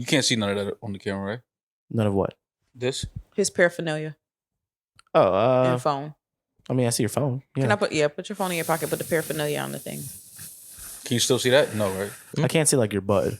You can't see none of that on the camera, right? None of what? This? His paraphernalia. Oh, And phone. I mean, I see your phone. Yeah. Can I put your phone in your pocket, put the paraphernalia on the thing. Can you still see that? No, right? I can't see like your butt.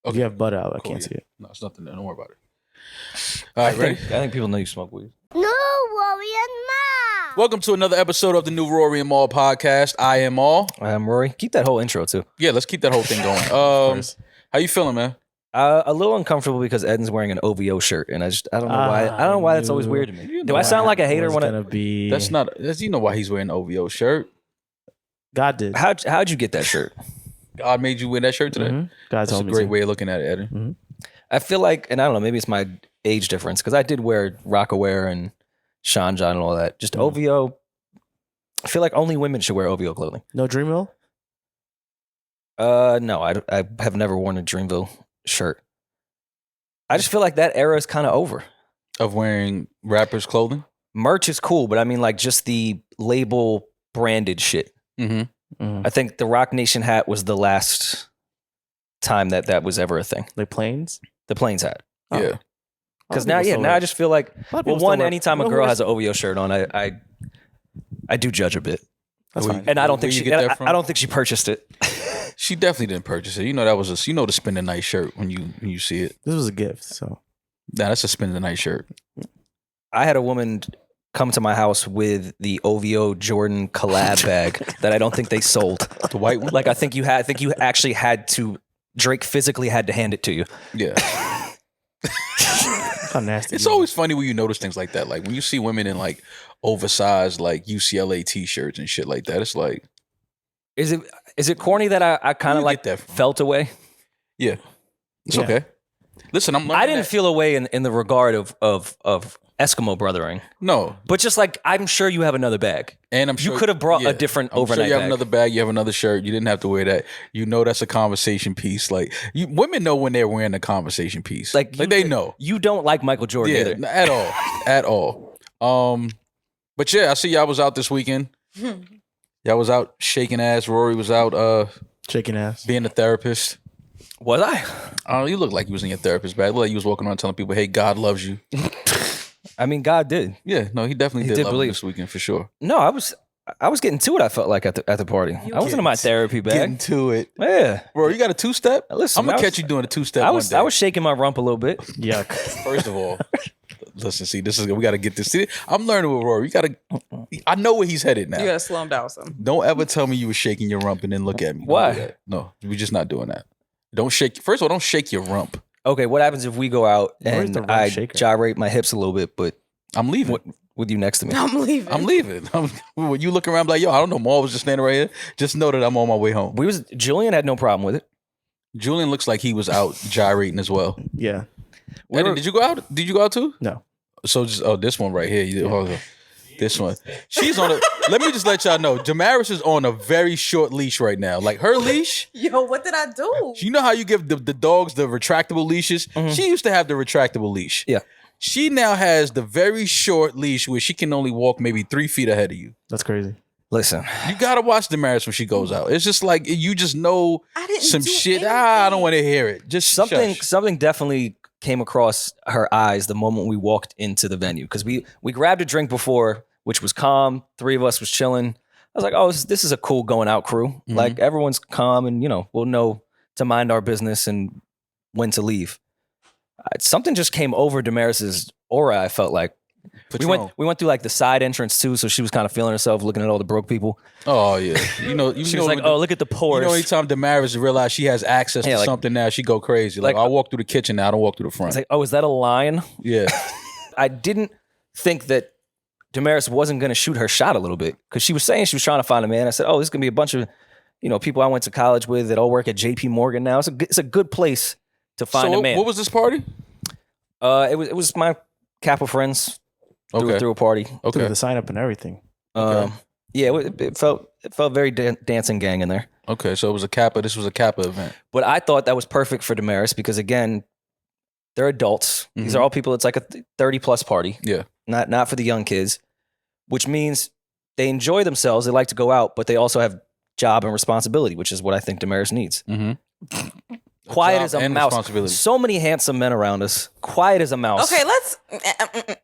If you have butt out, I can't see it. No, it's nothing. Don't worry about it. All right, ready? I think people know you smoke weed. No, Rory and Mal. Welcome to another episode of the new Rory and Mal podcast. I am Mal. I am Rory. Keep that whole intro too. Yeah, let's keep that whole thing going. How you feeling, man? A little uncomfortable because Eddin's wearing an OVO shirt, and I don't know why. I don't know why that's always weird to me. Do I sound like a hater when I? That's not. You know why he's wearing an OVO shirt? God did. How'd you get that shirt? God made you wear that shirt today. Mm-hmm. That's a great way of looking at it, Eddin. Mm-hmm. I feel like, and I don't know, maybe it's my age difference because I did wear Rockaware and Sean John and all that. Just OVO. I feel like only women should wear OVO clothing. No Dreamville? No, I have never worn a Dreamville shirt. I just feel like that era is kind of over. Of wearing rappers' clothing? Merch is cool, but I mean like just the label branded shit. Mm-hmm. Mm. I think the Rock Nation hat was the last time that was ever a thing. Like Plains? The Plains hat. Oh. Yeah. Because now I just feel like, anytime a girl has an OVO shirt on, I do judge a bit. That's fine. And I don't think I don't think she purchased it. She definitely didn't purchase it. You know that was the spend the night shirt when you see it. This was a gift, so. Nah, that's a spend the night shirt. I had a woman come to my house with the OVO Jordan collab bag that I don't think they sold. The white one? Like I think you actually had to. Drake physically had to hand it to you. Yeah. How nasty. It's always funny when you notice things like that. Like when you see women in like oversized like UCLA t-shirts and shit like that. It's like, is it corny that I kind of like felt away? Yeah, it's okay. Listen, I didn't feel away in the regard of Eskimo brothering. No, but just like I'm sure you have another bag, and I'm sure you could have brought a different overnight. You have bag. another bag. You have another shirt. You didn't have to wear that. You know that's a conversation piece. Like women know when they're wearing a conversation piece. Like they know. You don't like Michael Jordan either at all. But yeah, I see y'all was out this weekend. Y'all was out shaking ass. Rory was out shaking ass, being a therapist. Was I? Oh, you look like you was in your therapist bag. Look like you was walking around telling people, "Hey, God loves you." I mean, God did. Yeah, no, he definitely did love you this weekend for sure. No, I was getting to it. I felt like at the party. I wasn't in my therapy bag. Getting to it. Yeah, bro, you got a two-step? Listen, I'm gonna catch you doing a two-step. I was shaking my rump a little bit. Yuck. First of all, listen, see, we got to get this. See, I'm learning with Rory. I know where he's headed now. You gotta slow him down some. Don't ever tell me you were shaking your rump and then look at me. Why? No, we're just not doing that. Don't shake. First of all, don't shake your rump. Okay, what happens if we go out and I gyrate my hips a little bit, but I'm leaving with you next to me? I'm leaving. When you look around like, yo, I don't know, Maul was just standing right here. Just know that I'm on my way home. Julian had no problem with it. Julian looks like he was out gyrating as well. Yeah. Eddin, did you go out? Did you go out too? No. So this one right here. This one. She's on a. Let me just let y'all know. Demaris is on a very short leash right now. Like her leash. Yo, what did I do? You know how you give the dogs the retractable leashes? Mm-hmm. She used to have the retractable leash. Yeah. She now has the very short leash where she can only walk maybe 3 feet ahead of you. That's crazy. Listen, you gotta watch Demaris when she goes out. It's just like you just know some shit. I don't want to hear it. Just something definitely came across her eyes the moment we walked into the venue because we grabbed a drink before, which was calm. 3 of us was chilling. I was like, oh, this is a cool going out crew. Mm-hmm. Like everyone's calm and we'll know to mind our business and when to leave. Something just came over Demaris's aura. I felt like we went through like the side entrance too, so she was kind of feeling herself, looking at all the broke people. Oh yeah, she was like, "Oh, look at the pores." Anytime Demaris realized she has access to something now, she go crazy. Like I walk through the kitchen now, I don't walk through the front. It's like, oh, is that a line? Yeah. I didn't think that Demaris wasn't going to shoot her shot a little bit because she was saying she was trying to find a man. I said, oh, this is going to be a bunch of people I went to college with that all work at JP Morgan now. It's a good place to find a man. What was this party? It was my Kappa friends. Through a party. Okay. Through the sign up and everything. Yeah, it felt very dancing gang in there. Okay, so this was a Kappa event. But I thought that was perfect for Demaris because again, they're adults. Mm-hmm. These are all people. It's like a 30+ party. Yeah. Not for the young kids, which means they enjoy themselves. They like to go out, but they also have job and responsibility, which is what I think Demaris needs. Mm-hmm. Quiet job as a and mouse. responsibility. So many handsome men around us. Quiet as a mouse. Okay,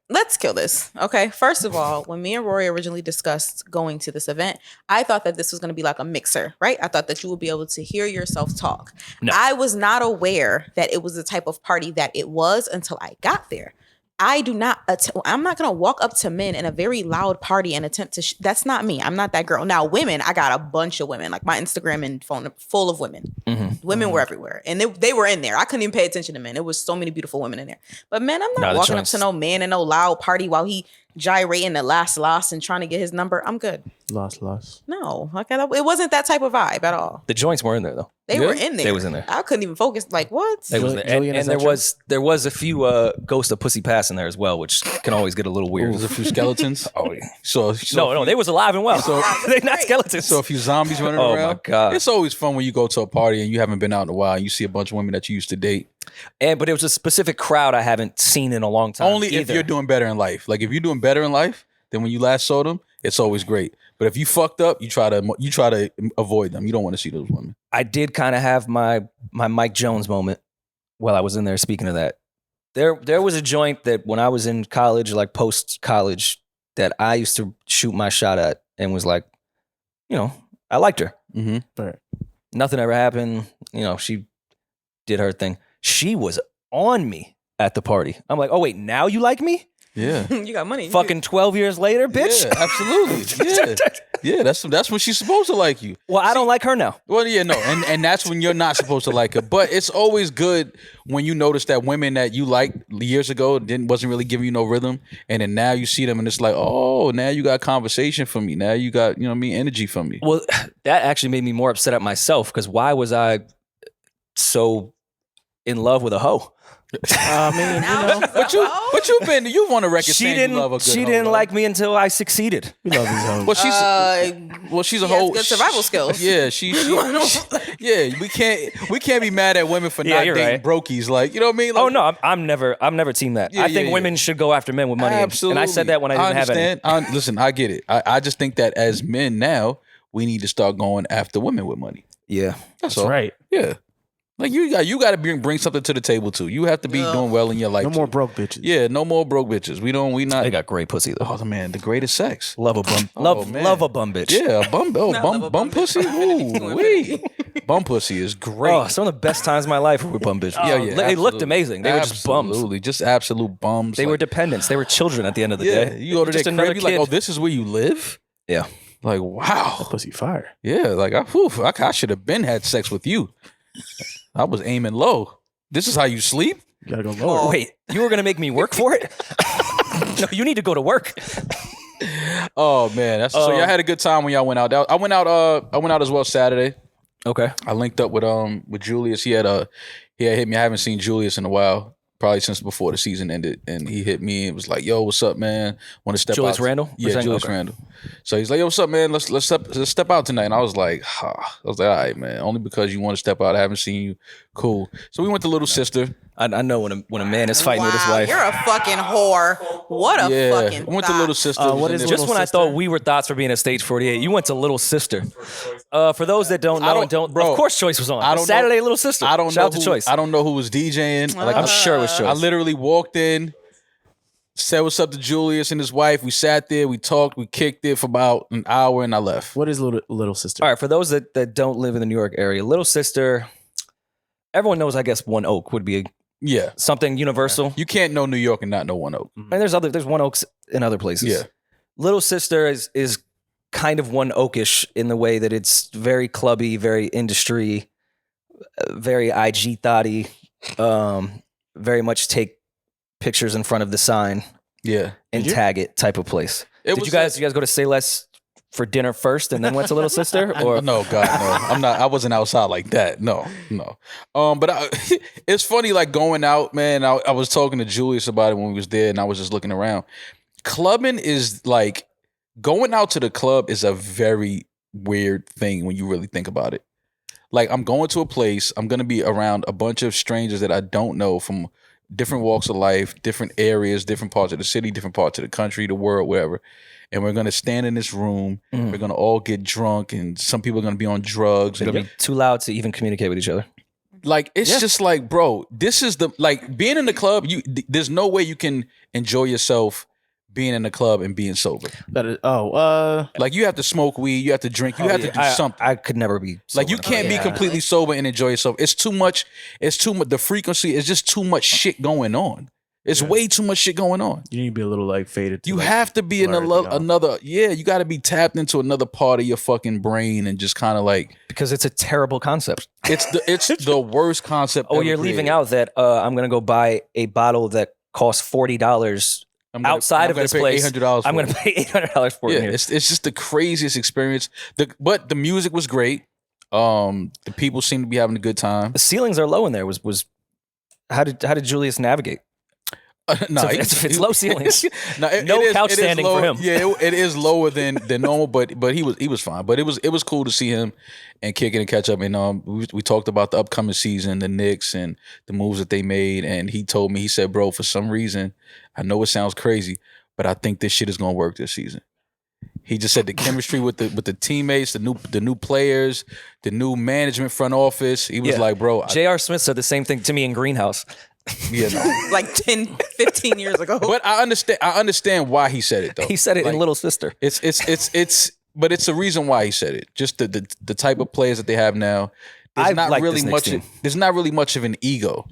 let's kill this. Okay, first of all, when me and Rory originally discussed going to this event, I thought that this was going to be like a mixer, right? I thought that you would be able to hear yourself talk. No. I was not aware that it was the type of party that it was until I got there. I do not. I'm not gonna walk up to men in a very loud party and attempt to. That's not me. I'm not that girl. Now, women, I got a bunch of women. Like my Instagram and phone full of women. Women were everywhere, and they were in there. I couldn't even pay attention to men. There was so many beautiful women in there. But men, I'm not walking up to no man in no loud party while he gyrating the last and trying to get his number. I'm good. Lost. No, like it wasn't that type of vibe at all. The joints were in there though. They were in there. They was in there. I couldn't even focus. Like what? They was there. Julian, And there was a few ghost of pussy pass in there as well, which can always get a little weird. There's a few skeletons. Oh yeah. So No, they was alive and well. So- They're not skeletons. So a few zombies running Oh, around. my God. It's always fun when you go to a party and you haven't been out in a while and you see a bunch of women that you used to date. But it was a specific crowd I haven't seen in a long time. Only if you're doing better in life. Like if you're doing better in life than when you last saw them, it's always great. But if you fucked up, you try to avoid them. You don't want to see those women. I did kind of have my Mike Jones moment while I was in there. Speaking of that, there was a joint that when I was in college, like post college, that I used to shoot my shot at and was like, I liked her. Mm-hmm. Right. Nothing ever happened. She did her thing. She was on me at the party. I'm like, oh wait, now you like me? Yeah. You got money. Fucking 12 years later, bitch. Yeah, absolutely. Yeah. Yeah, that's when she's supposed to like you. Well, I don't like her now. Well, yeah, no, and that's when you're not supposed to like her. But it's always good when you notice that women that you liked years ago wasn't really giving you no rhythm, and then now you see them and it's like, oh, now you got conversation for me. Now you got energy for me. Well, that actually made me more upset at myself because why was I so in love with a hoe? I mean, But you want to record She saying didn't. you love a good She hoe, didn't though. like me until I succeeded. we love these hoes. Well, she's a She has whole good survival skills. Yeah, yeah. We can't be mad at women for Yeah, not you're dating right. brokies. Like, you know what I mean? Like, Oh no, I'm never team that. Yeah, I think yeah, women should go after men with money. Absolutely. And I said that when I didn't have any. understand. Listen, I get it. I just think that as men now, we need to start going after women with money. Yeah. That's right. Yeah. Like you got to bring something to the table too. You have to be doing well in your life. No more too. broke bitches. Yeah, no more broke bitches. We not. They got great pussy though. Oh man, the greatest sex. Love a bum. Oh, man. love a bum bitch. Yeah, a bum. Oh, Not love a bum bum pussy. bitch. Ooh, wee. Bum pussy is great. Oh, some of the best times of my life were bum bitches. Yeah, They looked absolutely. amazing. They were just bums. Absolutely, just absolute bums. They were Like, dependents. They were children at the end of the yeah. day. You go to Just their another crib, you like, kid. oh, this is where you live. Yeah. Like, wow. Pussy fire. Yeah, like I should have been had sex with you. I was aiming low. This is how you sleep? You gotta go lower. Wait, you were gonna make me work for it? No, you need to go to work. Oh man, so y'all had a good time when y'all went out. I went out as well Saturday. Okay. I linked up with Julius. He had hit me. I haven't seen Julius in a while, probably since before the season ended. And he hit me and was like, "Yo, what's up, man? Want to step Julius out?" Randle? Yeah, Was that- Julius okay. Randle. So he's like, "Yo, what's up, man? Let's step out tonight." And I was like, "All right, man. Only because you want to step out. I haven't seen you. Cool." So we went to Little Sister. I know when a man is fighting with his wife. You're a fucking whore. What a Yeah, fucking I went to thought. Little Sister. What is Just Little when I Sister? thought we were thoughts for being at Stage 48, you went to Little Sister. For those that don't know bro, of course Choice was on. I don't Saturday know- Little Sister. I don't Shout know out to who, Choice. I don't know who was DJing. Like I'm sure it was Choice. I literally walked in, said what's up to Julius and his wife. We sat there, we talked, we kicked it for about an hour, and I left. What is little sister? All right, for those that don't live in the New York area, Little Sister, everyone knows, I guess, One Oak would be Yeah, something universal. you can't know New York and not know One Oak. And there's One Oaks in other places. Yeah. Little Sister is kind of One Oakish in the way that it's very clubby, very industry, very IG thotty, very much take pictures in front of the sign Yeah, and Did you? tag it type of place. It Did was you guys go to Say Less for dinner first and then went to Little Sister? Or no, God, no. I'm not. I wasn't outside like that. No. But it's funny, like going out, man. I was talking to Julius about it when we was there, and I was just looking around. Clubbing is like going out to the club is a very weird thing when you really think about it. Like I'm going to a place, I'm gonna be around a bunch of strangers that I don't know from different walks of life, different areas, different parts of the city, different parts of the country, the world, wherever. And we're gonna stand in this room. We're gonna all get drunk, and some people are gonna be on drugs. it'll And be too loud to even communicate with each other. Like it's just like, bro, this is the like being in the club. There's no way you can enjoy yourself being in the club and being sober. That is, like you have to smoke weed, you have to drink, you have to do something. I could never be sober. Like you can't be completely sober and enjoy yourself. It's too much. It's too much. The frequency is just too much shit going on. It's way too much shit going on. You need to be a little like faded. You have to be in another. Yeah, you got to be tapped into another part of your fucking brain and just kind of like because it's a terrible concept. It's the worst concept. Oh, you're leaving out that I'm gonna go buy a bottle that costs $40 outside of this place. $800. I'm gonna pay $800 for it. Yeah, it's just the craziest experience. But the music was great. The people seem to be having a good time. The ceilings are low in there. Was how did Julius navigate? No, so it's low ceilings. No, couch standing for him. Yeah, it is lower than normal, but he was fine. But it was cool to see him and kick it and catch up. And we talked about the upcoming season, the Knicks and the moves that they made. And he told me, he said, bro, for some reason, I know it sounds crazy, but I think this shit is gonna work this season. He just said the chemistry with the teammates, the new players, the new management front office. He was like, bro, J.R. Smith said the same thing to me in Greenhouse. Yeah, no. Like 10, 15 years ago. But I understand why he said it though. He said it like, in Little Sister. But it's a reason why he said it. Just the type of players that they have now. There's not really much of an ego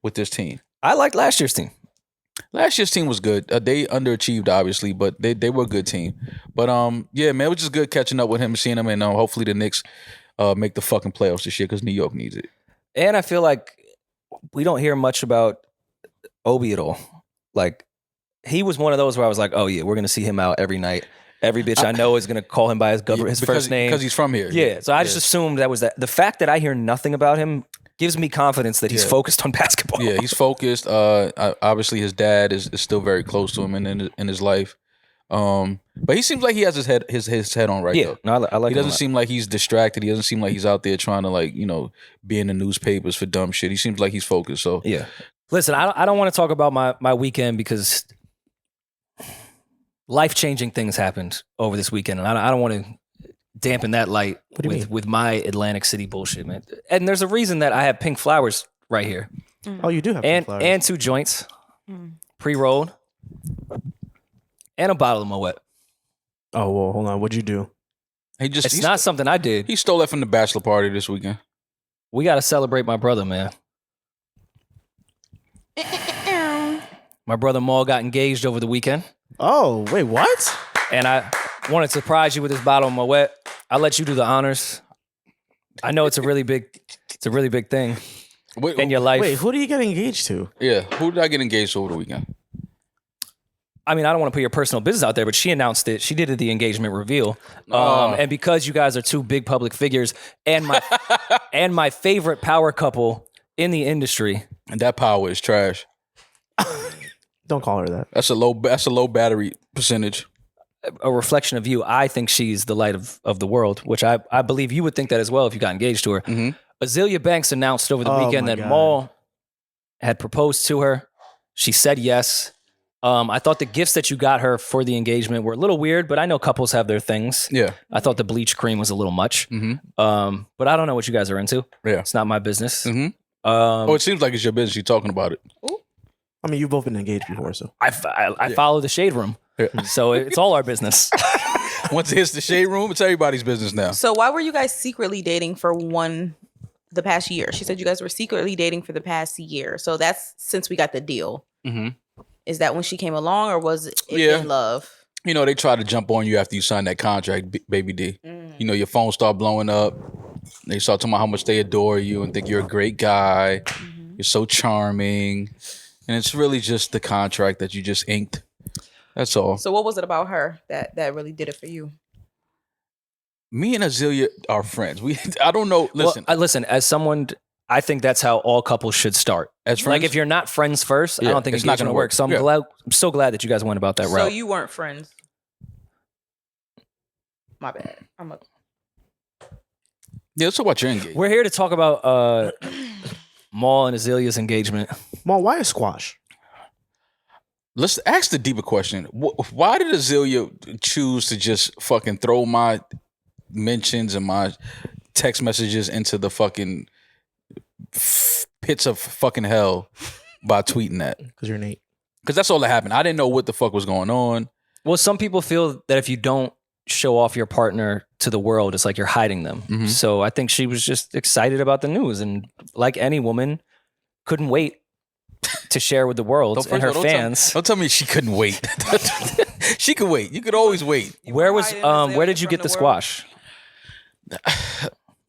with this team. I liked last year's team. Last year's team was good. They underachieved, obviously, but they were a good team. But yeah, man, it was just good catching up with him and seeing him, and hopefully the Knicks make the fucking playoffs this year because New York needs it. And I feel like we don't hear much about Obi at all. Like he was one of those where I was like, oh yeah, we're gonna see him out every night. Every bitch I know is gonna call him by his first name because he's from here. Yeah, so I just assumed that was that. The fact that I hear nothing about him gives me confidence that he's focused on basketball. Yeah, he's focused. Obviously, his dad is still very close to him in his life. But he seems like he has his head on right. Yeah, though. No, I like. He doesn't seem like he's distracted. He doesn't seem like he's out there trying to be in the newspapers for dumb shit. He seems like he's focused. So yeah. Listen, I don't want to talk about my weekend because life-changing things happened over this weekend, and I don't want to dampen that light with my Atlantic City bullshit, man. And there's a reason that I have pink flowers right here. Oh, you do have pink flowers. And 2 joints, pre-rolled, and a bottle of Moet. Oh, well, hold on. What'd you do? It's not something I did. He stole that from the bachelor party this weekend. We got to celebrate my brother, man. My brother Mal got engaged over the weekend. Oh, wait, what? And I wanted to surprise you with this bottle of Moet. I'll let you do the honors. I know it's a really big thing in your life. Wait, who did you get engaged to? Yeah, who did I get engaged to over the weekend? I mean, I don't want to put your personal business out there, but she announced it. She did the engagement reveal. And because you guys are 2 big public figures and my favorite power couple in the industry. And that power is trash. Don't call her that. That's a low battery percentage. A reflection of you. I think she's the light of the world, which I believe you would think that as well if you got engaged to her. Mm-hmm. Azealia Banks announced over the weekend that Mal had proposed to her. She said yes. I thought the gifts that you got her for the engagement were a little weird, but I know couples have their things. Yeah. I thought the bleach cream was a little much. Mm-hmm. But I don't know what you guys are into. Yeah. It's not my business. Mm-hmm. It seems like it's your business. You're talking about it. I mean, you've both been engaged before, so. I follow the shade room. Yeah. So it's all our business. Once it hits the shade room, it's everybody's business now. So why were you guys secretly dating for the past year? She said you guys were secretly dating for the past year. So that's since we got the deal. Mm-hmm. Is that when she came along, or was it in love? They try to jump on you after you sign that contract, baby D. Your phone start blowing up. They start talking about how much they adore you and think you're a great guy. Mm-hmm. You're so charming. And it's really just the contract that you just inked. That's all. So what was it about her that really did it for you? Me and Azealia are friends. I don't know. Listen. Well, listen, as someone, I think that's how all couples should start. As friends? Like if you're not friends first, I don't think it's not going to work. So I'm so glad that you guys went about that route. So you weren't friends. My bad. Yeah, let's talk about your engagement. We're here to talk about Mal and Azalea's engagement. Mal, why a squash? Let's ask the deeper question. Why did Azealia choose to just fucking throw my mentions and my text messages into the fucking pits of fucking hell by tweeting that. Because you're Nate. Because that's all that happened. I didn't know what the fuck was going on. Well, some people feel that if you don't show off your partner to the world, it's like you're hiding them. Mhm. So I think she was just excited about the news, and like any woman, couldn't wait to share with the world and her fans. Don't tell me she couldn't wait. She could wait. You could always wait. Where did you get the squash?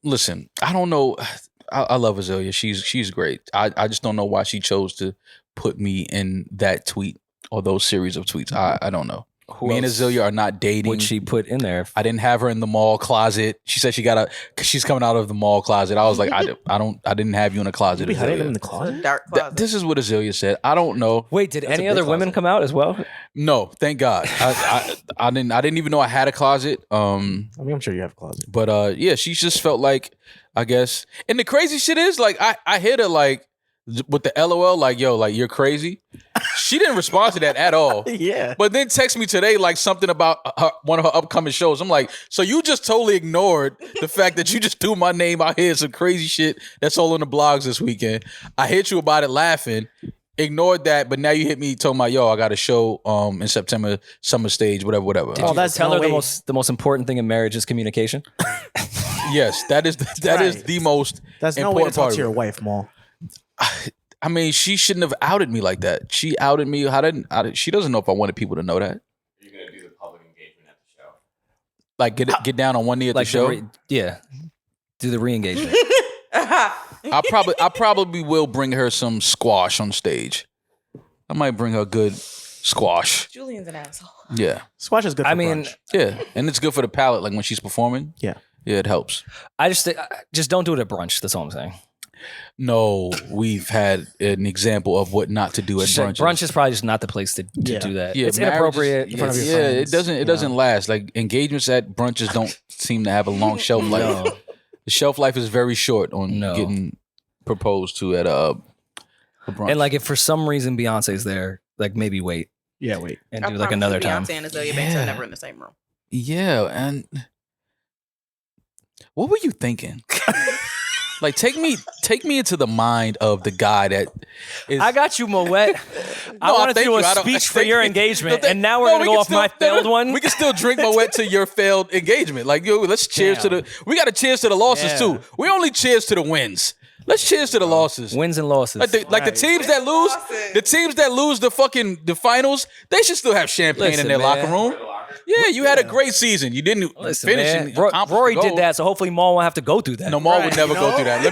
Listen, I don't know. I love Azealia. She's great. I just don't know why she chose to put me in that tweet or those series of tweets. I don't know. Me and Azealia are not dating. Would she put in there? I didn't have her in the mall closet. She said cause she's coming out of the mall closet. I was like, I didn't have you in a closet. You be hiding them in the It's a closet? dark closet. This is what Azealia said. I don't know. Wait, did any other women come out as well? No, thank God. I didn't even know I had a closet. I mean, I'm sure you have a closet. But yeah, she just felt like, I guess. And the crazy shit is, like, I hit her like with the LOL, like, yo, like, you're crazy. She didn't respond to that at all. Yeah. But then text me today like something about one of her upcoming shows. I'm like, so you just totally ignored the fact that you just threw my name out here, some crazy shit that's all on the blogs this weekend. I hit you about it laughing, ignored that, but now you hit me talking about, yo, I got a show in September, summer stage, whatever. Did you tell her the most important thing in marriage is communication? Yes, that is the most That's no important way to talk part to of your it. wife, Mal. I mean, she shouldn't have outed me like that. She outed me. She doesn't know if I wanted people to know that. You're gonna do the public engagement at the show. Like get down on one knee at Like the show. Do the re-engagement. I probably will bring her some squash on stage. I might bring her good squash. Julian's an asshole. Yeah, Squash is good for brunch. yeah, and it's good for the palate. Like when she's performing. Yeah. Yeah, it helps. I just don't do it at brunch. That's all I'm saying. No, we've had an example of what not to do at brunch. Brunch is probably just not the place to do that. Yeah, It's marriage inappropriate. is- front of your yeah, friends, it doesn't last. Like engagements at brunches don't seem to have a long shelf life. No. The shelf life is very short on No. getting proposed to at a brunch. And like if for some reason Beyonce's there, like maybe wait Yeah, wait. and do like another time. Beyonce and Azealia Banks are never in the same room. yeah, and what were you thinking? Like take me into the mind of the guy that is. I got you, Moet. I wanted to thank do you. a I don't- speech for thank your you. engagement, No, and now we're no, gonna we go can off my still- failed one. We can still drink Moet to your failed engagement. Like, yo, let's cheers to the. We got to cheers to the losses Yeah. too. We only cheers to the wins. Let's cheers to the losses. Wins and losses. Like the teams that lose, the finals, they should still have champagne Listen, in their man. locker room. Yeah, you had a great season. You didn't Listen, finish. man. And accomplish Rory the goal. did that, so hopefully Maul won't have to go through that. No, Maul would never go through that.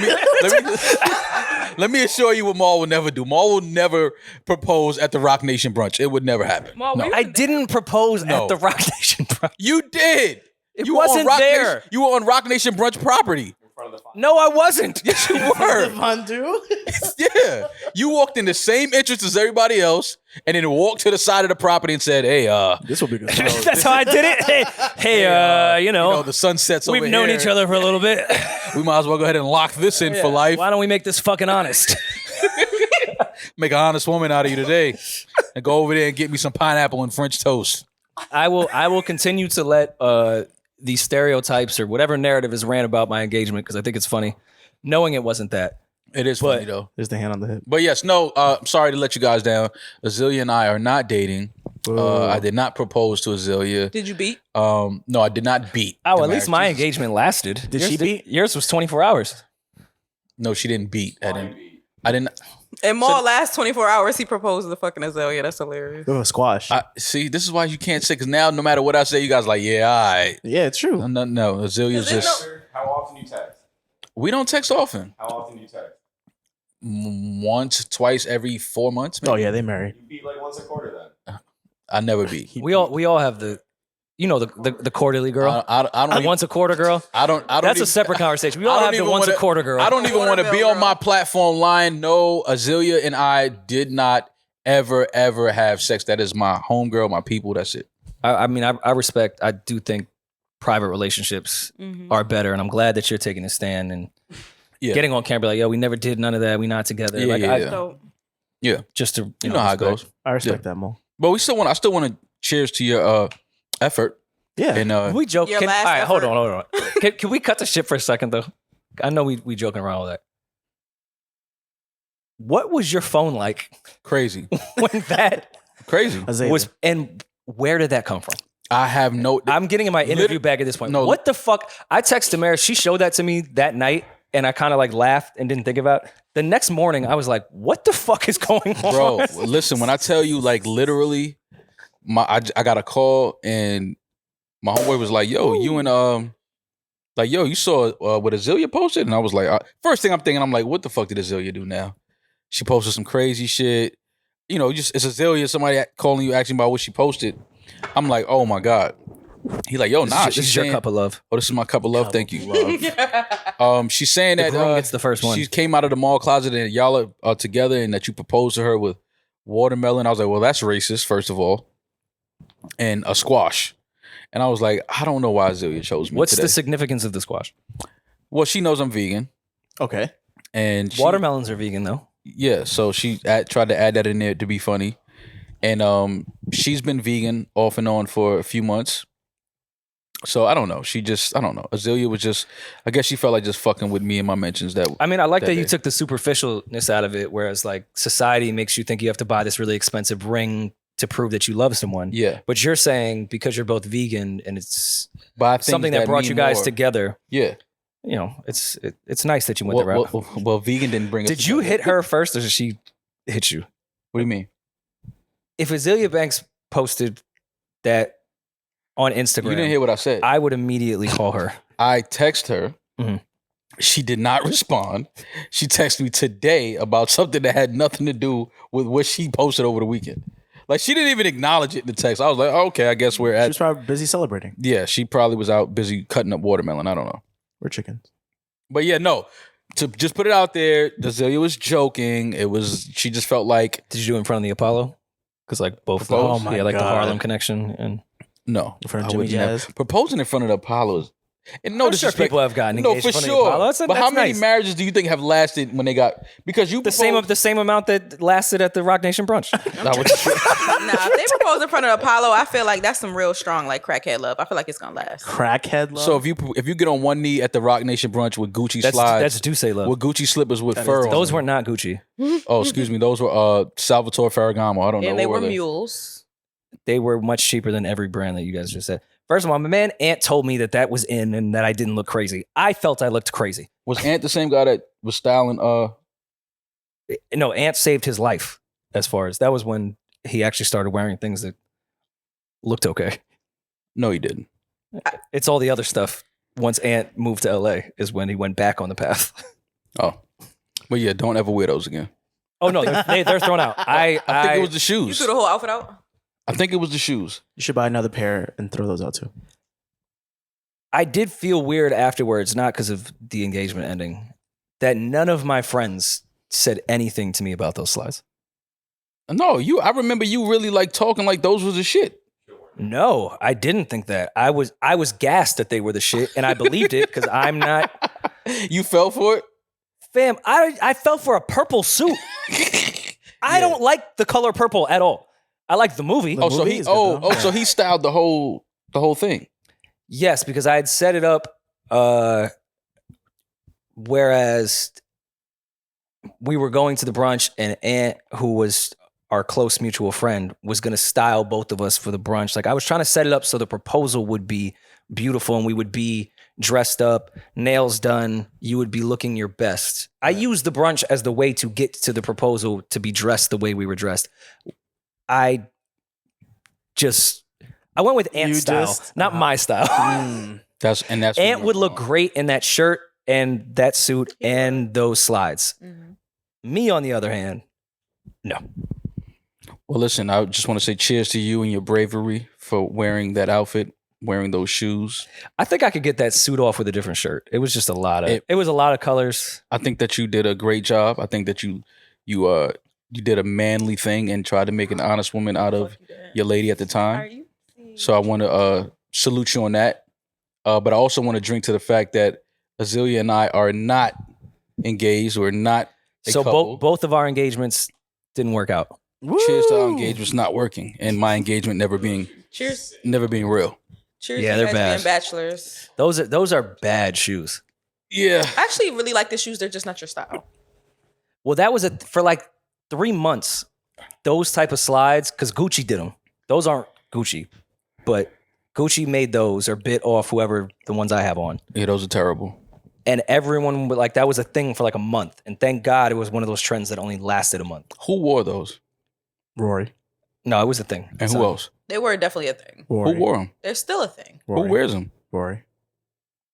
Let me assure you what Maul will never do. Maul will never propose at the Rock Nation brunch. It would never happen. Maul, no. we- I didn't propose No. at the Rock Nation brunch. You did. It You were on wasn't Rock there. Nation, you were on Rock Nation brunch property. No, I wasn't. Yes, you were. Fondue? Yeah. You walked in the same entrance as everybody else and then walked to the side of the property and said, hey, This will be good. That's how I did it. Hey, you know, the sun sets over we've known here. each other for a little bit. We might as well go ahead and lock this in for life. Why don't we make this fucking honest? Make an honest woman out of you today. And go over there and get me some pineapple and French toast. I will continue to let these stereotypes or whatever narrative is ran about my engagement because I think it's funny, knowing it wasn't that. It is funny though. There's the hand on the hip. But yes, no, I'm sorry to let you guys down. Azealia and I are not dating. I did not propose to Azealia. Did you beat? No, I did not beat. Oh, the at least marriage. my engagement lasted. Did she beat? Yours was 24 hours. No, she didn't beat. I didn't. In Maul last 24 hours, he proposed to fucking Azealia. That's hilarious. Oh, squash. See, this is why you can't say, because now no matter what I say, you guys are like, yeah, all right. Yeah, it's true. No, Azalea's just. How often you text? We don't text often. How often you text? Once, twice every 4 months. Maybe. Oh, yeah, they married. You beat like once a quarter then. I never beat. We all have the quarterly girl. I don't. The once a quarter girl. I don't. That's even, a separate conversation. We all I don't have the even once a wanna- quarter girl. I don't even want to be on my platform lying. No, Azealia and I did not ever have sex. That is my homegirl, my people. That's it. I mean, I respect. I do think private relationships are better, and I'm glad that you're taking a stand and getting on camera like, yo, we never did none of that. We not together. Yeah, like, yeah. So Just to You know how it respect. goes. I respect that, Mo. But I still want to cheers to your effort. Yeah. And We joke. Your All last right, hold effort. on. Can we cut the shit for a second though? I know we joking around with that. What was your phone like Crazy. when that Crazy. Azealia. was? And where did that come from? I have no. I'm getting in my interview bag at this point. No. What the fuck? I texted Demaris. She showed that to me that night, and I kind of like laughed and didn't think about it. The next morning, I was like, "What the fuck is going on?" Bro, listen. When I tell you, like, literally, I got a call and my homeboy was like, "Yo, you and like, yo, you saw what Azealia posted?" And I was like, first thing I'm thinking, I'm like, "What the fuck did Azealia do now?" She posted some crazy shit. You know, just it's Azealia. Somebody calling you asking about what she posted. I'm like, "Oh my god." He like, "Yo, nah." This is your cup of love. Oh, this is my cup of love. Thank you. She's saying The that groom gets the first one. she came out of the mall closet and y'all are together, and that you proposed to her with watermelon. I was like, well, that's racist, first of all, and a squash. And I was like, I don't know why Azealia chose me. What's today. the significance of the squash? Well, she knows I'm vegan, Okay. and Watermelons are vegan though. yeah, so she tried to add that in there to be funny, and she's been vegan off and on for a few months. So I don't know. I don't know. Azealia was just, I guess she felt like just fucking with me and my mentions. That I mean, I like that you day. took the superficialness out of it, whereas like society makes you think you have to buy this really expensive ring to prove that you love someone. Yeah, But you're saying because you're both vegan and it's but I think something that brought mean you guys more. together, Yeah. you know, it's nice that you went the route. Well, vegan didn't bring us. Did you together. hit her first or did she hit you? What do you mean? If Azealia Banks posted that on Instagram, You didn't hear what I said. I would immediately call her. I text her. Mhm. She did not respond. She texted me today about something that had nothing to do with what she posted over the weekend. Like, she didn't even acknowledge it in the text. I was like, oh, okay, I guess we're She at. was probably busy celebrating. Yeah, she probably was out busy cutting up watermelon. I don't know. We're chickens. But yeah, no. To just put it out there, Azealia was joking. She just felt like, Did you do it in front of the Apollo? Because like both of Propose? those, Oh my yeah, like the God. Harlem connection and no. In front of I Jimmy would never- Jazz? Proposing in front of the Apollos. And no I'm sure disrespect. people have gotten No, engaged for in front of the sure. Apollo. But how That's many nice. marriages do you think have lasted when they got, because you The same amount that lasted at the Rock Nation brunch. Nah, if they propose in front of Apollo, I feel like that's some real strong, like, crackhead love. I feel like it's gonna last. Crackhead love? So if you get on one knee at the Rock Nation brunch with Gucci That's slides, Duce love. with Gucci slippers with That fur is on Those them. were not Gucci. Oh, excuse me. Those were Salvatore Ferragamo. I don't know. And they Who were are they? mules. They were much cheaper than every brand that you guys just said. First of all, my man Ant told me that was in and that I didn't look crazy. I felt I looked crazy. Was Ant the same guy that was styling? No, Ant saved his life. As far as that was when he actually started wearing things that looked okay. No, he didn't. It's all the other stuff. Once Ant moved to LA is when he went back on the path. Oh, but yeah, don't ever wear those again. Oh no, they're thrown out. I think it was the You shoes. threw the whole outfit out? I think it was the shoes. You should buy another pair and throw those out too. I did feel weird afterwards, not because of the engagement ending, that none of my friends said anything to me about those slides. No, I remember you really like talking like those was the shit. No, I didn't think that. I was gassed that they were the shit, and I believed it because I'm not. You fell for it? Fam, I fell for a purple suit. I don't like the color purple at all. I like the movie. The Oh, so movie he is good, though. so he styled the whole thing. Yes, because I had set it up. Whereas we were going to the brunch, and Aunt, who was our close mutual friend, was going to style both of us for the brunch. Like, I was trying to set it up so the proposal would be beautiful and we would be dressed up, nails done. You would be looking your best. I used the brunch as the way to get to the proposal to be dressed the way we were dressed. I went with Ant's You style, just- not my style. That's what Ant you would were look wrong. great in that shirt and that suit and those slides. Me, on the other hand, no. Well, listen, I just want to say cheers to you and your bravery for wearing that outfit, wearing those shoes. I think I could get that suit off with a different shirt. It was just a lot of it was a lot of colors. I think that you did a great job. I think that you did a manly thing and tried to make an honest woman out of your lady at the time. So I want to salute you on that. But I also want to drink to the fact that Azealia and I are not engaged. We're not a So couple. both of our engagements didn't work out. Cheers to our engagements not working and my engagement never being Cheers. real. Cheers Yeah, to they're you guys bad. being bachelors. Those are bad shoes. Yeah. I actually really like the shoes. They're just not your style. Well, that was for like 3 months. Those type of slides, because Gucci did them. Those aren't Gucci, but Gucci made those or bit off whoever the ones I have on. Yeah, those are terrible. And everyone would like that was a thing for like a month. And thank God it was one of those trends that only lasted a month. Who wore those? Rory. No, it was a thing. And who else? They were definitely a thing. Rory. Who wore them? They're still a thing. Rory. Who wears them? Rory.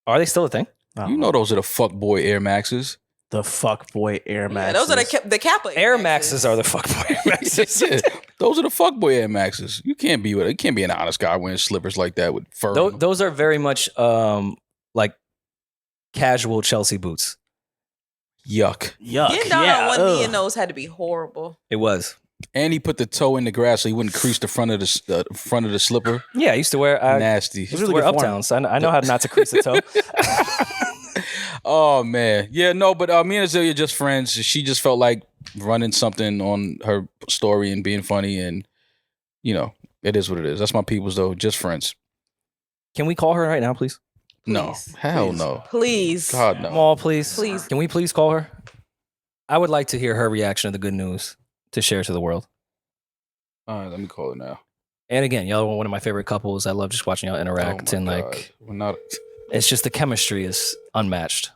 Are they still a thing? You know those are the fuckboy Air Maxes. The fuckboy Air Maxes. Yeah, those are the Kappa Air Maxes are the fuckboy Air Maxes. Yeah, those are the fuckboy Air Maxes. You can't be an honest guy wearing slippers like that with fur. on them. Those are very much like casual Chelsea boots. Yuck. Yuck. Getting down yeah. on one knee in ugh. those had to be horrible. It was. And he put the toe in the grass so he wouldn't crease the front of the slipper. Yeah, I used to wear. Nasty. I used to really wear good form. Uptown, so I know how not to crease the toe. Oh man, yeah, no, but me and Azealia just friends. She just felt like running something on her story and being funny, and it is what it is. That's my people's though, just friends. Can we call her right now, please? No, Please. hell no, Please. God no. Mal, please. Please. Can we please call her? I would like to hear her reaction to the good news to share to the world. All right, let me call her now. And again, y'all are one of my favorite couples. I love just watching y'all interact, Oh, my and God. like We're not. it's just the chemistry is unmatched.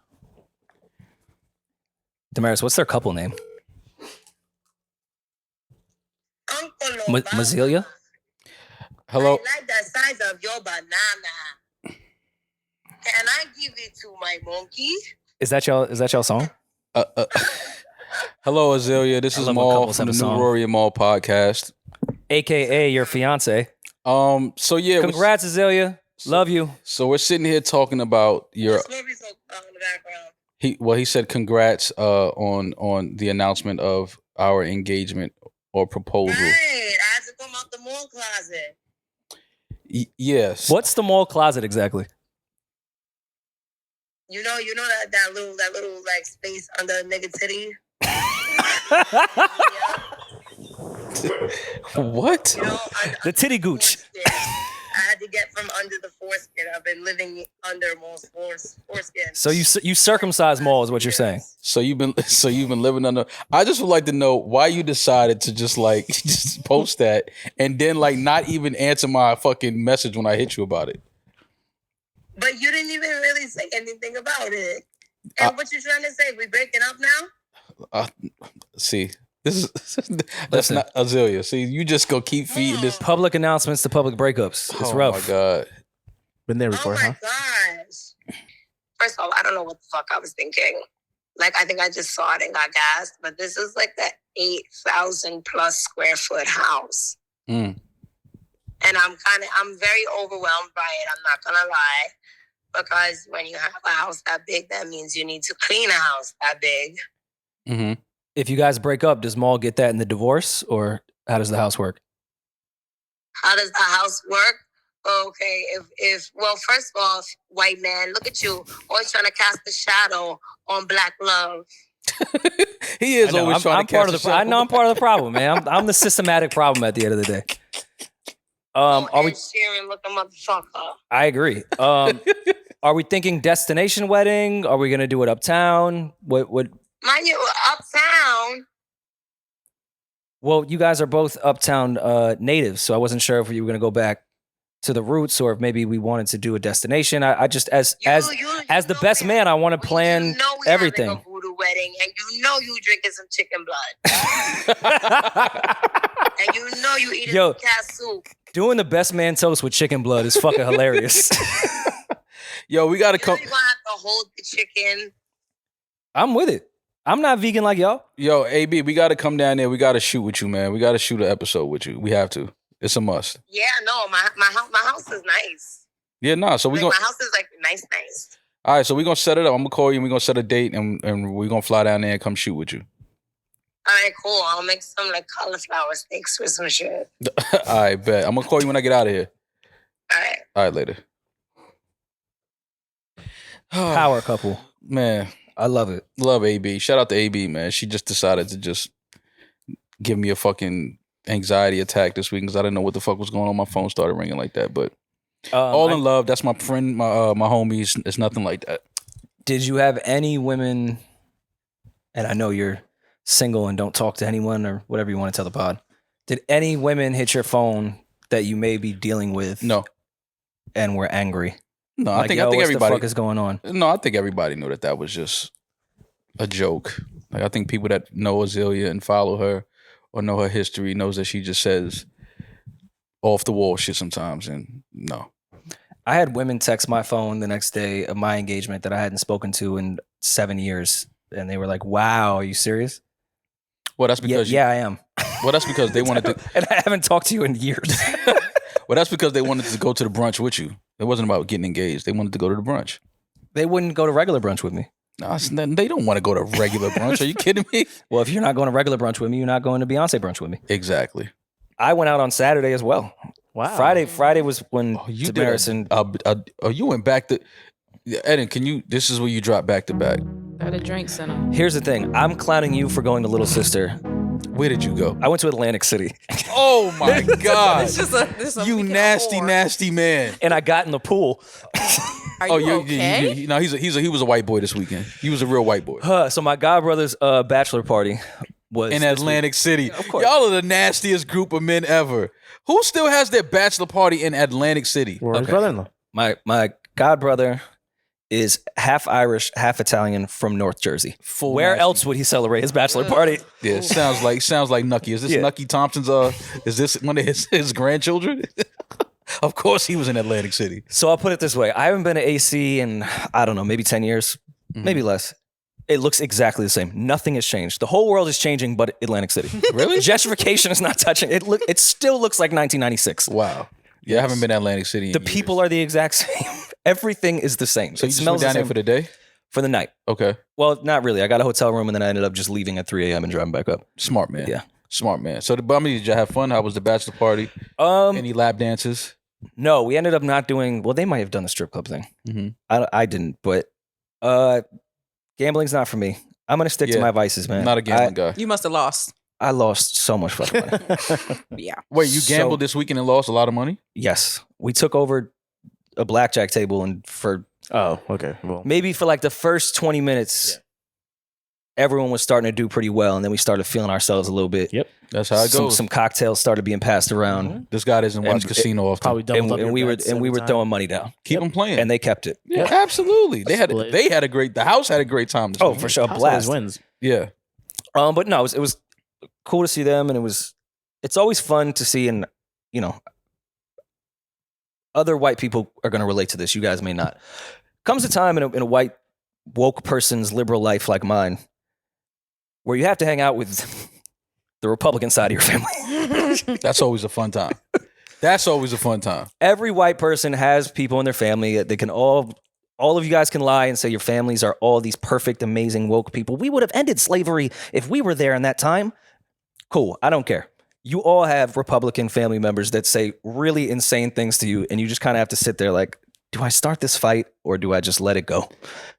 Demaris, what's their couple name? Azealia? Hello. I like the size of your banana. Can I give it to my monkey? Is that y'all song? Hello, Azealia. This I is love when Mal couples from have the a new song. Rory and Mal podcast. AKA your fiance. So yeah, Congrats, Azealia. Love you. So we're sitting here talking about your. This movie's in the background. He said congrats on the announcement of our engagement or proposal. Right. I had to come out the mall closet. Yes. What's the mall closet exactly? You know that little like space under the nigga titty? What? You know, The titty gooch. foreskin. I had to get from under the foreskin. I've been living under most foreskin. So you circumcised Mal is what you're saying. So you've been living under. I just would like to know why you decided to just post that and then not even answer my fucking message when I hit you about it. But you didn't even really say anything about it. And what you trying to say? We breaking up now? See, this is that's Listen. not Azealia. See, you just go keep feeding this. Public announcements to public breakups. It's Oh rough. my God. Been there Oh before, my huh? gosh. First of all, I don't know what the fuck I was thinking. I think I just saw it and got gassed, but this is the 8,000 plus square foot house. Mm. And I'm very overwhelmed by it. I'm not gonna lie. Because when you have a house that big, that means you need to clean a house that big. Mm-hmm. If you guys break up, does Mal get that in the divorce, or how does the house work? How does the house work? Okay, well, first of all, white man, look at you, always trying to cast a shadow on black love. He is always trying to part catch of the. I know I'm part of the problem, man. I'm the systematic problem at the end of the day. Are we? Sheeran looking motherfucker. I agree. Are we thinking destination wedding? Are we gonna do it uptown? What? Mind you, uptown. Well, you guys are both uptown natives, so I wasn't sure if you were gonna go back to the roots or if maybe we wanted to do a destination. I just as the know best we man, I want to we- plan you know we everything. having a voodoo wedding, and you know you drinking some chicken blood, and you know you eating Yo. some cat soup. Doing the best man toast with chicken blood is fucking hilarious. Yo, we gotta You know come. you're gonna have to hold the chicken. I'm with it. I'm not vegan like y'all. Yo, AB, we gotta come down there. We gotta shoot with you, man. We gotta shoot an episode with you. We have to. It's a must. Yeah, no, my house is nice. Yeah, nah. So we gonna. My house is nice. All right, so we're gonna set it up. I'm gonna call you and we're gonna set a date and we're gonna fly down there and come shoot with you. All right, cool. I'll make some cauliflower steaks with some shit. All right, bet. I'm gonna call you when I get out of here. All right. All right, later. Power couple. Man, I love it. love AB. Shout out to AB, man. She just decided to just give me a fucking anxiety attack this week because I didn't know what the fuck was going on. My phone started ringing like that. But all in love. That's my friend, my homies. It's nothing like that. Did you have any women? And I know you're single and don't talk to anyone or whatever you want to tell the pod. Did any women hit your phone that you may be dealing with? No. And were angry? No, Like, I think what everybody. the fuck is going on? No, I think everybody knew that was just a joke. Like I think people that know Azealia and follow her or know her history knows that she just says off the wall shit sometimes. And no, I had women text my phone the next day of my engagement that I hadn't spoken to in 7 years, and they were like, "Wow, are you serious?" well that's because yeah, I am. well that's because they wanted to. And I haven't talked to you in years. Well, that's because they wanted to go to the brunch with you. It wasn't about getting engaged. They wanted to go to the brunch. They wouldn't go to regular brunch with me. No, they don't want to go to regular brunch. Are you kidding me? Well, if you're not going to regular brunch with me, you're not going to Beyonce brunch with me. Exactly. I went out on Saturday as well. Wow. Friday was when You Demaris did. and You went back to. Eddin, can you? This is where you drop back to back. At a drink center. here's the thing. I'm clowning you for going to Little Sister. Where did you go? I went to Atlantic City. Oh my God! It's just a You nasty, nasty man. And I got in the pool. Are you okay? No, he was a white boy this weekend. He was a real white boy. So my godbrother's bachelor party was In this Atlantic City. Of course. Y'all are the nastiest group of men ever. Who still has their bachelor party in Atlantic City? Rory's Okay. brother-in-law. My godbrother is half Irish, half Italian from North Jersey. Full Where nasty. else would he celebrate his bachelor party? Yeah, sounds like Nucky. Is this Yeah. Nucky Thompson's is this one of his grandchildren? Of course he was in Atlantic City. So I'll put it this way. I haven't been to AC in, I don't know, maybe 10 years, maybe less. It looks exactly the same. Nothing has changed. The whole world is changing but Atlantic City. Really? Gentrification is not touching. It still looks like 1996. Wow. Yeah, I haven't been to Atlantic City. The people are the exact same. Everything is the same. So It you just smells went down the there same for the day? for the night. Okay. Well, not really. I got a hotel room and then I ended up just leaving at 3 a.m. and driving back up. Smart man. Yeah. Smart man. So did you have fun? How was the bachelor party? Any lap dances? No, we ended up not doing. Well, they might have done the strip club thing. Mm-hmm. I didn't, but gambling's not for me. I'm gonna stick to Yeah. my vices, man. Not a gambling guy. You must have lost. I lost so much fucking money. Yeah. Wait, you So- gambled this weekend and lost a lot of money? Yes, we took over a blackjack table, and for Oh, okay. Well, maybe for like the first 20 minutes, everyone was starting to do pretty well, and then we started feeling ourselves a little bit. Yep. That's how it goes. Some cocktails started being passed around, This guy doesn't watch And- casino often. probably doubled up and your we were bets every time. throwing money down, Keep them playing. and they kept it. yeah, absolutely. They Split. had a great. The house had a great time. This Oh, weekend. for sure, a House blast. always wins. Yeah. But no, it was cool to see them, and it's always fun to see, and you know, other white people are going to relate to this. You guys may not. Comes a time in a white woke person's liberal life like mine, where you have to hang out with the Republican side of your family. That's always a fun time. That's always a fun time. Every white person has people in their family that they can all of you guys can lie and say your families are all these perfect, amazing, woke people. We would have ended slavery if we were there in that time. Cool. I don't care. You all have Republican family members that say really insane things to you, and you just kind of have to sit there like, do I start this fight or do I just let it go?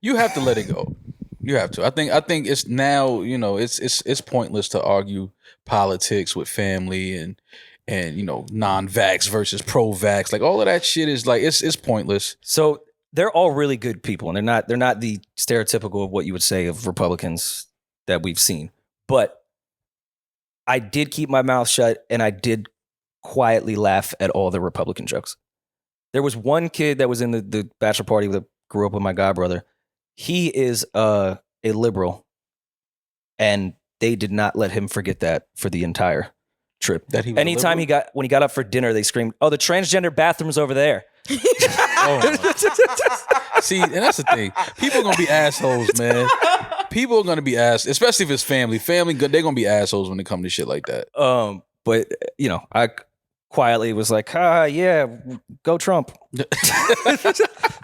You have to let it go. You have to. I think it's now, it's pointless to argue politics with family and non-vax versus pro-vax. Like all of that shit is like it's pointless. So they're all really good people, and they're not the stereotypical of what you would say of Republicans that we've seen. But I did keep my mouth shut, and I did quietly laugh at all the Republican jokes. There was one kid that was in the bachelor party that grew up with my godbrother. He is a liberal, and they did not let him forget that for the entire trip. That he was Anytime when he got up for dinner, they screamed, "Oh, the transgender bathroom's over there." See, and that's the thing. People are gonna be assholes, man. People are gonna be especially if it's family. Family, they're gonna be assholes when it comes to shit like that. But I quietly was like, yeah, go Trump.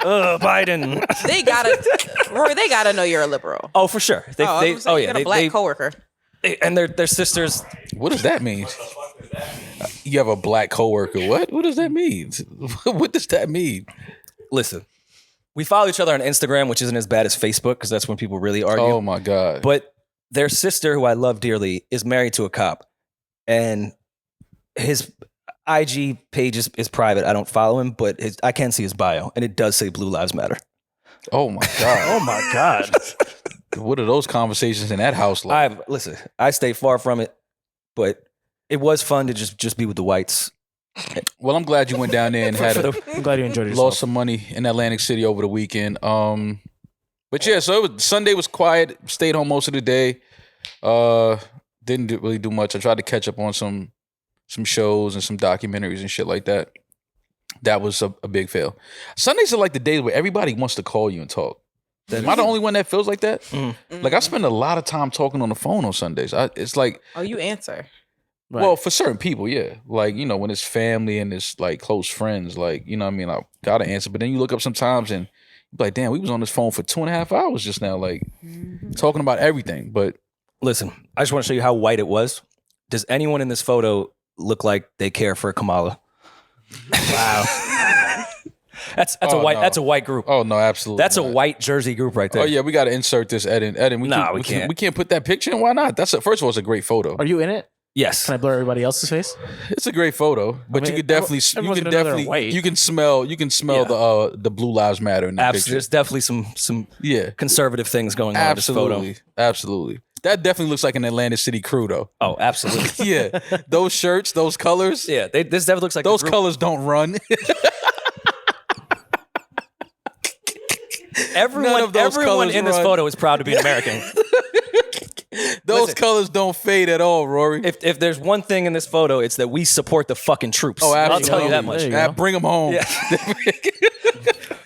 Biden. They gotta know you're a liberal. Oh, for sure. You got a black coworker. And their sisters. What does that mean? You have a black coworker. What? What does that mean? What does that mean? Listen, we follow each other on Instagram, which isn't as bad as Facebook because that's when people really argue. Oh my God. But their sister, who I love dearly, is married to a cop, and his IG page is private. I don't follow him, but I can see his bio, and it does say Blue Lives Matter. Oh my God. Oh my God. What are those conversations in that house like? Listen, I stay far from it, but it was fun to just be with the whites. Well, I'm glad you went down there and I'm glad you enjoyed yourself. lost some money in Atlantic City over the weekend. But yeah, so Sunday was quiet. Stayed home most of the day. Didn't really do much. I tried to catch up on some shows and some documentaries and shit like that. That was a big fail. Sundays are like the days where everybody wants to call you and talk. Am I the only one that feels like that? Mm-hmm. Like I spend a lot of time talking on the phone on Sundays. It's like, Oh, you answer. Right. well, for certain people, yeah. Like, you know, when it's family and it's like close friends, like, you know what I mean? I gotta answer. But then you look up sometimes and you're like, damn, we was on this phone for 2.5 hours just now, like talking about everything. But Listen, I just want to show you how white it was. Does anyone in this photo look like they care for Kamala? Wow. That's a white group. oh no, absolutely. That's a not. white Jersey group right there. Oh yeah, we gotta insert this, Eddin. Eddin, we can't. We can't put that picture in. Why not? That's first of all, it's a great photo. Are you in it? Yes. Can I blur everybody else's face? It's a great photo, but mean, you could definitely, everyone's gonna know they're white. you can smell the Blue Lives Matter in that Absolutely. picture. There's definitely some Yeah, conservative things going on in this photo. absolutely, absolutely. That definitely looks like an Atlantic City crew, though. Oh, absolutely. Yeah, those shirts, those colors, Yeah, this definitely looks like those a group. colors don't run. None of those Everyone colors in this run. photo is proud to be an American. Those Listen. colors don't fade at all, Rory. If there's one thing in this photo, it's that we support the fucking troops. Oh, I'll absolutely. tell you that much. There you go. Bring them home. Yeah.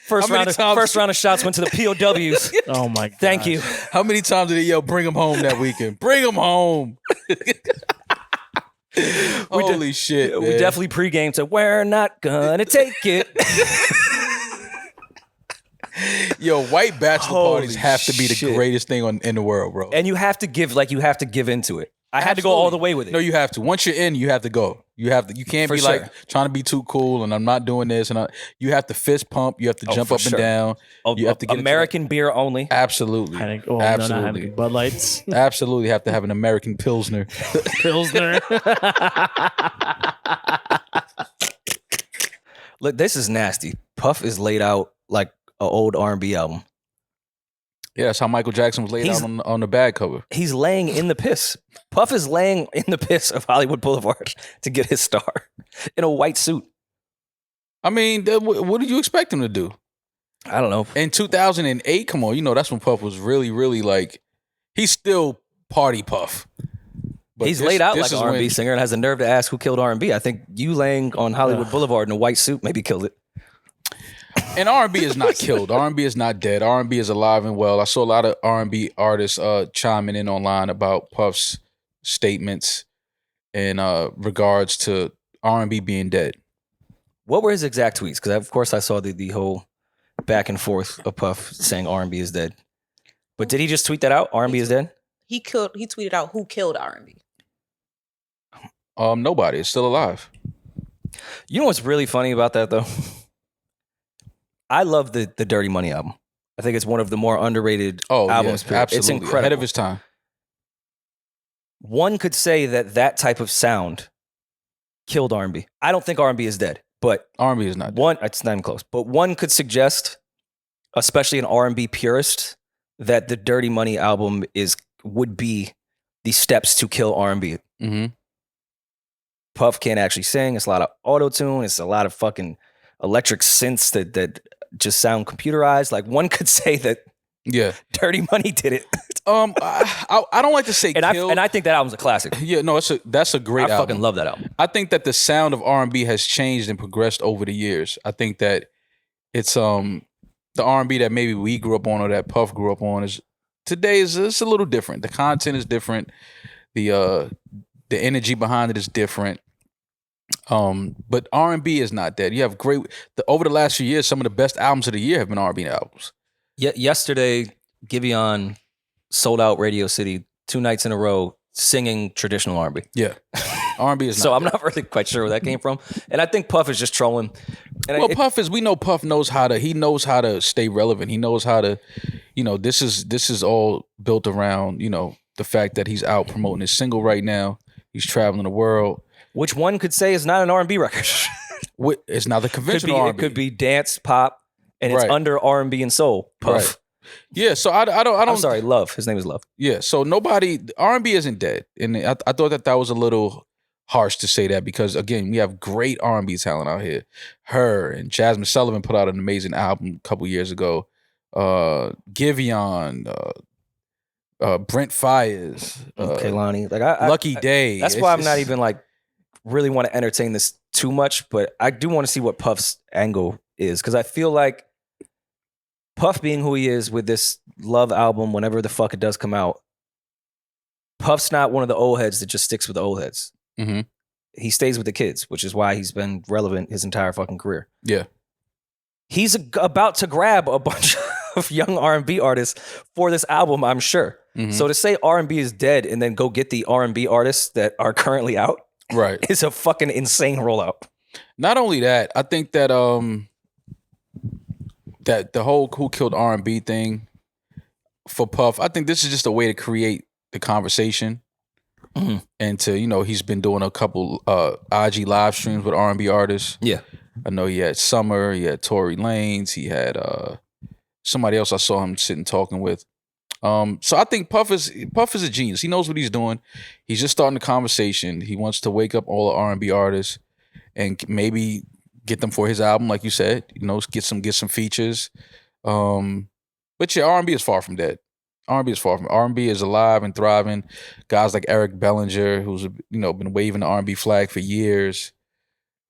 First How many times- round of shots went to the POWs. Oh my god. Thank you. How many times did they yell, bring them home that weekend? Bring them home. Holy shit, We man. definitely pregame to "We're not gonna take it." Yo, white bachelor Holy parties have to be the shit. greatest thing in the world, bro. And you have to give into it. I had to go all the way with it. No, you have to. Once you're in, you have to go. You can't For be sure. like trying to be too cool and I'm not doing this. You have to fist pump. You have to jump for up sure. and down. You have to get American beer only. into that. Absolutely. No, not Absolutely. having Bud Lights. Absolutely have to have an American Pilsner. Pilsner. Look, this is nasty. Puff is laid out like an old R&B album. Yeah, that's how Michael Jackson was laid out on the bag cover. He's laying in the piss. Puff is laying in the piss of Hollywood Boulevard to get his star in a white suit. I mean, what did you expect him to do? I don't know. In 2008, come on, that's when Puff was really, really like, he's still party Puff. But He's this- laid out this like an is R&B when- singer and has the nerve to ask who killed R&B. I think you laying on Hollywood Boulevard in a white suit maybe killed it. And R&B is not killed. R&B is not dead. R&B is alive and well. I saw a lot of R&B artists chiming in online about Puff's statements in regards to R&B being dead. What were his exact tweets? Because of course I saw the whole back and forth of Puff saying R&B is dead. But did he just tweet that out? R&B is dead? He tweeted out who killed R&B. Nobody. It's still alive. You know what's really funny about that though? I love the Dirty Money album. I think it's one of the more underrated albums. Yeah, period. absolutely. It's incredible. Ahead of his time. One could say that type of sound killed R&B. I don't think R&B is dead, but R&B is not dead. one, it's not even close. But one could suggest, especially an R&B purist, that the Dirty Money album would be the steps to kill R&B. Mm-hmm. Puff can't actually sing. It's a lot of auto-tune. It's a lot of fucking electric synths that just sound computerized. Like one could say that Yeah. Dirty Money did it. I don't like to say And killed. I think that album's a classic. Yeah, no, that's a great I album. fucking love that album. I think that the sound of R&B has changed and progressed over the years. I think that it's the R&B that maybe we grew up on or that Puff grew up on is it's a little different. The content is different. The energy behind it is different. But R&B is not dead. You have over the last few years, some of the best albums of the year have been R&B albums. Yesterday, Giveon sold out Radio City 2 nights in a row singing traditional R&B. Yeah. R&B is not So I'm dead. not really quite sure where that came from. And I think Puff is just trolling. And Well, we know Puff knows how to stay relevant. He knows how to, this is all built around, the fact that he's out promoting his single right now. He's traveling the world. which one could say is not an R&B record. It's not the Could be, conventional it R&B. could be dance, pop, and it's Right. under R&B and soul. Puff. Right. Yeah, so I don't. I'm sorry, Love. His name is Love. Yeah, so nobody R&B isn't dead, and I thought that was a little harsh to say that because again we have great R&B talent out here. Her and Jasmine Sullivan put out an amazing album a couple years ago. Giveon, Brent Fires, Kehlani. Like Lucky Day. That's why I'm not even like really want to entertain this too much, but I do want to see what Puff's angle is because I feel like Puff being who he is with this Love album, whenever the fuck it does come out, Puff's not one of the old heads that just sticks with the old heads. Mm-hmm. He stays with the kids, which is why he's been relevant his entire fucking career. Yeah. He's about to grab a bunch of young R&B artists for this album, I'm sure. Mm-hmm. So to say R&B is dead and then go get the R&B artists that are currently out Right. is a fucking insane rollout. Not only that, I think that that the whole Who Killed R&B thing for Puff, I think this is just a way to create the conversation. Mm-hmm. And to, he's been doing a couple IG live streams with R&B artists. Yeah. I know he had Summer, he had Tory Lanez, he had somebody else I saw him sitting talking with. So I think Puff is a genius. He knows what he's doing. He's just starting the conversation. He wants to wake up all the R&B artists and maybe get them for his album, like you said. Get some features. But yeah, R&B is far from dead. R&B is alive and thriving. Guys like Eric Bellinger, who's been waving the R&B flag for years.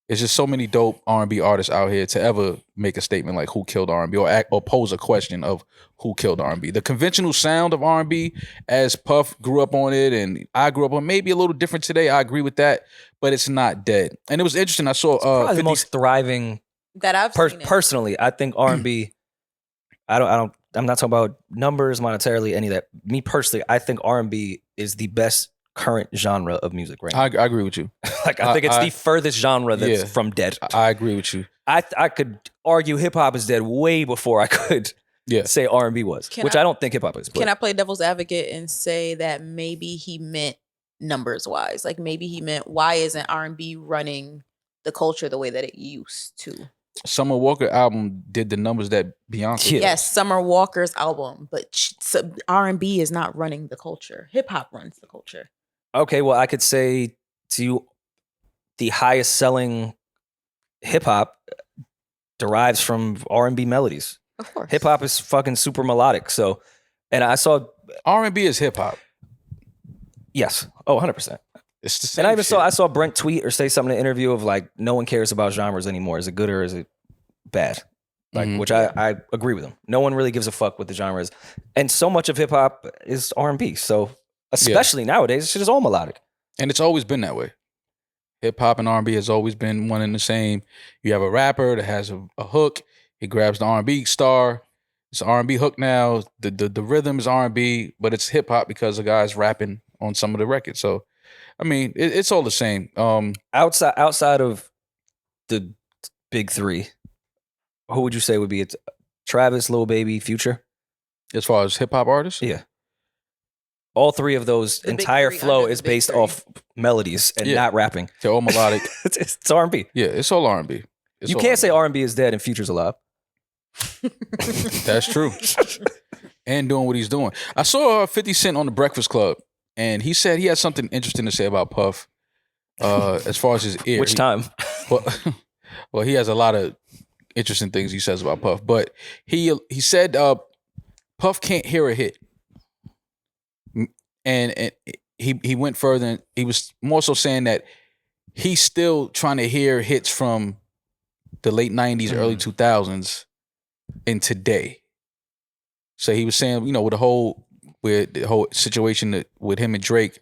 It's just so many dope R&B artists out here to ever make a statement like who killed R&B or pose a question of who killed R&B. The conventional sound of R&B, as Puff grew up on it and I grew up on, maybe a little different today. I agree with that, but it's not dead. And it was interesting. I saw probably the most thriving that I've seen personally. I think R&B. I'm not talking about numbers monetarily, any of that. Me personally, I think R&B is the best current genre of music right now. I agree with you. Like I think it's the furthest genre that's from dead. I agree with you. I could argue hip hop is dead way before I could say R&B was, which I don't think hip hop is. Can I play devil's advocate and say that maybe he meant numbers wise? Like maybe he meant why isn't R&B running the culture the way that it used to? Summer Walker album did the numbers that Beyonce did. Yes, Summer Walker's album, but R&B is not running the culture. Hip hop runs the culture. Okay, well, I could say to you, the highest selling hip hop derives from R&B melodies. Of course, hip hop is fucking super melodic. So, and I saw R&B is hip hop. Yes, 100%. It's the same. And I shit. saw Brent tweet or say something in an interview of like, no one cares about genres anymore. Is it good or is it bad? Like, which I agree with him. No one really gives a fuck what the genre is, and so much of hip hop is R&B. So. Especially nowadays, shit is all melodic. And it's always been that way. Hip hop and R&B has always been one and the same. You have a rapper that has a hook. He grabs the R&B star. It's an R&B hook now. The rhythm is R&B, but it's hip hop because the guy's rapping on some of the records. So, I mean, it's all the same. Outside of the big three, who would you say would be it? Travis, Lil Baby, Future? As far as hip hop artists? Yeah. All three of those, The big entire three flow under the is big based three. off melodies and not rapping. They're all melodic. It's R&B. Yeah, it's all R&B. You can't say R&B is dead and Future's alive. That's true. And doing what he's doing. I saw 50 Cent on The Breakfast Club, and he said he had something interesting to say about Puff as far as his ear. Which time? Well, he has a lot of interesting things he says about Puff, but he said Puff can't hear a hit. And he went further, and he was more so saying that he's still trying to hear hits from the late 90s, early 2000s and today. So he was saying, with the whole situation with him and Drake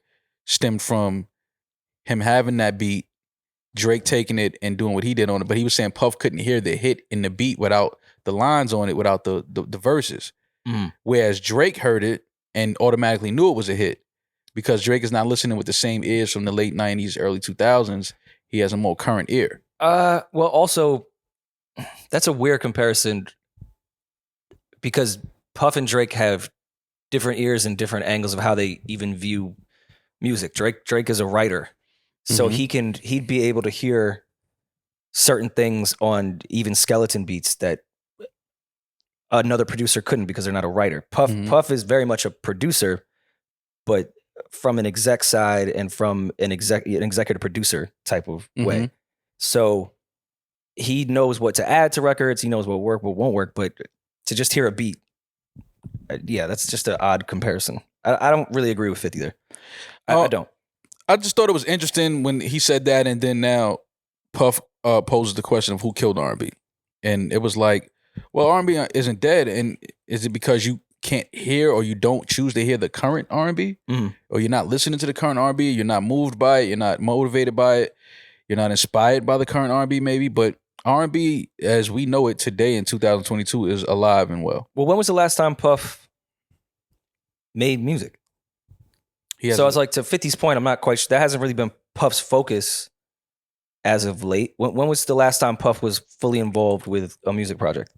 stemmed from him having that beat, Drake taking it and doing what he did on it. But he was saying Puff couldn't hear the hit in the beat without the lines on it, without the verses. Whereas Drake heard it and automatically knew it was a hit because Drake is not listening with the same ears from the late 90s, early 2000s. He has a more current ear. Well, also, that's a weird comparison because Puff and Drake have different ears and different angles of how they even view music. Drake is a writer, so he'd be able to hear certain things on even skeleton beats that another producer couldn't because they're not a writer. Puff is very much a producer, but from an exec side and from an executive producer type of way. So he knows what to add to records. He knows what won't work. But to just hear a beat, that's just an odd comparison. I don't really agree with 50 there. I don't. I just thought it was interesting when he said that, and then now Puff poses the question of who killed R&B, and it was like, well, R&B isn't dead, and is it because you can't hear or you don't choose to hear the current R&B, or you're not listening to the current R&B, you're not moved by it, you're not motivated by it, you're not inspired by the current R&B, maybe, but R&B as we know it today in 2022 is alive and well. Well, when was the last time Puff made music? So it's like, to 50's point, I'm not quite sure. That hasn't really been Puff's focus as of late. When was the last time Puff was fully involved with a music project?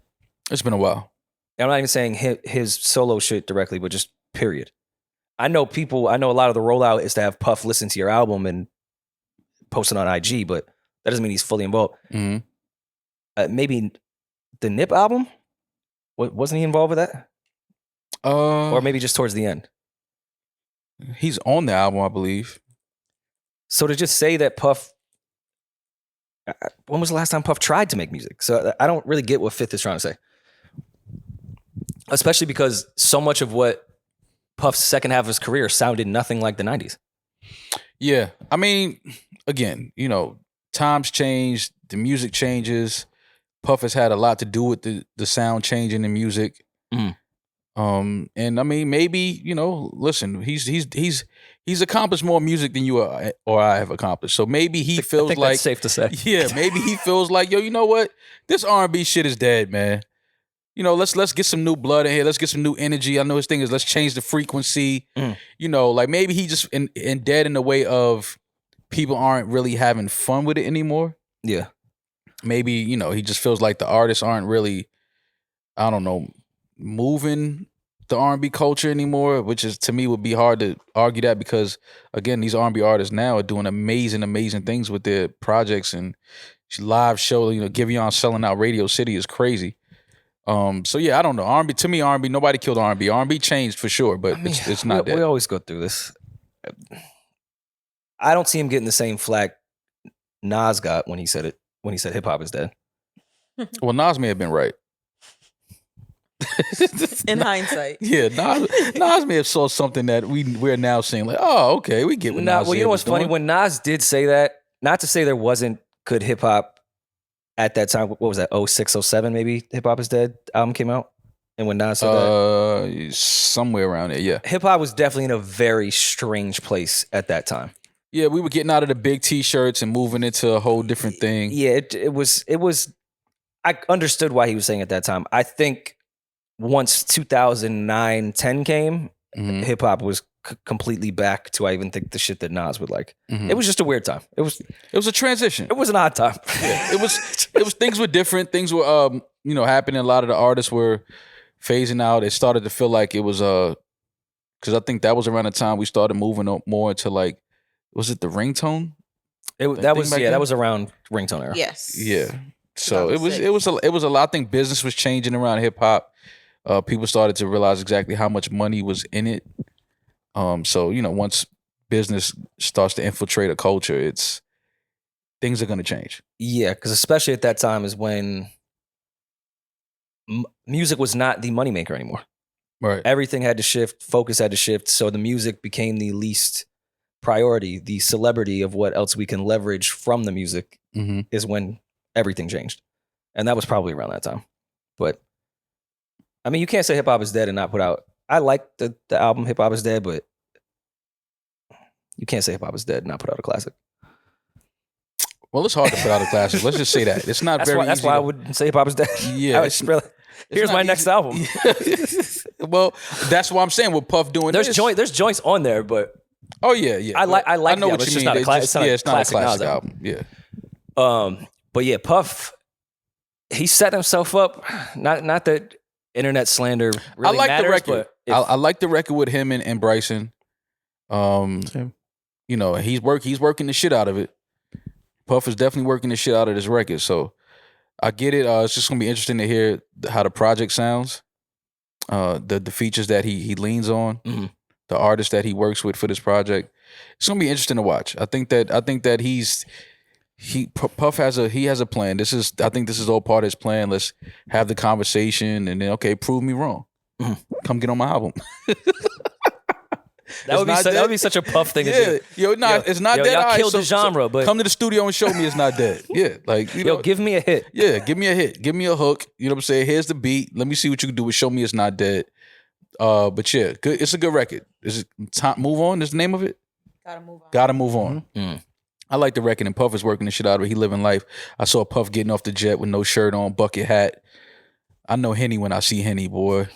It's been a while. I'm not even saying his solo shit directly, but just period. I know a lot of the rollout is to have Puff listen to your album and post it on IG, but that doesn't mean he's fully involved. Maybe the Nip album? Wasn't he involved with that? Or maybe just towards the end? He's on the album, I believe. So to just say that Puff, when was the last time Puff tried to make music? So I don't really get what Fifth is trying to say. Especially because so much of what Puff's second half of his career sounded nothing like the 90s. Yeah. I mean, again, times change, the music changes. Puff has had a lot to do with the sound changing in music. And I mean, maybe, listen, he's accomplished more music than you or I have accomplished. So maybe he feels like that's safe to say. Yeah, maybe he feels like, yo, you know what? This R&B shit is dead, man. Let's get some new blood in here. Let's get some new energy. I know his thing is let's change the frequency. Like maybe he just in dead in the way of people aren't really having fun with it anymore. Yeah. Maybe, he just feels like the artists aren't really, I don't know, moving the R&B culture anymore, which is, to me, would be hard to argue that because, again, these R&B artists now are doing amazing things with their projects and live show. Giveon selling out Radio City is crazy. So yeah, I don't know. R&B, to me, R&B, nobody killed R&B. R&B changed for sure, but it's not dead. We always go through this. I don't see him getting the same flack Nas got when he said hip hop is dead. Well, Nas may have been right. In hindsight. Yeah, Nas may have saw something that we're now seeing like, oh, okay, we get what Nas well, you know what's funny? When Nas did say that, not to say there wasn't good hip hop at that time. What was that? 06, 07 maybe? Hip Hop is Dead album came out? And when Nas said that? Somewhere around there, yeah. Hip hop was definitely in a very strange place at that time. Yeah, we were getting out of the big T-shirts and moving into a whole different thing. Yeah, it was. I understood why he was saying at that time. I think once 2009, 10 came, hip hop was completely back to, I even think, the shit that Nas would like. It was just a weird time. It was a transition. It was an odd time. Yeah, it was things were different. Things were happening. A lot of the artists were phasing out. It started to feel like it was because I think that was around the time we started moving more into like, was it the ringtone? That was around ringtone era. Yes. Yeah. So it was a lot. I think business was changing around hip hop. People started to realize exactly how much money was in it. So once business starts to infiltrate a culture, things are going to change. Yeah, because especially at that time is when music was not the moneymaker anymore. Right. Everything had to shift. Focus had to shift. So the music became the least priority. The celebrity of what else we can leverage from the music is when everything changed. And that was probably around that time. But I mean, you can't say hip hop is dead and not put out. I like the album Hip Hop is Dead, but you can't say hip hop is dead and not put out a classic. Well, it's hard to put out a classic. Let's just say that. It's not very easy. That's why I wouldn't say hip hop is dead. Yeah. Here's my next album. Well, that's what I'm saying with Puff doing there's this. There's joints on there, but oh yeah. I like. I know what it's you just mean. It's not a classic album. Yeah. But yeah, Puff, he set himself up. Not that internet slander really I like matters, the record. but I like the record with him and Bryson. Same. He's working the shit out of it. Puff is definitely working the shit out of this record. So I get it. It's just gonna be interesting to hear how the project sounds. the features that he leans on, Mhm. the artists that he works with for this project. It's gonna be interesting to watch. I think that Puff has a plan. I think this is all part of his plan. Let's have the conversation and then prove me wrong. Mhm. Come get on my album. That would be such a Puff thing to do. It's not dead. Y'all All right, killed the genre, but come to the studio and show me it's not dead. Yeah, give me a hit. Yeah, give me a hit. Give me a hook. You know what I'm saying? Here's the beat. Let me see what you can do with Show Me It's Not Dead. But yeah, good. It's a good record. Is it time? Move On is the name of it? Gotta move on. Gotta Move On. Mm. I like the record, and Puff is working the shit out of it. He living life. I saw Puff getting off the jet with no shirt on, bucket hat. I know Henny when I see Henny, boy.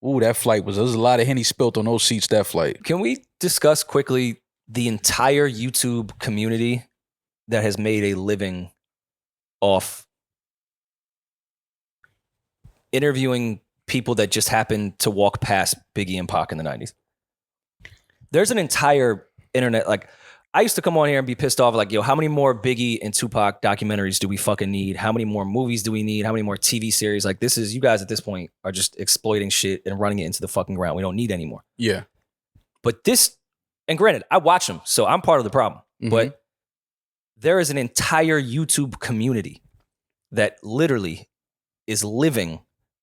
Ooh, that flight there was a lot of Henny spilt on those seats that flight. Can we discuss quickly the entire YouTube community that has made a living off interviewing people that just happened to walk past Biggie and Pac in the 90s? There's an entire internet, like, I used to come on here and be pissed off, like, yo, how many more Biggie and Tupac documentaries do we fucking need? How many more movies do we need? How many more TV series? Like, you guys at this point are just exploiting shit and running it into the fucking ground. We don't need any more. Yeah. But and granted, I watch them, so I'm part of the problem. Mhm. But there is an entire YouTube community that literally is living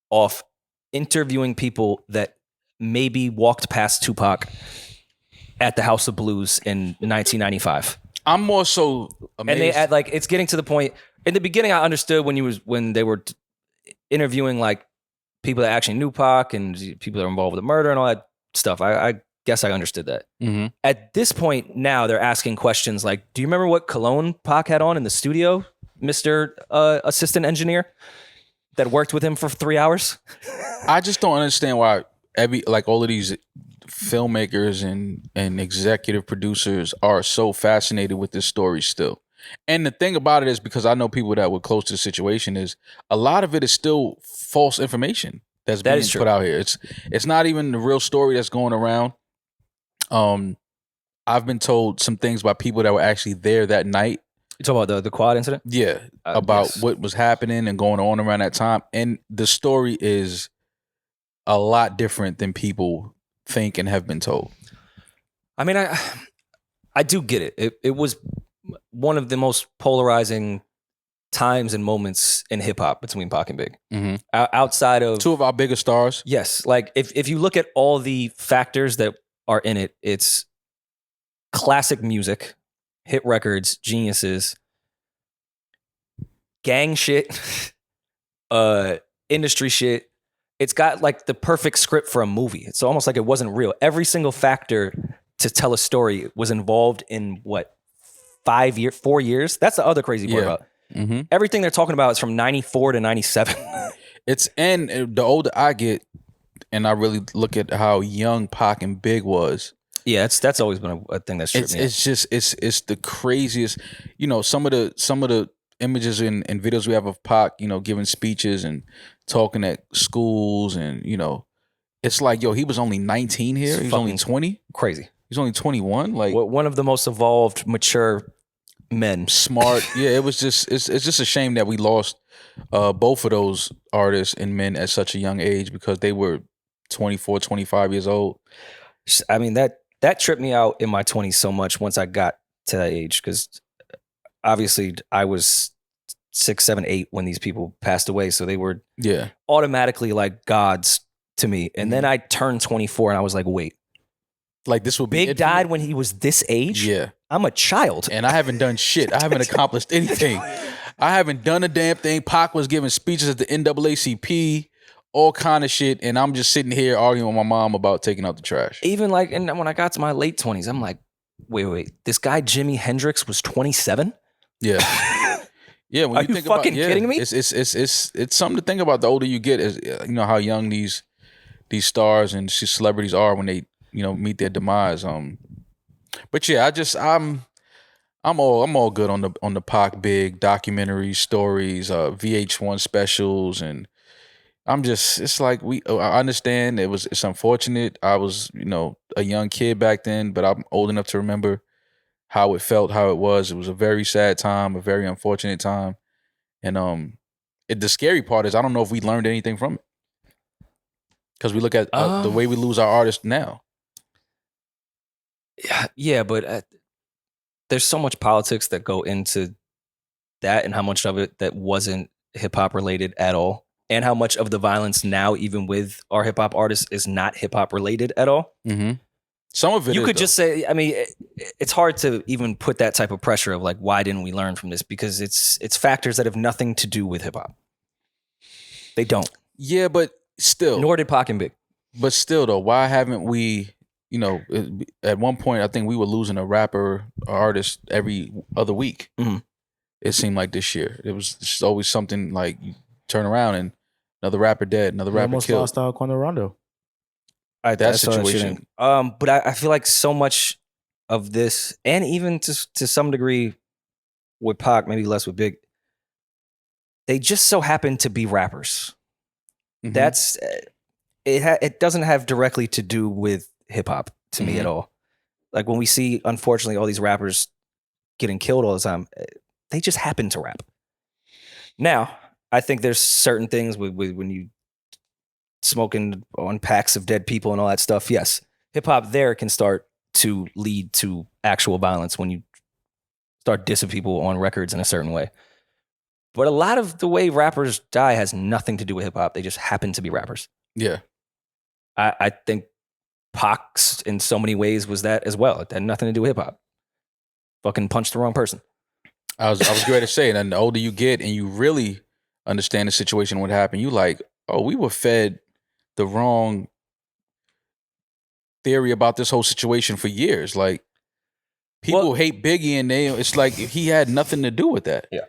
off interviewing people that maybe walked past Tupac at the House of Blues in 1995. I'm more so amazed. And they add, like, it's getting to the point. In the beginning, I understood when they were interviewing like people that actually knew Pac and people that were involved with the murder and all that stuff. I guess I understood that. Mhm. At this point now, they're asking questions like, "Do you remember what cologne Pac had on in the studio, Mr. Assistant Engineer, that worked with him for 3 hours?" I just don't understand why all of these filmmakers and executive producers are so fascinated with this story still. And the thing about it is, because I know people that were close to the situation, is a lot of it is still false information that's being put out here. It's not even the real story that's going around. I've been told some things by people that were actually there that night. You talking about the quad incident? Yeah, about yes. what was happening and going on around that time. And the story is a lot different than people think and have been told. I mean, I do get it. It was one of the most polarizing times and moments in hip hop between Pac and Big. Mm-hmm. Outside of two of our biggest stars. Yes. Like if you look at all the factors that are in it, it's classic music, hit records, geniuses, gang shit, industry shit. It's got like the perfect script for a movie. It's almost like it wasn't real. Every single factor to tell a story was involved in 4 years. That's the other crazy part about it. Mm-hmm. Everything they're talking about is from 94 to 97. And the older I get, and I really look at how young Pac and Big was. Yeah, that's always been a thing that's tripped me. It's just it's the craziest. You know, some of the images and videos we have of Pac, you know, giving speeches and talking at schools, and you know, it's like, yo, he was only 19 here. He was only 20. Crazy. He's only 21. Like, one of the most evolved, mature men. Smart. Yeah, it's just a shame that we lost both of those artists and men at such a young age, because they were 24, 25 years old. I mean, that tripped me out in my 20s so much once I got to that age, because obviously I was 6, 7, 8 when these people passed away. So they were automatically like gods to me. And then I turned 24 and I was like, wait. Like, this would be Big died when he was this age? Yeah. I'm a child. And I haven't done shit. I haven't accomplished anything. I haven't done a damn thing. Pac was giving speeches at the NAACP, all kind of shit. And I'm just sitting here arguing with my mom about taking out the trash. Even like, and when I got to my late 20s, I'm like, wait. This guy, Jimi Hendrix, was 27? Yeah. Yeah. When Are you think fucking about, kidding me? It's something to think about. The older you get, is, you know, how young these stars and celebrities are when they, you know, meet their demise. But yeah, I'm all good on the Pac Big documentaries, stories, VH1 specials, and it's like I understand it's unfortunate. I was, you know, a young kid back then, but I'm old enough to remember how it felt, how it was. It was a very sad time, a very unfortunate time, and the scary part is I don't know if we learned anything from it. Because we look at the way we lose our artists now. Yeah, but there's so much politics that go into that, and how much of it that wasn't hip hop related at all, and how much of the violence now, even with our hip hop artists, is not hip hop related at all. Mm-hmm. Some of it you is, could though. just say, I mean, it's hard to even put that type of pressure of like, why didn't we learn from this? Because it's factors that have nothing to do with hip hop. They don't. Yeah, but still. Nor did Pac and Big. But still, though, why haven't we? You know, at one point, I think we were losing a rapper or artist every other week. Mm-hmm. It seemed like this year. It was just always something like you turn around and another rapper dead, another rapper almost killed. lost Quando Rondo. That situation. But I feel like so much of this, and even to some degree with Pac, maybe less with Big, they just so happen to be rappers. Mhm. That's it doesn't have directly to do with hip hop to me at all. Like when we see, unfortunately, all these rappers getting killed all the time, they just happen to rap. Now, I think there's certain things with when you smoking on packs of dead people and all that stuff. Yes, hip hop there can start to lead to actual violence when you start dissing people on records in a certain way. But a lot of the way rappers die has nothing to do with hip hop. They just happen to be rappers. Yeah. I think Pac's in so many ways was that as well. It had nothing to do with hip hop. Fucking punched the wrong person. I was going to say, and the older you get and you really understand the situation, what happened, you like, oh, we were fed the wrong theory about this whole situation for years. Like, people hate Biggie, and it's like he had nothing to do with that. Yeah.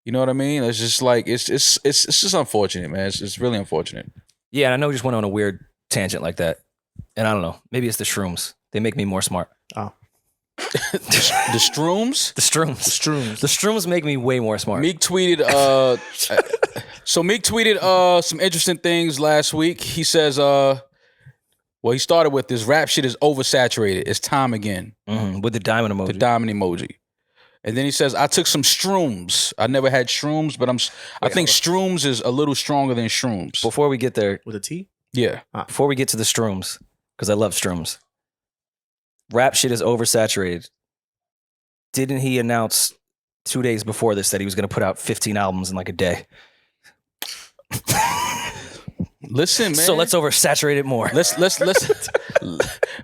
You know what I mean? It's just like it's just unfortunate, man. It's really unfortunate. Yeah, and I know we just went on a weird tangent like that. And I don't know. Maybe it's the shrooms. They make me more smart. Oh. The Strooms? The shrooms. The shrooms make me way more smart. Meek tweeted some interesting things last week. He says he started with this rap shit is oversaturated. It's time again. With the diamond emoji. The diamond emoji. And then he says, I took some shrooms. I never had shrooms, but I think shrooms is a little stronger than shrooms. Before we get there, With a T? Yeah. before we get to the shrooms, because I love shrooms, rap shit is oversaturated. Didn't he announce 2 days before this that he was going to put out 15 albums in like a day? Listen, man. So let's oversaturate it more. Let's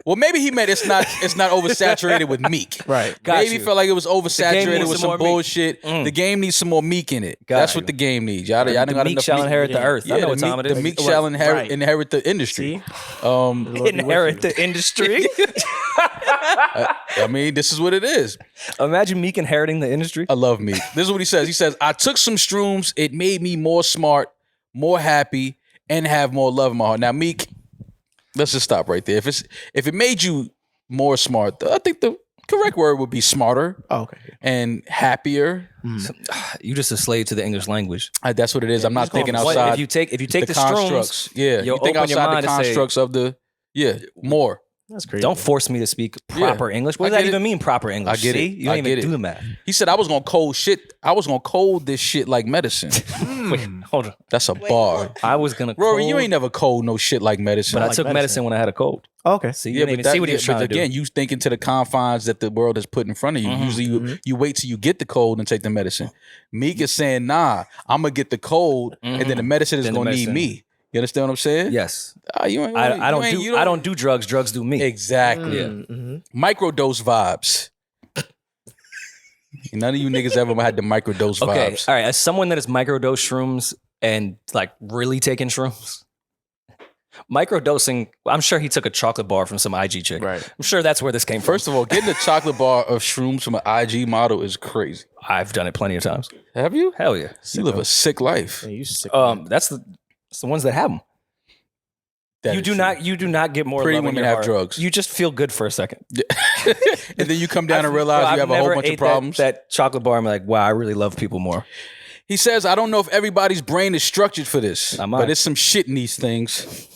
well, maybe he meant it's not oversaturated with Meek. Right. Maybe he felt like it was oversaturated needs with some some more Meek. bullshit. The game needs some more Meek in it. Got That's you. what the game needs. Y'all the got Meek enough shall Meek. inherit the earth. I know what the time Meek, it is. The Meek shall Right. inherit the industry. See? Inherit the industry. I mean, this is what it is. Imagine Meek inheriting the industry. I love Meek. This is what he says. He says, I took some shrooms. It made me more smart, more happy, and have more love in my heart. Now, Meek, let's just stop right there. If it made you more smart, I think the correct word would be smarter Oh, okay. and happier. You just a slave to the English language. That's what it is. I'm not thinking What, outside. if you take the constructs, shrooms, yeah, you'll you think open your outside mind the to say, constructs of the more. That's crazy. don't force me to speak proper English. What I does that get even it. mean, proper English? I get See? it. You don't I even get do it. the math. He said I was gonna cold this shit like medicine. Wait, hold on. That's a bar. I was gonna Rory, cold, you ain't never cold no shit like medicine. but I like took medicine medicine. when I had a cold. Oh, okay. See, you didn't even see what he was trying to again, do. you thinking to the confines that the world has put in front of you. Usually you wait till you get the cold and take the medicine. Meek is saying, nah, I'm gonna get the cold and then the medicine is Then the gonna need medicine. me. You understand what I'm saying? Yes. I don't do drugs. Drugs do me. Exactly. Microdose vibes. None of you niggas ever had the microdose Okay. vibes. All right. As someone that has microdosed shrooms and like really taking shrooms, microdosing, I'm sure he took a chocolate bar from some IG chick. Right. I'm sure that's where this came from. First of all, getting a chocolate bar of shrooms from an IG model is crazy. I've done it plenty of times. Have you? Hell yeah. You live a sick life. Yeah, you sick. That's the ones that have them. That You is do true. not get more Pretty love in women your have heart. drugs. You just feel good for a second. And then you come down and realize you have a whole bunch of problems. That chocolate bar, I'm like, wow, I really love people more. He says, I don't know if everybody's brain is structured for this, Not mine. but it's some shit in these things.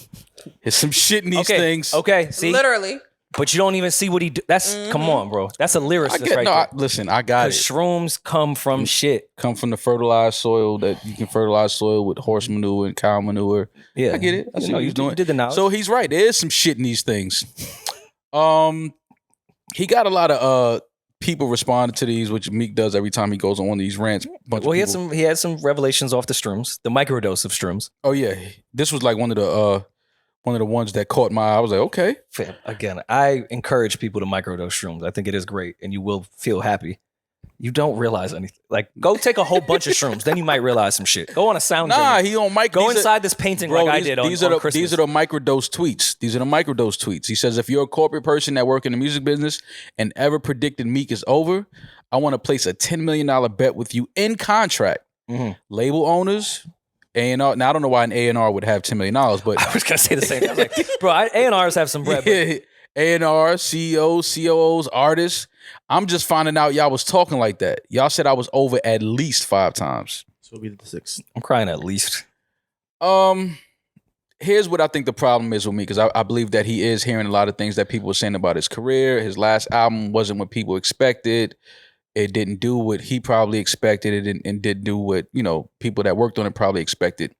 It's some shit in these Okay. things. Okay. See, Literally. But you don't even see what he do. That's come on, bro. That's a lyricist right there. Listen, I got it. Shrooms come from shit. Come from the fertilized soil that you can fertilize soil with horse manure and cow manure. Yeah, I get it. I see what he's doing. You did the knowledge. So he's right. There is some shit in these things. He got a lot of people responding to these, which Meek does every time he goes on one of these rants. Well, he had some revelations off the shrooms, the microdose of shrooms. Oh yeah, this was like one of the ones that caught my eye. I was like, okay. Fam, again, I encourage people to microdose shrooms. I think it is great, and you will feel happy. You don't realize anything. Like, go take a whole bunch of shrooms, then you might realize some shit. Go on a sound journey. He on micro. Go inside this painting bro, like I did on Christmas. These are the microdose tweets. These are the microdose tweets. He says, if you're a corporate person that work in the music business and ever predicted Meek is over, I want to place a $10 million bet with you in contract. Mm-hmm. Label owners, A&R. Now, I don't know why an A&R would have $10 million, but... I was going to say the same thing. I was like, bro, A&Rs have some bread. Yeah, A&R, CEOs, COOs, artists. I'm just finding out y'all was talking like that. Y'all said I was over at least 5 times. So it'll be the 6th. I'm crying at least. Here's what I think the problem is with me, because I believe that he is hearing a lot of things that people were saying about his career. His last album wasn't what people expected. It didn't do what he probably expected. It didn't do what, people that worked on it probably expected.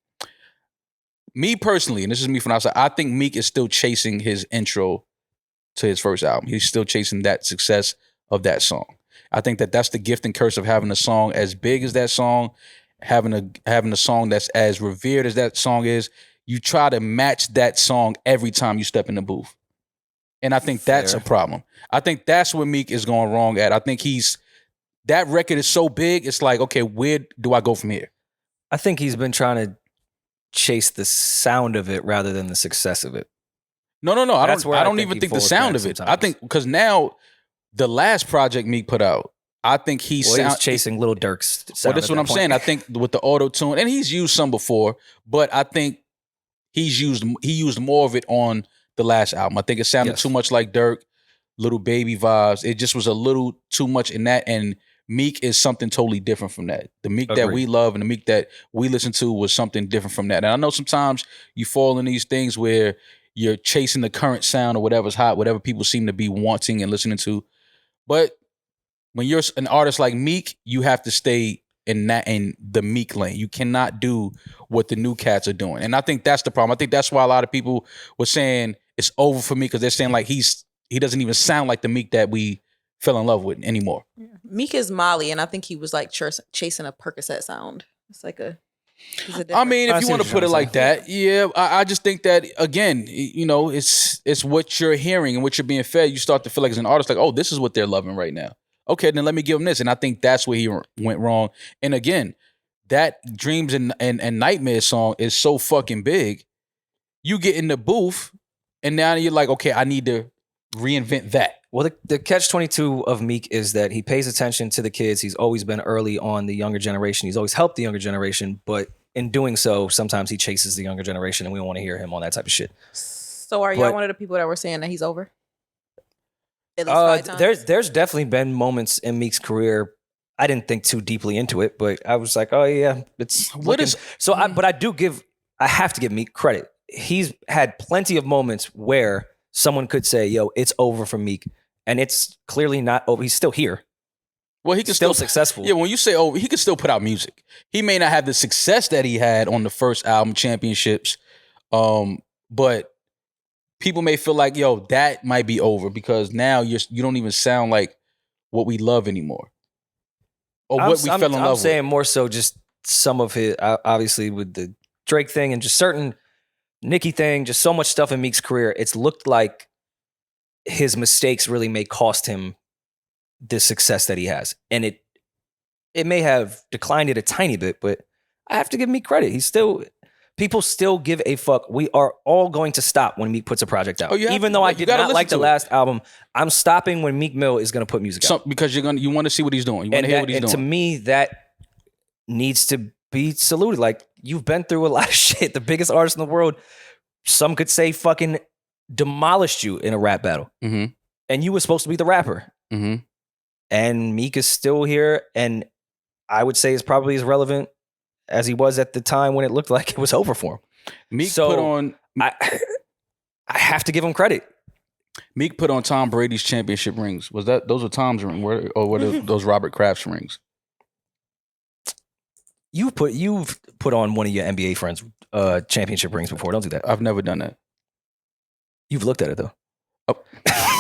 Me personally, and this is me from outside, I think Meek is still chasing his intro to his first album. He's still chasing that success of that song. I think that that's the gift and curse of having a song as big as that song, having a song that's as revered as that song is. You try to match that song every time you step in the booth. And I think that's a problem. I think that's where Meek is going wrong at. I think that record is so big, it's like, okay, where do I go from here? I think he's been trying to chase the sound of it rather than the success of it. No. I don't even think the sound of it. I think because now the last project Meek put out, I think he was chasing Lil Durk's sound. Well, that's what I'm saying. I think with the auto tune, and he's used some before, but I think he used more of it on the last album. I think it sounded too much like Durk, Little Baby vibes. It just was a little too much in that. And Meek is something totally different from that. The Meek that we love and the Meek that we listen to was something different from that. And I know sometimes you fall in these things where you're chasing the current sound or whatever's hot, whatever people seem to be wanting and listening to. But when you're an artist like Meek, you have to stay in the Meek lane. You cannot do what the new cats are doing. And I think that's the problem. I think that's why a lot of people were saying it's over for me, because they're saying like he doesn't even sound like the Meek that we fell in love with anymore. Yeah. Meek is Molly, and I think he was like chasing a Percocet sound. It's like I mean, if you want to put it like that, yeah. I just think that, again, it's what you're hearing and what you're being fed. You start to feel like as an artist, like, oh, this is what they're loving right now. Okay, then let me give them this. And I think that's where he went wrong. And again, that Dreams and Nightmares song is so fucking big. You get in the booth, and now you're like, okay, I need to reinvent that. Well, the catch-22 of Meek is that he pays attention to the kids. He's always been early on the younger generation. He's always helped the younger generation, but in doing so, sometimes he chases the younger generation, and we don't want to hear him on that type of shit. So are y'all one of the people that were saying that he's over? At least 5 times? There's definitely been moments in Meek's career. I didn't think too deeply into it, but I was like, oh yeah, it's so. I have to give Meek credit. He's had plenty of moments where someone could say, yo, it's over for Meek. And it's clearly not over. He's still here. Well, he can still successful. Yeah, when you say over, he can still put out music. He may not have the success that he had on the first album, Championships, but people may feel like, yo, that might be over because now you don't even sound like what we love anymore, or what we fell in love with. I'm saying more so just some of his, obviously with the Drake thing and just certain Nicki thing, just so much stuff in Meek's career. It's looked like his mistakes really may cost him the success that he has. And it may have declined it a tiny bit, but I have to give Meek credit. People still give a fuck. We are all going to stop when Meek puts a project out. Even though I did not like the last album, I'm stopping when Meek Mill is going to put music out. Because you want to see what he's doing. You want to hear what he's doing. To me, that needs to be saluted. Like, you've been through a lot of shit. The biggest artist in the world, some could say fucking demolished you in a rap battle. Mm-hmm. And you were supposed to be the rapper. Mm-hmm. And Meek is still here, and I would say is probably as relevant as he was at the time when it looked like it was over for him. Meek put on... I have to give him credit. Meek put on Tom Brady's championship rings. Those are Tom's rings, or were those Robert Kraft's rings? You've put on one of your NBA friends' championship rings before. Don't do that. I've never done that. You've looked at it though. Oh.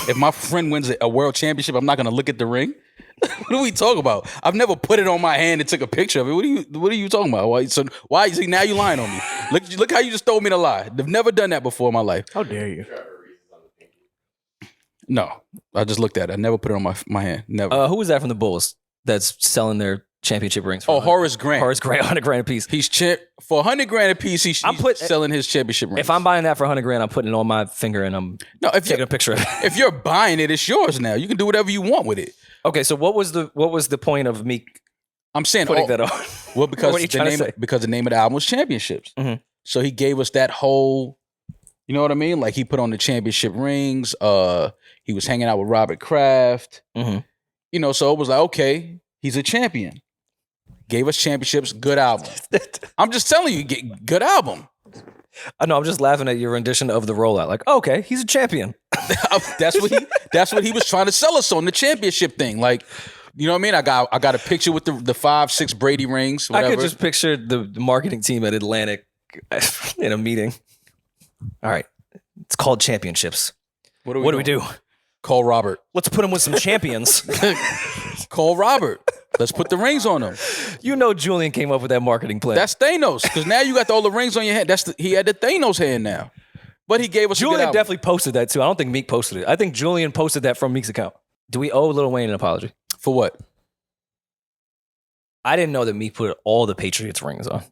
If my friend wins a world championship, I'm not gonna look at the ring. What are we talking about? I've never put it on my hand and took a picture of it. What are you talking about? Why? See, now you lying on me. Look how you just told me to lie. I've never done that before in my life. How dare you? No, I just looked at it. I never put it on my hand. Never. Who was that from the Bulls that's selling their championship rings? For Horace Grant. Horace Grant, $100,000 a piece. He's for $100,000 a piece. He's selling his championship rings. If I'm buying that for $100,000, I'm putting it on my finger and I'm taking a picture of it. If you're buying it, it's yours now. You can do whatever you want with it. Okay, so what was the point of Meek? I'm saying putting that on. Well, because the name of the album was Championships. Mm-hmm. So he gave us that whole, you know what I mean? Like he put on the championship rings. He was hanging out with Robert Kraft. Mm-hmm. You know, so it was like, okay, he's a champion. Gave us championships. Good album. I'm just telling you, good album. I know. I'm just laughing at your rendition of the rollout. Like, okay, he's a champion. That's what he was trying to sell us on, the championship thing. Like, you know what I mean? I got a picture with the 5-6 Brady rings. Whatever. I could just picture the marketing team at Atlantic in a meeting. All right, it's called Championships. What do we do? Call Robert. Let's put him with some champions. Call Robert. Let's put the rings on him. You know Julian came up with that marketing plan. That's Thanos, because now you got all the rings on your hand. He had the Thanos hand now. But he gave us Julian definitely posted that too. I don't think Meek posted it. I think Julian posted that from Meek's account. Do we owe Lil Wayne an apology? For what? I didn't know that Meek put all the Patriots rings on.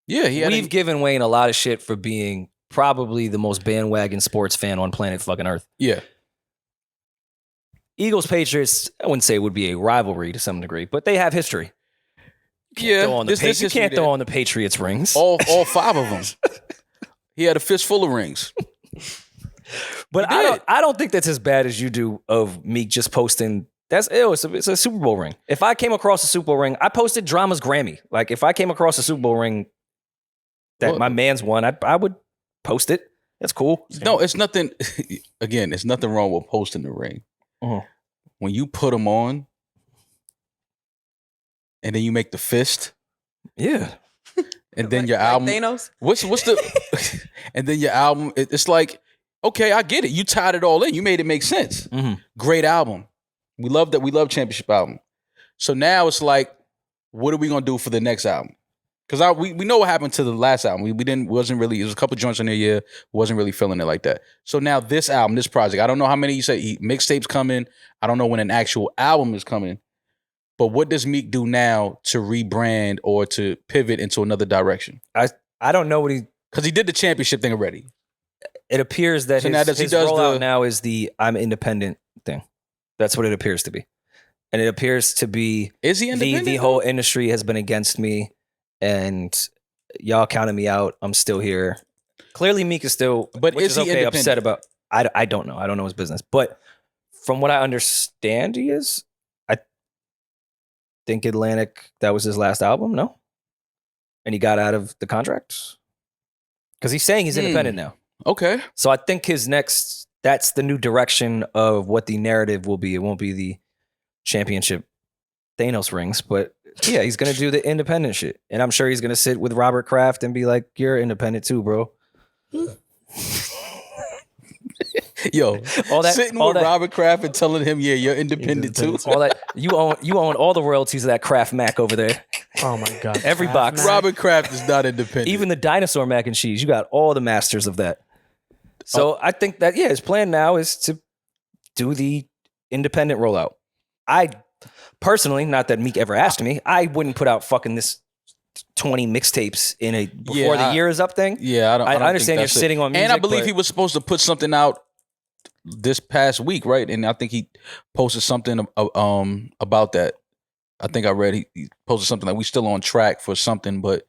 Yeah, we've given Wayne a lot of shit for being probably the most bandwagon sports fan on planet fucking Earth. Yeah. Eagles Patriots, I wouldn't say it would be a rivalry to some degree, but they have history. You can't throw on the Patriots rings. All 5 of them. He had a fistful of rings. But I don't think that's as bad as you do of Meek just posting. That's ill. It's a Super Bowl ring. If I came across a Super Bowl ring, I posted Drama's Grammy. Like if I came across a Super Bowl ring that my man's won, I would post it. That's cool. No, it's nothing. Again, it's nothing wrong with posting the ring. Uh-huh. When you put them on, and then you make the fist, yeah, and then your album. Thanos. What's the? And then your album. It's like, okay, I get it. You tied it all in. You made it make sense. Mm-hmm. Great album. We love that. We love Championship album. So now it's like, what are we gonna do for the next album? Because we know what happened to the last album. It was a couple joints in there. Yeah, wasn't really feeling it like that. So now this album, this project, I don't know how many you say mixtapes coming. I don't know when an actual album is coming. But what does Meek do now to rebrand or to pivot into another direction? I don't know what because he did the championship thing already. It appears that his rollout now is the I'm independent thing. That's what it appears to be, and it appears to be. Is he independent? The whole industry has been against me. And y'all counted me out. I'm still here. Clearly, Meek is still, but which is he okay, upset about. I don't know. I don't know his business. But from what I understand, he is. I think Atlantic, that was his last album, no? And he got out of the contract? Because he's saying he's independent now. Okay. So I think that's the new direction of what the narrative will be. It won't be the championship Thanos rings, but yeah, he's gonna do the independent shit, and I'm sure he's gonna sit with Robert Kraft and be like, "You're independent too, bro." Yo, sitting with Robert Kraft and telling him, "Yeah, you're independent too." All that you own all the royalties of that Kraft mac over there. Oh my god, every box. Mac. Robert Kraft is not independent. Even the dinosaur mac and cheese, you got all the masters of that. So I think that his plan now is to do the independent rollout. I personally, not that Meek ever asked me, I wouldn't put out fucking this 20 mixtapes before the year is up thing. Yeah, I understand you're sitting on music. And I believe he was supposed to put something out this past week, right? And I think he posted something about that. I think I read he posted something like we still on track for something, but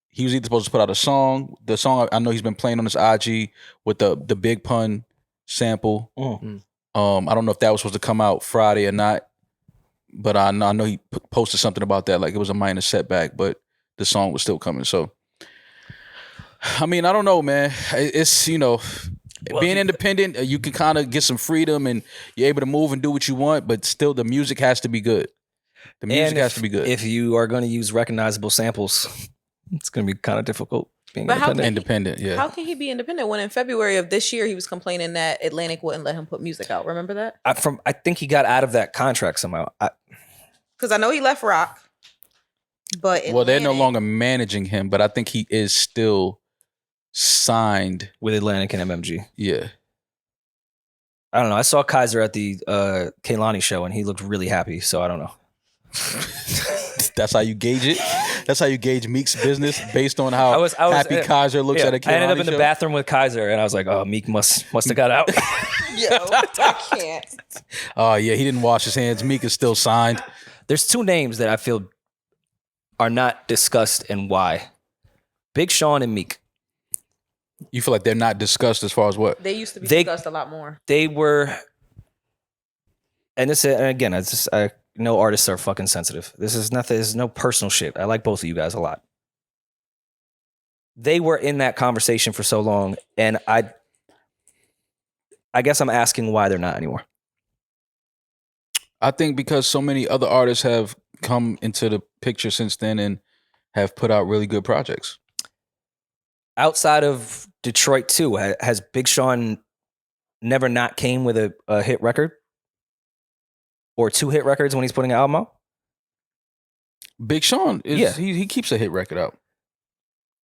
he was either supposed to put out a song. The song I know he's been playing on his IG with the Big Pun sample. Mm. I don't know if that was supposed to come out Friday or not. But I know he posted something about that, like it was a minor setback, but the song was still coming. So, I mean, I don't know, man. It's, being independent, you can kind of get some freedom and you're able to move and do what you want, but still the music has to be good. The music has to be good. If you are going to use recognizable samples, it's going to be kind of difficult being But how independent. can How can he be independent when in February of this year he was complaining that Atlantic wouldn't let him put music out? Remember that? I think he got out of that contract somehow. Because I know he left Rock, but well, they're no Atlantic- longer managing him, but I think he is still signed with Atlantic and MMG. Yeah. I don't know. I saw Kaiser at the Kehlani show and he looked really happy. So I don't know. That's how you gauge it. That's how you gauge Meek's business based on how happy Kaiser looks at a Kehlani I ended up in the show. bathroom with Kaiser and I was like, oh, Meek must have got out. Yo, I can't. Oh, yeah. He didn't wash his hands. Meek is still signed. There's two names that I feel are not discussed and why. Big Sean and Meek. You feel like they're not discussed as far as what? They used to be discussed a lot more. They were, and again, I know artists are fucking sensitive. This is nothing. This is no personal shit. I like both of you guys a lot. They were in that conversation for so long, and I guess I'm asking why they're not anymore. I think because so many other artists have come into the picture since then and have put out really good projects. Outside of Detroit too, has Big Sean never not came with a hit record? Or 2 hit records when he's putting an album out? Big Sean, he keeps a hit record out.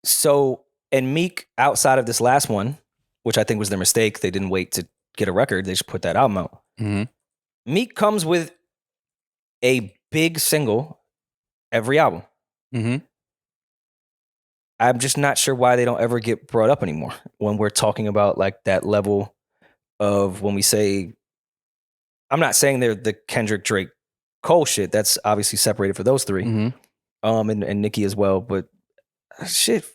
So, and Meek, outside of this last one, which I think was their mistake, they didn't wait to get a record, they just put that album out. Mm-hmm. Meek comes with a big single every album. Mm-hmm. I'm just not sure why they don't ever get brought up anymore when we're talking about like that level of when we say, I'm not saying they're the Kendrick, Drake, Cole shit. That's obviously separated for those three. Mm-hmm. And Nicki as well. But shit,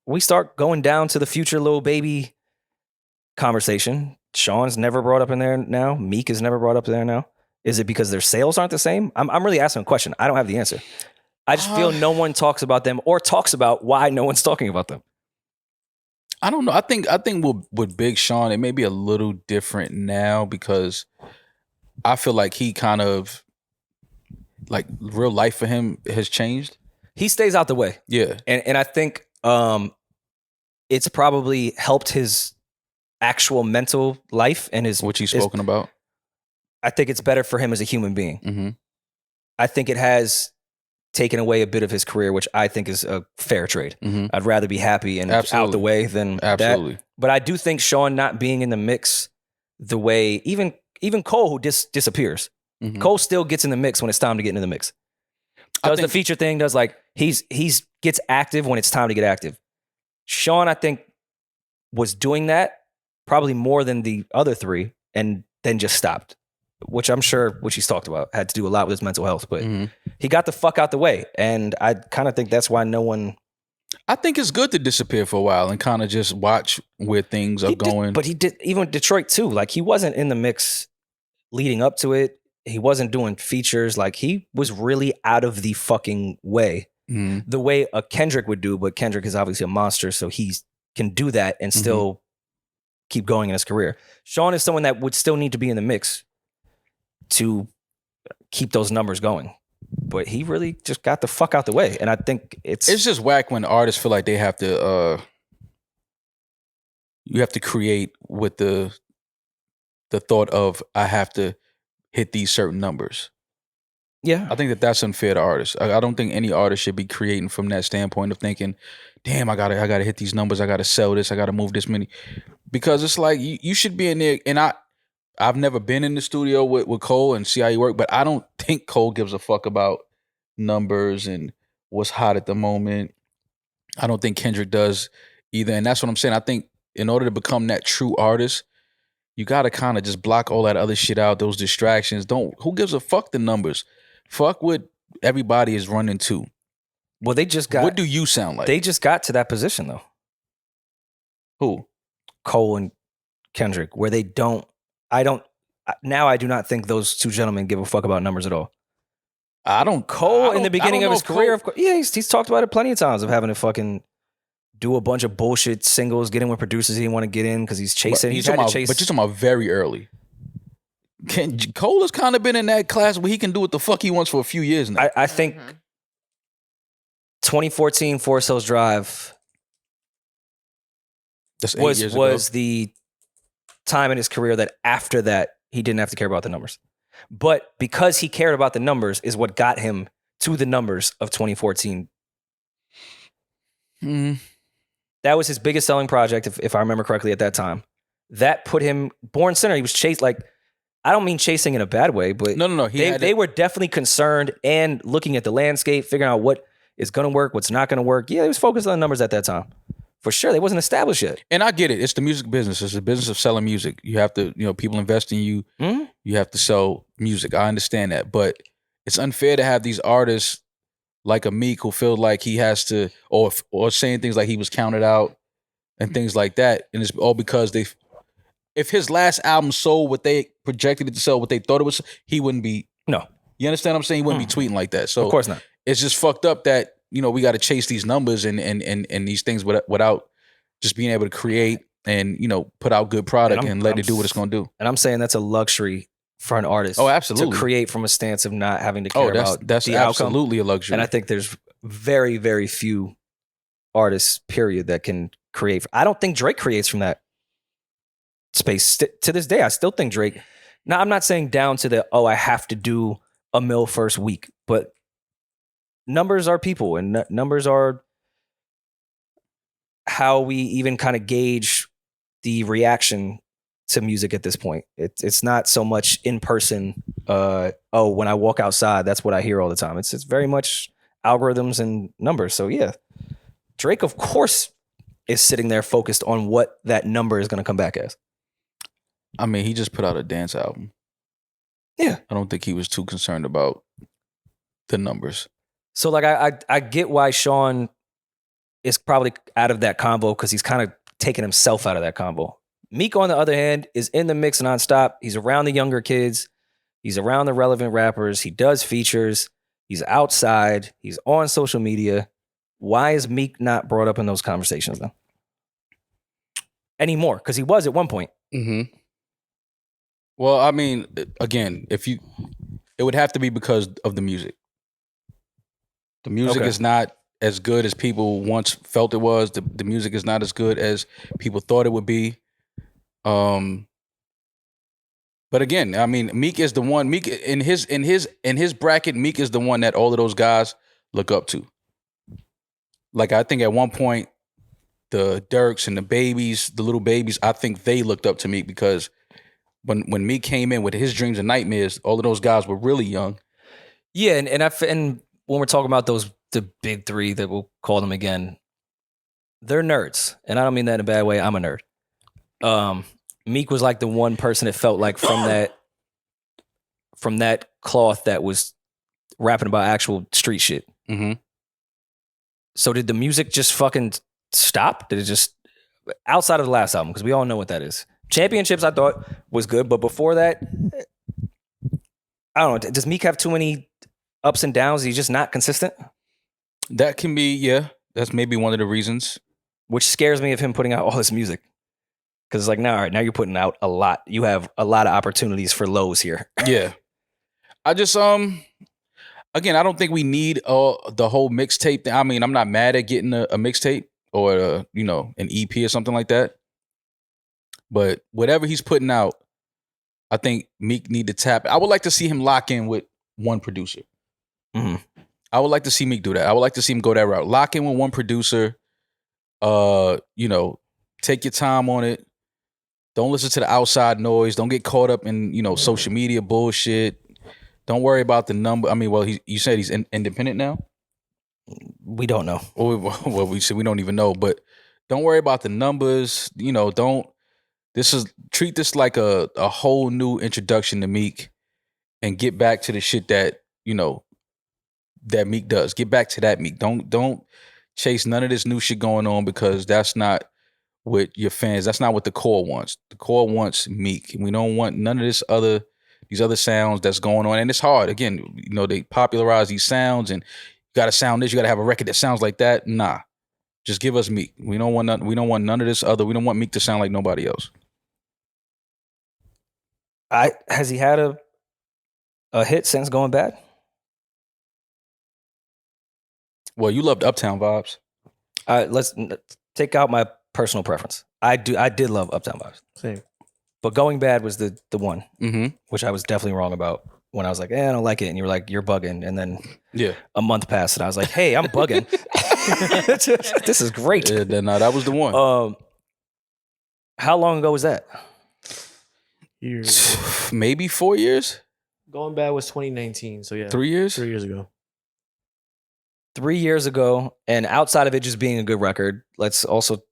we start going down to the future Lil Baby conversation. Sean's never brought up in there now. Meek is never brought up there now. Is it because their sales aren't the same? I'm really asking a question. I don't have the answer. I just feel no one talks about them or talks about why no one's talking about them. I don't know. I think with Big Sean, it may be a little different now because I feel like he kind of like real life for him has changed. He stays out the way. Yeah. And I think it's probably helped his actual mental life and which he's spoken about. I think it's better for him as a human being. Mm-hmm. I think it has taken away a bit of his career, which I think is a fair trade. Mm-hmm. I'd rather be happy and out the way than that. But I do think Sean not being in the mix the way even Cole, who disappears, Mm-hmm. Cole still gets in the mix when it's time to get into the mix. Does the feature thing, does like he's gets active when it's time to get active. Sean, I think, was doing that probably more than the other three and then just stopped. Which I'm sure, which he's talked about, had to do a lot with his mental health, but he got the fuck out the way. And I kind of think that's why no one... I think it's good to disappear for a while and kind of just watch where things are going. But he did, even Detroit too, like he wasn't in the mix leading up to it. He wasn't doing features. Like he was really out of the fucking way. Mm-hmm. The way a Kendrick would do, but Kendrick is obviously a monster, so he can do that and still keep going in his career. Sean is someone that would still need to be in the mix to keep those numbers going. But he really just got the fuck out the way. And I think it's just whack when artists feel like they have to you have to create with the thought of I have to hit these certain numbers. Yeah. I think that's unfair to artists. I don't think any artist should be creating from that standpoint of thinking, damn, I gotta hit these numbers, I gotta sell this, I gotta move this many. Because it's like you should be in there, and I've never been in the studio with Cole and see how he work, but I don't think Cole gives a fuck about numbers and what's hot at the moment. I don't think Kendrick does either. And that's what I'm saying. I think in order to become that true artist, you got to kind of just block all that other shit out, those distractions. Who gives a fuck the numbers? Fuck what everybody is running to. Well, they just got... What do you sound like? They just got to that position, though. Who? Cole and Kendrick, where they don't... I do not think those two gentlemen give a fuck about numbers at all. Cole in the beginning of his career, of course, yeah, he's talked about it plenty of times of having to fucking do a bunch of bullshit singles, get in with producers he didn't want to get in because he's chasing. He's had to chase. But you're talking about very early. Cole has kind of been in that class where he can do what the fuck he wants for a few years now. I think 2014 Forest Hills Drive That's 8 years ago. was the time in his career that after that he didn't have to care about the numbers. But because he cared about the numbers is what got him to the numbers of 2014. That was his biggest selling project, if I remember correctly at that time. That put him Born Sinner. He was chased like, I don't mean chasing in a bad way, but No. They were definitely concerned and looking at the landscape, figuring out what is going to work, what's not going to work. Yeah, he was focused on the numbers at that time. For sure, they wasn't established yet. And I get it. It's the music business. It's the business of selling music. You have to, people invest in you. You have to sell music. I understand that. But it's unfair to have these artists like a Meek who feel like he has to, or saying things like he was counted out and things like that. And it's all because if his last album sold what they projected it to sell, what they thought it was, he wouldn't be. No. You understand what I'm saying? He wouldn't be tweeting like that. So of course not. It's just fucked up that, we got to chase these numbers and these things without just being able to create and, put out good product and let it do what it's going to do. And I'm saying that's a luxury for an artist. Oh, absolutely. To create from a stance of not having to care about that's the absolutely outcome. a luxury. And I think there's very, very few artists, period, that can create. I don't think Drake creates from that space. To this day, I still think Drake. Now, I'm not saying down to I have to do a mill first week, but numbers are people and numbers are how we even kind of gauge the reaction to music at this point. It's not so much in person. When I walk outside, that's what I hear all the time. It's very much algorithms and numbers. So yeah, Drake, of course, is sitting there focused on what that number is going to come back as. I mean, he just put out a dance album. Yeah. I don't think he was too concerned about the numbers. So like, I get why Sean is probably out of that convo because he's kind of taking himself out of that convo. Meek, on the other hand, is in the mix nonstop. He's around the younger kids. He's around the relevant rappers. He does features. He's outside. He's on social media. Why is Meek not brought up in those conversations then? Anymore? Because he was at one point. Mm-hmm. Well, I mean, again, it would have to be because of the music. The music is not as good as people once felt it was. The music is not as good as people thought it would be. But again, I mean, Meek is the one. Meek in his bracket, Meek is the one that all of those guys look up to. Like I think at one point, the Dirks and the little babies, I think they looked up to Meek because when Meek came in with his dreams and nightmares, all of those guys were really young. Yeah, and when we're talking about the big three that we'll call them again, they're nerds, and I don't mean that in a bad way. I'm a nerd. Meek was like the one person that felt like from that cloth that was rapping about actual street shit. Mm-hmm. So did the music just fucking stop? Did it just outside of the last album? Because we all know what that is. Championships, I thought was good, but before that, I don't know. Does Meek have too many ups and downs? He's just not consistent. That can be, yeah. That's maybe one of the reasons. Which scares me of him putting out all this music. Because it's like, all right, now you're putting out a lot. You have a lot of opportunities for lows here. Yeah. I just, again, I don't think we need the whole mixtape thing. I mean, I'm not mad at getting a mixtape or, an EP or something like that. But whatever he's putting out, I think Meek need to tap. I would like to see him lock in with one producer. Mm-hmm. I would like to see Meek do that. I would like to see him go that route. Lock in with one producer. Take your time on it. Don't listen to the outside noise. Don't get caught up in, social media bullshit. Don't worry about the number. I mean, well, you said he's independent now? We don't know. Well, we said we don't even know, but don't worry about the numbers. Treat this like a whole new introduction to Meek and get back to the shit that, that Meek does. Get back to that Meek. Don't chase none of this new shit going on because that's not what your fans, that's not what the core wants. The core wants Meek. And we don't want none of these other sounds that's going on. And it's hard. Again, they popularize these sounds and you got to sound this, you got to have a record that sounds like that. Nah. Just give us Meek. We don't want none of this other. We don't want Meek to sound like nobody else. Has he had a hit since Going Bad? Well, you loved Uptown Vibes. Let's take out my personal preference. I did love Uptown Vibes. Same. But Going Bad was the one, Mm-hmm. which I was definitely wrong about when I was like, I don't like it. And you were like, you're bugging. And then Yeah. a month passed and I was like, hey, I'm bugging. This is great. Yeah, that was the one. How long ago was that? Years. Maybe 4 years? Going Bad was 2019. So yeah. 3 years? 3 years ago. 3 years ago, and outside of it just being a good record, let's also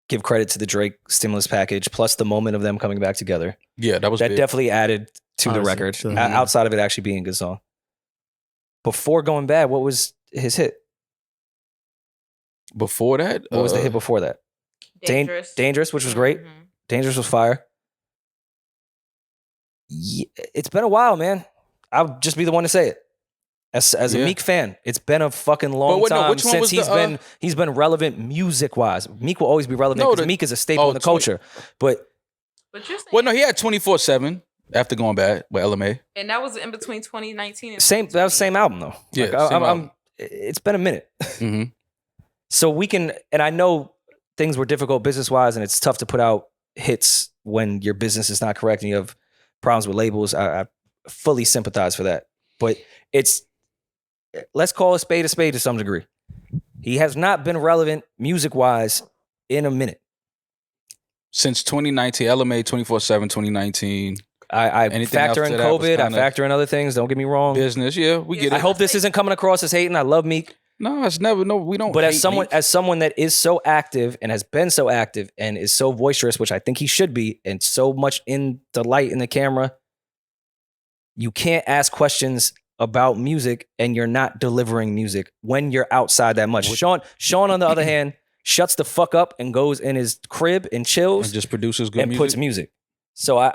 give credit to the Drake stimulus package plus the moment of them coming back together. Yeah, that was That big. definitely added to the Honestly, record. to the- Outside of it actually being a good song. Before Going Bad, what was his hit? Before that? What was the hit before that? Dangerous, which was great. Mhm. Dangerous was fire. Yeah, it's been a while, man. I'll just be the one to say it. As a Yeah. Meek fan, it's been a fucking long But wait, no, time which one since was the, he's been relevant music wise. Meek will always be relevant No, because the- Meek is a staple in the 20 culture. But But you're saying, Well, no, he had 24/7 after Going Bad with LMA. and that was in between 2019 and that was the same album though. Yeah, Like, same album. it's been a minute. Mm-hmm. So we can, and I know things were difficult business wise, and it's tough to put out hits when your business is not correct and you have problems with labels. I fully sympathize for that. But let's call a spade to some degree. He has not been relevant music wise in a minute. Since 2019, LMA 24/7, 2019. I Anything factor in after that was COVID, I kinda factor in other things. Don't get me wrong. Business, yeah, we get I it. hope this isn't coming across as hating. I love Meek. No, it's never. No, we don't. But hate Meek. as someone that is so active and has been so active and is so boisterous, which I think he should be, and so much in the light in the camera, you can't ask questions about music and you're not delivering music when you're outside that much. Sean, on the other hand, shuts the fuck up and goes in his crib and chills and just produces good and music. puts music. So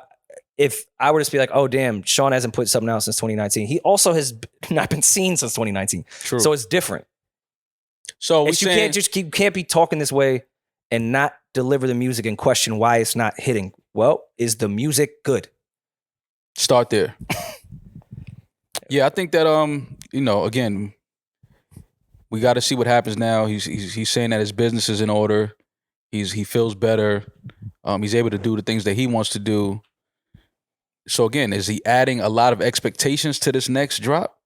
if I were to be like, oh damn, Sean hasn't put something out since 2019. He also has not been seen since 2019. True. So it's different. So we You can't be talking this way and not deliver the music and question why it's not hitting. Well, is the music good? start there. Yeah, I think that again, we got to see what happens now. He's saying that his business is in order. He feels better. He's able to do the things that he wants to do. So again, is he adding a lot of expectations to this next drop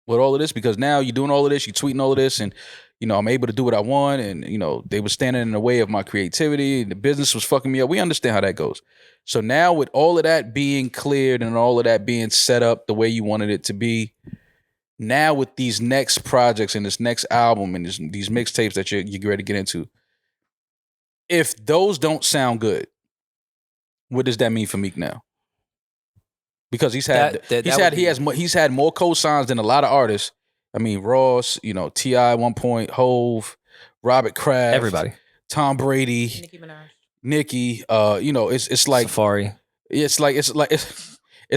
with all of this? Because now you're doing all of this, you're tweeting all of this, and I'm able to do what I want, and they were standing in the way of my creativity. The business was fucking me up. We understand how that goes. So now with all of that being cleared and all of that being set up the way you wanted it to be, now with these next projects and this next album and these mixtapes that you're ready to get into, if those don't sound good, what does that mean for Meek now? Because he's had he's had more co-signs than a lot of artists. I mean, Ross, T.I. at one point, Hove, Robert Kraft, Everybody. Tom Brady, Nicki Minaj. Nicki. It's like Safari. it's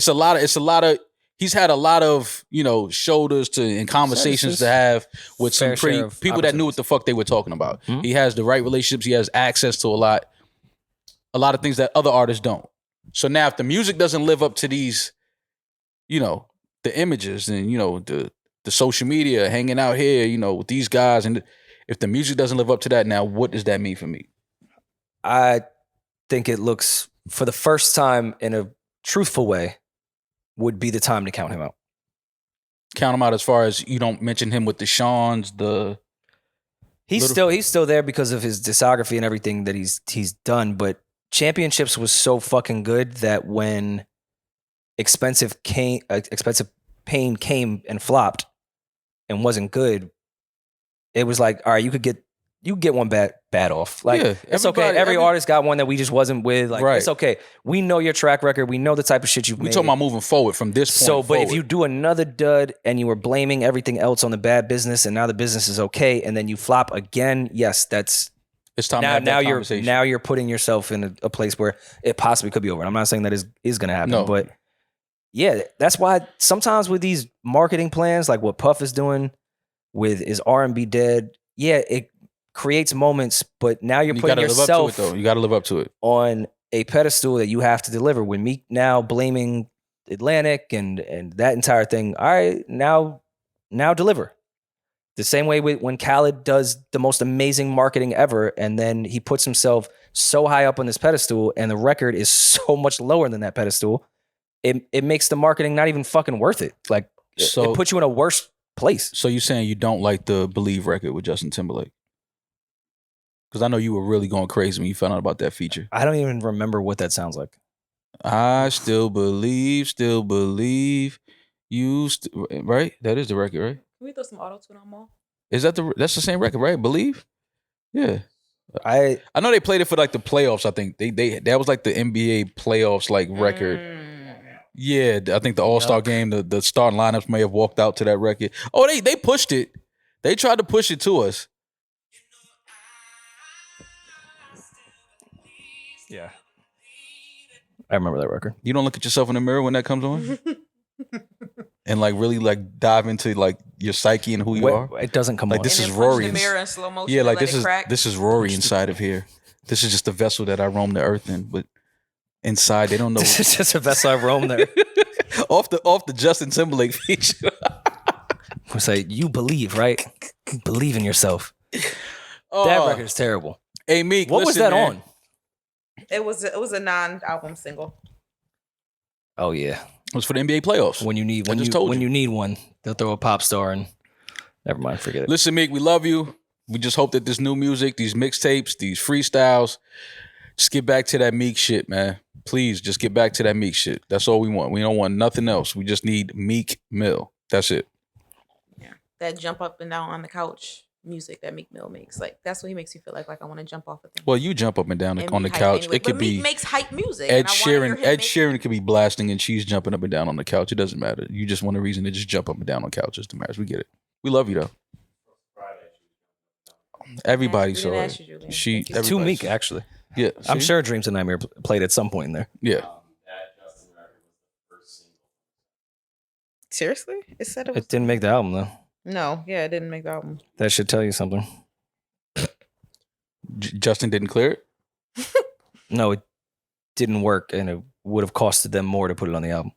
a lot of. He's had a lot of shoulders and conversations to have with some Fair pretty share of people that knew what the fuck they were talking about. Mhm. He has the right relationships. He has access to a lot of things that other artists don't. So now, if the music doesn't live up to these, the images and the social media hanging out here, with these guys, and if the music doesn't live up to that, now what does that mean for me? I think it looks, for the first time in a truthful way, would be the time to count him out. Count him out as far as you don't mention him with the Sean's, He's still there because of his discography and everything that he's done, but Championships was so fucking good that when Expensive Pain came and flopped and wasn't good, it was like, all right, you could get one bad off. Like, Yeah, it's okay. Every artist got one that we just wasn't with. Like, Right. it's okay. We know your track record. We know the type of shit you've we made. talking about moving forward from this point. So, but if forward. you do another dud and you were blaming everything else on the bad business and now the business is okay and then you flop again, yes, that's it's time to have that conversation. now you're putting yourself in a place where it possibly could be over. I'm not saying that is going to happen, No. but yeah, that's why sometimes with these marketing plans, like what Puff is doing with is R&B dead, yeah, it creates moments, but now you're You putting gotta live up to yourself it, though. You got to live up to it. on a pedestal that you have to deliver. When Meek now blaming Atlantic and that entire thing, all right, now deliver. The same way when Khaled does the most amazing marketing ever, and then he puts himself so high up on this pedestal, and the record is so much lower than that pedestal, it makes the marketing not even fucking worth it. Like, it puts you in a worse place. So you're saying you don't like the Believe record with Justin Timberlake? Because I know you were really going crazy when you found out about that feature. I don't even remember what that sounds like. I still believe you, right? That is the record, right? Can we throw some auto tune on Mal? Is that that's the same record, right? Believe? Yeah. I know they played it for like the playoffs. I think they that was like the NBA playoffs like record. Yeah, I think the All-Star game, the starting lineups may have walked out to that record. Oh, they pushed it. They tried to push it to us. Yeah. I remember that record. You don't look at yourself in the mirror when that comes on? And like really like dive into like your psyche and who you are? It doesn't come like on. this And is then punch Rory. the mirror in slow motion Yeah, and like let this it is Rory inside of here. This is just a vessel that I roam the earth in, but inside they don't know. This is just a vessel I roam there. off the Justin Timberlake feature. We say, you believe, right? Believe in yourself. Oh. That record is terrible. Hey Meek, what was that on? It was a non-album single. Oh yeah, it was for the NBA playoffs. When you need you need one, they'll throw a pop star and never mind, forget it. Listen, Meek, we love you. We just hope that this new music, these mixtapes, these freestyles, just get back to that Meek shit, man. Please, just get back to that Meek shit. That's all we want. We don't want nothing else. We just need Meek Mill. That's it. Yeah, that jump up and down on the couch music that Meek Mill makes. Like, that's what he makes you feel like I want to jump off of things. Well, you jump up and down And on be the hype couch. anyway. It could But be Meek makes hype music. Ed and I wanna hear Sheeran. him Ed make- Sheeran could be blasting and she's jumping up and down on the couch. It doesn't matter. You just want a reason to just jump up and down on couches. Demaris, we get it. We love you though. Everybody We saw didn't it. ask you, Julian. She Thank you. It's too everybody Meek, saw it. actually. Yeah, I'm see? sure Dreams and Nightmare played at some point in there. Yeah. That Justin record was the first single. Seriously? It said it was. It didn't make the album though. No, yeah, it didn't make the album. That should tell you something. Justin didn't clear it. No, it didn't work, and it would have costed them more to put it on the album.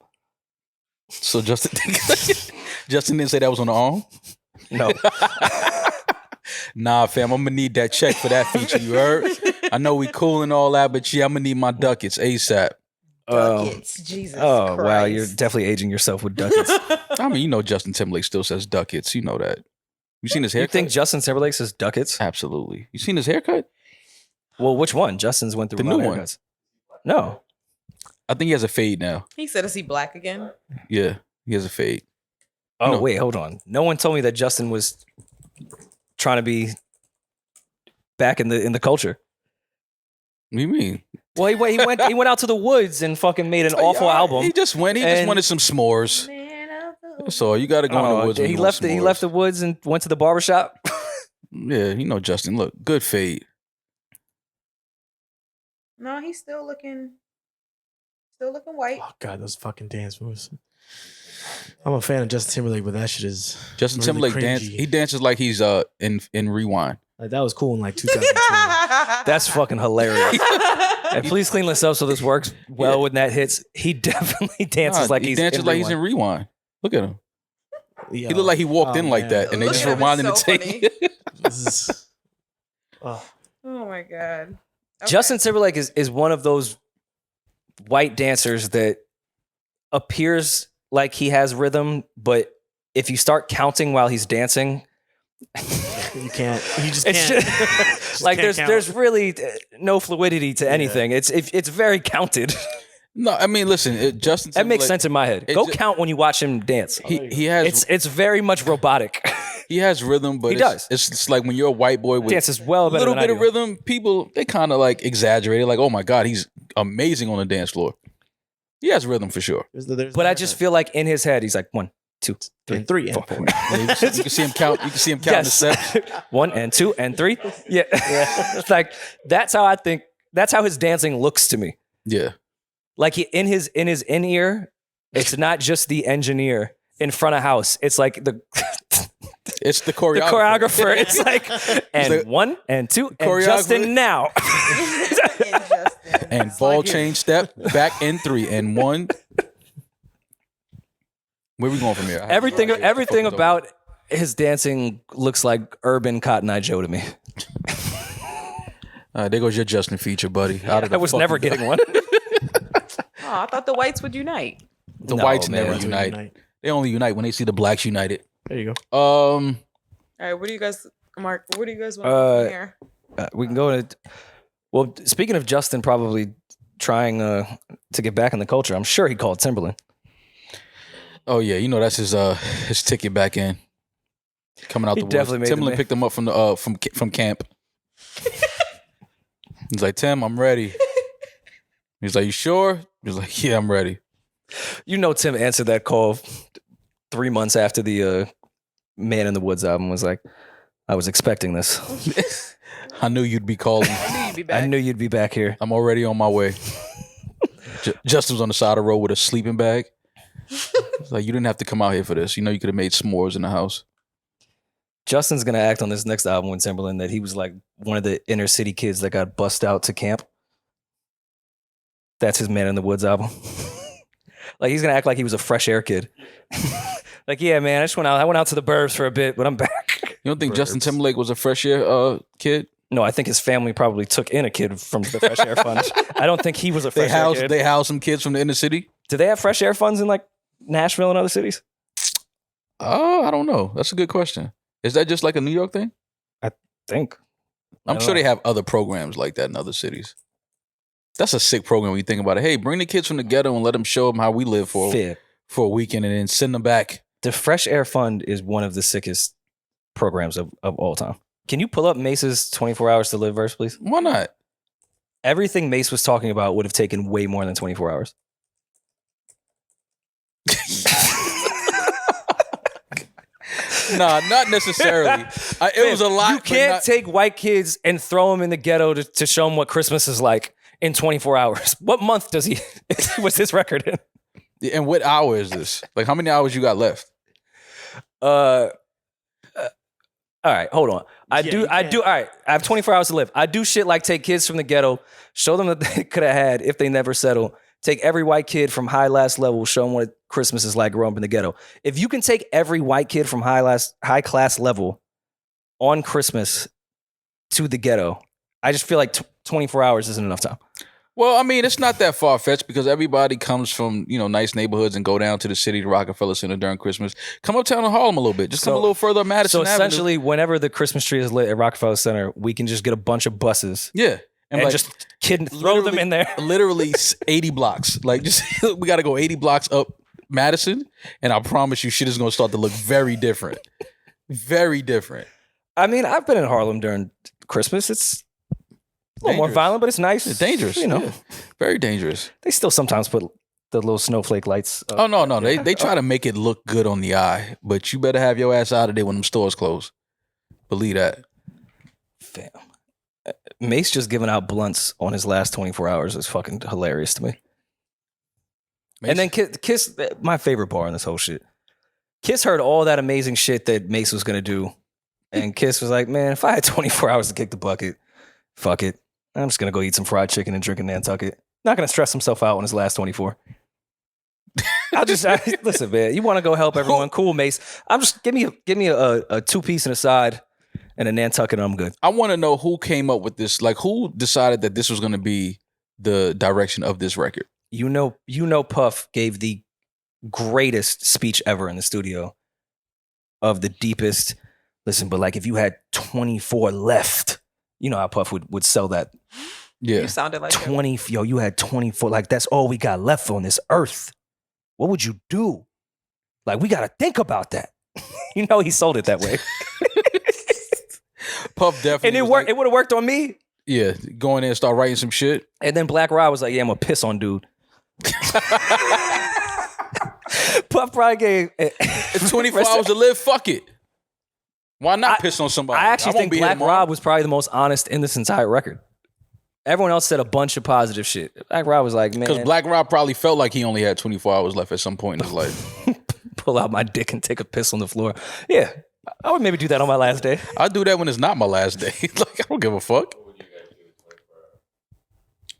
So Justin didn't say that was on the arm. No. Nah, fam, I'm gonna need that check for that feature. You heard? I know we cool and all that, but yeah, I'm gonna need my ducats ASAP. Ducats, Jesus Oh Christ. wow, you're definitely aging yourself with ducats. I mean, you know, Justin Timberlake still says ducats. You know that. You seen his You haircut? think Justin Timberlake says ducats? Absolutely. You seen his haircut? Well, which one? Justin's went through The a lot new of one. haircuts. No. I think he has a fade now. He said, is he black again? Yeah, he has a fade. Oh No. wait, hold on. No one told me that Justin was trying to be back in the culture. What do you mean? Well, he went out to the woods and fucking made an awful Yeah, album. He just went. He just And- wanted some s'mores. That's all. You got to go in the woods. when he you want left. He left s'mores. the woods and went to the barbershop. Yeah, you know, Justin. Look, good fade. No, he's still looking white. Oh god, those fucking dance moves. I'm a fan of Justin Timberlake, but that shit is Justin really Timberlake cringy. He dances like he's in Rewind. Like that was cool in like 2002. That's fucking hilarious. And please clean this up so this works well when that hits. He definitely dances like he he's dances in like he's Rewind. in Rewind. Look at him. Yo, He looked like he walked oh, in like man. that, and they Look just at him, rewinded it's the so tape. This is, oh. Oh my god. Okay. Justin Timberlake is one of those white dancers that appears like he has rhythm, but if you start counting while he's dancing, You can't. You just it's can't. just, like can't there's count. really no fluidity to anything. It's very counted. No, I mean, listen, Justin. That makes Timberlake, sense in my head. it Go ju- count when you watch him dance. He has It's very much robotic. he has rhythm, but He it's, does. It's like when you're a white boy with Dances well a better little than bit I of do. rhythm. People they kind of like exaggerate it, like, oh my god, he's amazing on the dance floor. He has rhythm for sure. But I just feel like in his head he's like 1, 2, 3, And 3 and 4. 4. You can see him count. You can see him counting the steps. 1 and 2 and 3. Yeah. It's like that's how I think. That's how his dancing looks to me. Yeah. Like in his in-ear, it's not just the engineer in front of house. It's like the It's the The choreographer. choreographer. It's like, and the 1 and 2, and choreographer. Justin now. And ball change step back in 3 and 1. Where we going from here? Everything about his dancing looks like urban Cotton Eye Joe to me. There goes your Justin feature, buddy. I was never getting one. Oh, I thought the whites would unite. The No, whites man. never That's what unite. They only unite when they see the blacks united. There you go. All right, what do you guys, Mark? What do you guys want to do from here? We can go to. Well, speaking of Justin probably trying to get back in the culture, I'm sure he called Timberland. Oh yeah, you know that's his ticket back in. Coming out He the definitely woods. made Timberland the picked him up from the from camp. He's like, Tim, I'm ready. He's like, you sure? He's like, yeah, I'm ready. You know, Tim answered that call 3 months after the Man in the Woods album was like, I was expecting this. I knew you'd be calling. I knew you'd be back here. I'm already on my way. Justin was on the side of the road with a sleeping bag. It's like, you didn't have to come out here for this. You know, you could have made s'mores in the house. Justin's gonna act on this next album with Timberland that he was like one of the inner city kids that got bussed out to camp. That's his Man in the Woods album. Like he's gonna act like he was a fresh air kid. Like, yeah, man, I went out to the burbs for a bit, but I'm back. You don't think Justin Timberlake was a fresh air kid? No, I think his family probably took in a kid from the Fresh Air Fund. I don't think he was a fresh air kid. They housed some kids from the inner city? Do they have fresh air funds in like Nashville and other cities? Oh, I don't know. That's a good question. Is that just like a New York thing? Think. I'm sure they have other programs like that in other cities. That's a sick program when you think about it. Hey, bring the kids from the ghetto and let them show them how we live for a weekend and then send them back. The Fresh Air Fund is one of the sickest programs of all time. Can you pull up Mace's 24 Hours to Live verse, please? Why not? Everything Mace was talking about would have taken way more than 24 hours. Nah, not necessarily. It was a lot. You can't take white kids and throw them in the ghetto to show them what Christmas is like in 24 hours. What month was this record in? And what hour is this? Like, how many hours you got left? All right, hold on. I do. All right, I have 24 hours to live. I do shit like take kids from the ghetto, show them that they could have had if they never settle. Take every white kid from high class level, show them what Christmas is like growing up in the ghetto. If you can take every white kid from high class level on Christmas to the ghetto, I just feel like 24 hours isn't enough time. Well, I mean, it's not that far-fetched because everybody comes from, nice neighborhoods and go down to the city, to Rockefeller Center during Christmas. Come uptown to Harlem a little bit. Just come a little further up Madison Avenue. Essentially, whenever the Christmas tree is lit at Rockefeller Center, we can just get a bunch of buses. Yeah. And like, just throw them in there. Literally 80 blocks. Like, just we got to go 80 blocks up Madison, and I promise you shit is going to start to look very different. Very different. I mean, I've been in Harlem during Christmas. It's a little more violent, but it's nice. It's dangerous. Yeah. Very dangerous. They still sometimes put the little snowflake lights up. Oh, no. They try to make it look good on the eye, but you better have your ass out of there when them stores close. Believe that. Fam. Mace just giving out blunts on his last 24 hours is fucking hilarious to me. Mace? And then Kiss, my favorite bar in this whole shit. Kiss heard all that amazing shit that Mace was going to do. And Kiss was like, man, if I had 24 hours to kick the bucket, fuck it. I'm just going to go eat some fried chicken and drink a Nantucket. Not going to stress himself out on his last 24. Listen, man, you want to go help everyone? Cool, Mace. Give me a two-piece and a side and a Nantucket and I'm good. I want to know who came up with this. Like, who decided that this was going to be the direction of this record? You know, Puff gave the greatest speech ever in the studio of the deepest. Listen, but like if you had 24 left, you know how Puff would sell that. Yeah. You sounded like 20. Yo, you had 24. Like that's all we got left on this earth. What would you do? Like we got to think about that. You know, he sold it that way. Puff definitely. And it worked. It would have worked on me. Yeah, go in there and start writing some shit. And then Black Rod was like, yeah, I'm going to piss on dude. Puff probably gave 24 hours to live. Fuck it. Why not piss on somebody? I actually think Black Rod was probably the most honest in this entire record. Everyone else said a bunch of positive shit. Black Rod was like, man. Because Black Rod probably felt like he only had 24 hours left at some point in his life. Pull out my dick and take a piss on the floor. Yeah. I would maybe do that on my last day. I do that when it's not my last day. Like I don't give a fuck.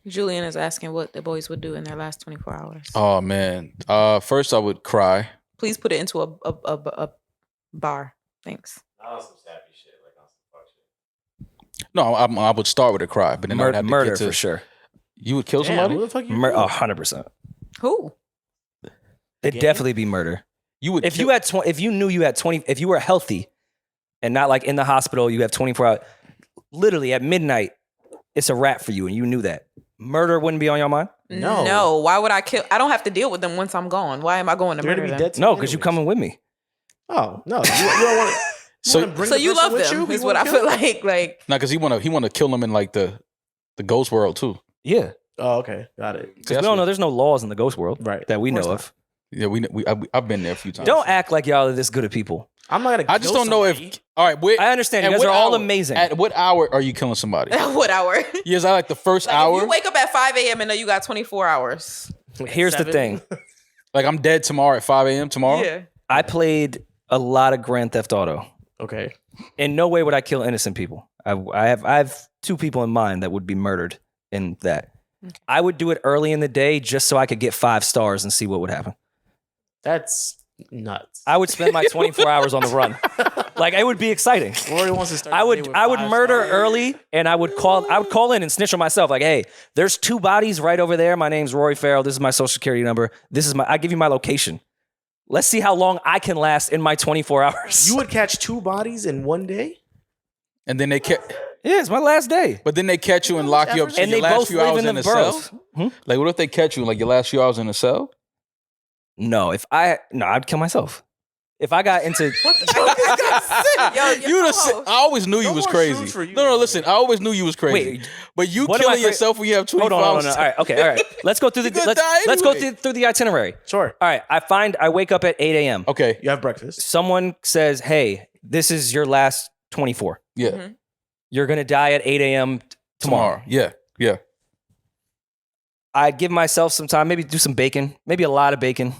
Julian is asking what the boys would do in their last 24 hours. Oh man. First I would cry. Please put it into a bar. Thanks. Not on some sappy shit, like on some fuck shit. No, I would start with a cry, but then I would have to Murder get to for sure. You would kill Damn, somebody? who the fuck you? 100%. Who? It'd Again? definitely be murder. You would If you had if you knew you had 20, if you were healthy and not like in the hospital, you have 24 hours. Literally at midnight, it's a wrap for you, and you knew that. Murder wouldn't be on your mind? No. No. Why would I kill? I don't have to deal with them once I'm gone. Why am I going to They're murder gonna be them? dead. To No, me because you anyways. coming with me. Oh no, you don't want to. So You love them, is what I feel like. Like, no, because he wanna kill them in like the ghost world too. Yeah. Oh, okay, got it. Because we don't know, there's no laws in the ghost world Right. that we Of course know not. of. Yeah, I've been there a few times. Don't act like y'all are this good at people. I'm not gonna. I just kill don't know somebody. if. All right, wait. I understand. You At guys are what all hour- amazing. At what hour are you killing somebody? what hour? Yes, I like the first Like, hour. if you wake up at 5 a.m. and know you got 24 hours. Here's the 7. thing. Like I'm dead tomorrow at 5 a.m. tomorrow. Yeah. I played a lot of Grand Theft Auto. Okay. In no way would I kill innocent people. I have two people in mind that would be murdered in that. I would do it early in the day just so I could get 5 stars and see what would happen. That's nuts. I would spend my 24 hours on the run. Like it would be exciting. Rory wants to start. I the would day with I would 5 murder stars. early and I would call in and snitch on myself like, hey, there's 2 bodies right over there. My name's Rory Farrell. This is my social security number. I give you my location. Let's see how long I can last in my 24 hours. You would catch 2 bodies in one day. And then they Yeah, it's my last day. but then they catch you and lock you up. So And your they last both few live hours in the a boroughs. cell. Like what if they catch you like your last few hours in a cell? No, I'd kill myself. If I got into You I always knew you No was more crazy. shoes for you, No, bro. listen. I always knew you was crazy. Wait, but you what am I killing cra- yourself when you have 24 hold on, hours. all right, okay, all right. Let's go through the You're gonna die let's go anyway. through the itinerary. Sure. All right, I wake up at 8 a.m. Okay. You have breakfast. Someone says, "Hey, this is your last 24. Yeah. Mhm. You're gonna die at 8 a.m. tomorrow." Yeah. Yeah. I'd give myself some time, maybe do some bacon, maybe a lot of bacon.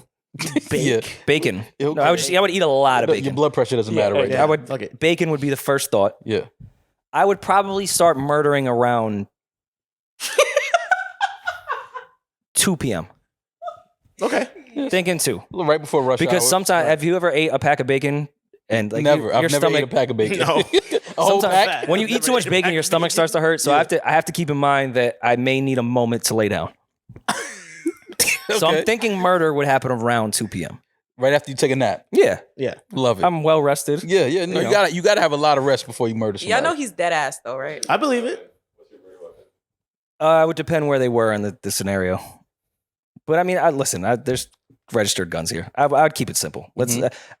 Yeah. Bacon. Okay. No, I would eat a lot of Your bacon. blood pressure doesn't matter right yeah. now. I would. Okay. Bacon would be the first thought. Yeah. I would probably start murdering around 2 p.m. Okay. Thinking 2. Right before rush Because hour. sometimes, have you ever ate a pack of bacon and like Never. your I've never stomach? ate a pack of bacon. No. A whole Sometimes pack? when you eat too much bacon, your stomach starts to hurt. So Yeah. I have to keep in mind that I may need a moment to lay down. So Okay. I'm thinking murder would happen around 2 p.m. Right after you take a nap. Yeah, Yeah. Love it. I'm well rested. yeah. Yeah. No, you you know. gotta have a lot of rest before you murder somebody. Y'all know he's dead ass though, right? I believe it. It would depend where they were in the scenario. But I mean, there's registered guns here. I'd keep it simple.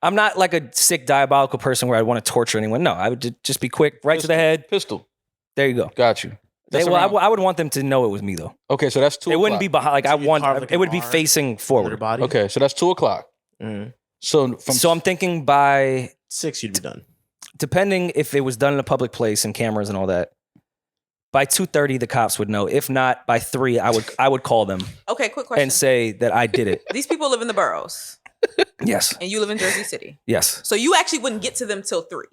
I'm not like a sick, diabolical person where I'd want to torture anyone. No, I would just be quick, right to the head. Pistol. There you go. Got you. That's around- I would want them to know it was me though. okay, so that's 2 It wouldn't be o'clock. behind. Like I So you'd want. carve like It would an be R facing Under the forward. body. Okay, so that's 2 o'clock. Mm. So from So I'm thinking by 6, you'd be done. depending if it was done in a public place and cameras and all that. By 2:30, the cops would know. If not, by 3, I would call them Okay, quick question. and say that I did it. These people live in the boroughs Yes, and you live in Jersey City. yes, So you actually wouldn't get to them till 3.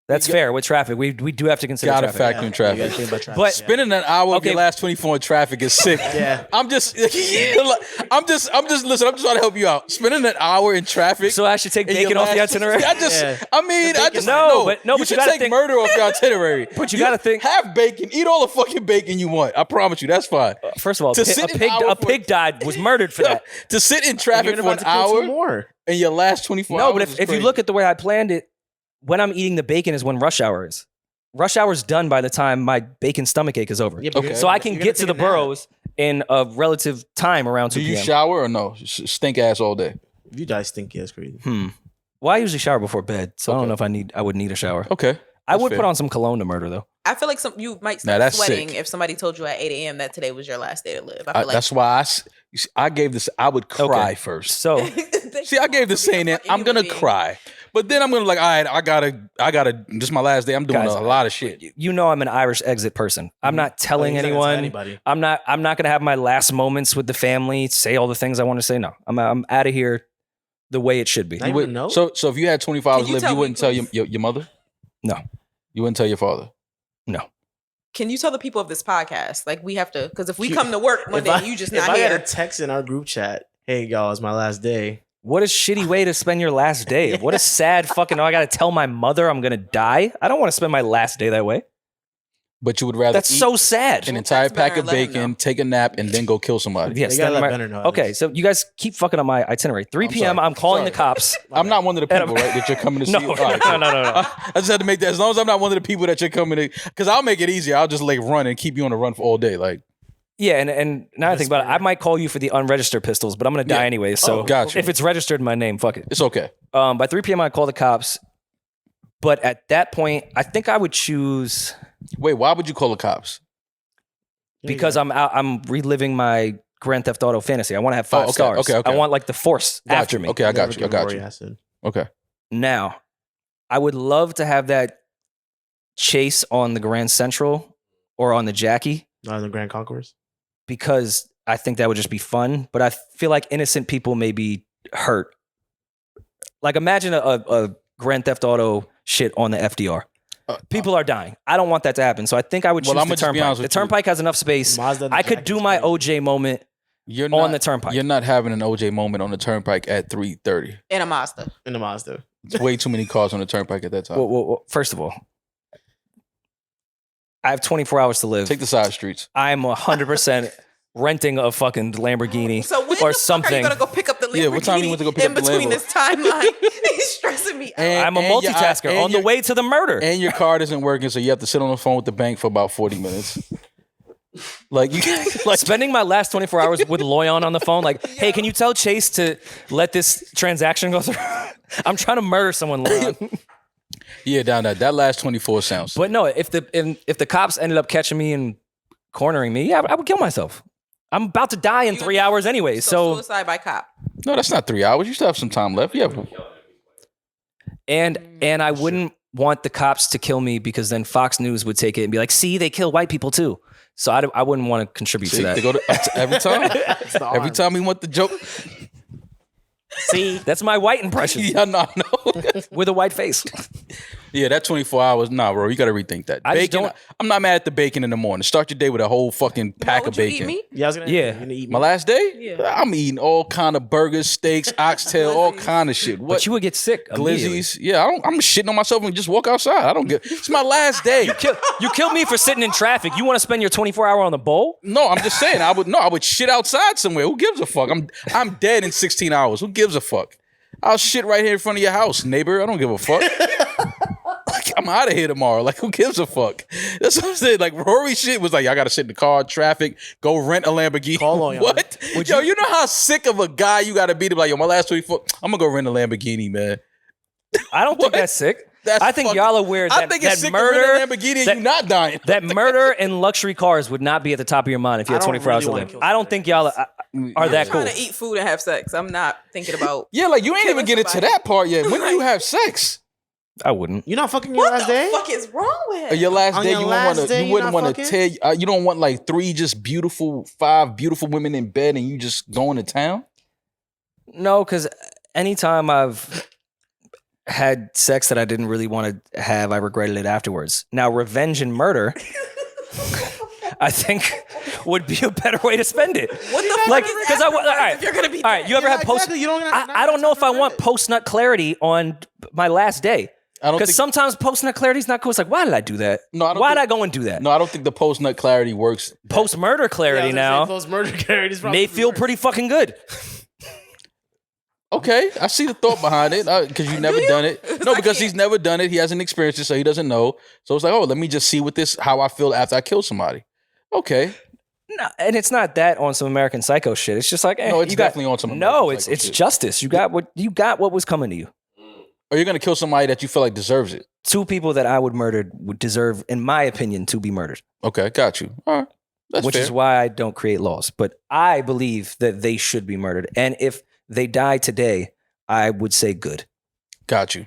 that's fair with traffic. We do have to consider gotta traffic. factor in You traffic. gotta think about traffic. But- Spending an hour of Okay. your last 24 in traffic is sick. Yeah. I'm just listen, I'm just trying to help you out. Spending an hour in traffic. So I should take in your bacon off the last- itinerary. I I just No, but you you should gotta take think- murder off your itinerary. But you gotta think- have bacon, eat all the fucking bacon you want. I promise you, that's fine. First of all, To a sit an hour a for- pig died was murdered for that. To sit in And traffic you're for about an to kill 2 hour more. in your last 24 hours. No, but is if you crazy. look at the way I planned it, when I'm eating the bacon is when rush hour is. Rush hour's done by the time my bacon stomach ache is over. Yeah, but Okay. you're- So I can you're get to gonna the take a nap. boroughs in a relative time around 2 do you p.m. shower or no? Stink ass all day. If you die stinky, that's crazy. Well, I usually shower before bed, so I Okay. don't know if I would need a shower. Okay. I That's would fair. put on some cologne to murder though. I feel like you might Nah, start that's sweating sick. if somebody told you at 8 a.m. that today was your last day to live. I feel like That's why you see, I gave this. I would cry Okay. first. So See, I gave this saying that I'm gonna cry, but then I'm gonna like, all right, I gotta. This is my last day. I'm doing Guys, a lot of shit. you know I'm an Irish exit person. I'm not telling He's not gonna tell anyone. anybody. I'm not gonna have my last moments with the family, say all the things I want to say. No. I'm out of here the way it should be. Not You even would, know? so if you had 24 hours Can to you live, tell you me, wouldn't tell please? your mother? No. You wouldn't tell your father? Can you tell the people of this podcast? Like we have to, because if we come to work Monday and you just if not I got here. a text in our group chat, hey y'all, it's my last day. What a shitty way to spend your last day. What a sad fucking, I got to tell my mother I'm going to die. I don't want to spend my last day that way. But you would rather That's eat so sad. an entire Text Benner pack of and let him bacon, know. take a nap, and then go kill somebody. Yes, You gotta then let my- Benner know. Okay, so you guys keep fucking up my itinerary. 3 I'm p.m. sorry. I'm calling Sorry. the cops. I'm not one of the And people, right, that you're coming to see. No, All right, no, cool. no. I just had to make that. As long as I'm not one of the people that you're coming to, because I'll make it easier. I'll just like run and keep you on the run for all day. Like, Yeah, and now I think about it, I might call you for the unregistered pistols, but I'm going to die Yeah. anyway. So gotcha. if it's registered in my name, fuck it. it's okay. By 3 p.m. I call the cops. But at that point, I think I would choose Wait, why would you call the cops? because I'm reliving my Grand Theft Auto fantasy. I want to have 5 okay, stars. okay. I want like the force Got after you. me. Okay, I got you. I got you. Acid. Okay. Now, I would love to have that chase on the Grand Central or on the Jackie Not in the Grand Concourse. because I think that would just be fun. But I feel like innocent people may be hurt. Like imagine a Grand Theft Auto shit on the FDR. People are dying. I don't want that to happen. So I think I would choose Well, I'ma the just be Turnpike. honest The with you. Turnpike has enough space. Mazda and the I could Jack do is my crazy. OJ moment You're on the Turnpike. You're not having an OJ moment on the Turnpike at 3:30. In a Mazda. In the Mazda. It's way too many cars on the Turnpike at that time. Well, first of all, I have 24 hours to live. Take the side streets. I'm 100% renting a fucking Lamborghini So when or the fuck are something. you gonna go pick up the Lamborghini? Yeah, what time you went to go pick in up the between Lambo? this timeline? He's stressing me out. I'm a And your- multitasker and on the your- way to the murder. And your card isn't working, so you have to sit on the phone with the bank for about 40 minutes. Like you like Spending my last 24 hours with Loyan on the phone, like, hey, can you tell Chase to let this transaction go through? I'm trying to murder someone, Loyan. yeah, down that last 24 sounds. But no, if the cops ended up catching me and cornering me, yeah, I would kill myself. I'm about to die in 3 hours anyway. So suicide by cop. No, that's not 3 hours. You still have some time left. Yeah. and I wouldn't want the cops to kill me because then Fox News would take it and be like, see, they kill white people too. So I wouldn't want to contribute See, to that. they go to every time. It's the Every arm. time we want the joke. See, that's my white impression Yeah, no. with a white face. Yeah, that 24 hours. Nah, bro, you got to rethink that. I just Bacon. don't- I'm not mad at the bacon in the morning. Start your day with a whole fucking pack Would of you eat bacon. meat? Yeah, I was gonna. Yeah. You're gonna eat My meat. last day, Yeah. I'm eating all kind of burgers, steaks, oxtail, all kind of shit. What? But you would get sick. immediately. glizzies? Yeah, I'm shitting on myself and just walk outside. I don't get. It's my last day. You killed me for sitting in traffic. You want to spend your 24 hour on the bowl? No, I'm just saying. I would shit outside somewhere. Who gives a fuck? I'm dead in 16 hours. Who gives a fuck? I'll shit right here in front of your house, neighbor. I don't give a fuck. Like, I'm out of here tomorrow. Like, who gives a fuck? That's what I'm saying. Like, Rory shit was like, I gotta sit in the car, traffic, go rent a Lamborghini. Call on y'all. What? Yo, you know how sick of a guy you gotta be to be like, yo, my last 24, I'm gonna go rent a Lamborghini, man. I don't think What? that's sick. That's I think fucking- y'all are weird. I That, think it's that sick murder, to rent a Lamborghini and that- you not dying. that murder and luxury cars would not be at the top of your mind if you had I don't 24 hours really to wanna live. kill I don't think y'all are that I'm cool. trying to eat food and have sex. I'm not thinking about. Yeah, like you ain't even Killing get into somebody. that part yet. When do you have sex? I wouldn't. You're not fucking your What last the day. fuck is wrong with him? Your last On day, your you last wouldn't day, you you wouldn't not want to tell. You don't want like 3 just five beautiful women in bed, and you just going to town. No, because anytime I've had sex that I didn't really want to have, I regretted it afterwards. Now, revenge and murder, I think, would be a better way to spend it. What the fuck Like, is because afterwards all right, if you're gonna be all right. dead? You ever Yeah, have post? exactly. You don't- I don't know if I want post nut clarity on my last day. I don't Because think. sometimes post nut clarity is not cool. It's like, why did I do that? No, I don't why did think- I go and do that? No, I don't think the post nut clarity works. Post murder clarity now Those murder charities may feel pretty fucking good. Okay, I see the thought behind it because you've never done it. No, I because can't. he's never done it. He hasn't experienced it, so he doesn't know. So it's like, oh, let me just see how I feel after I kill somebody. Okay, No, and it's not that on some American Psycho shit. It's just like, No, it's you got- definitely on some No, American it's Psycho shit. justice. You got what was coming to you. or you're gonna kill somebody that you feel like deserves it. 2 people that I would murder would deserve, in my opinion, to be murdered. Okay, got you. All right, that's which fair. is why I don't create laws. But I believe that they should be murdered. And if they die today, I would say good. Got you.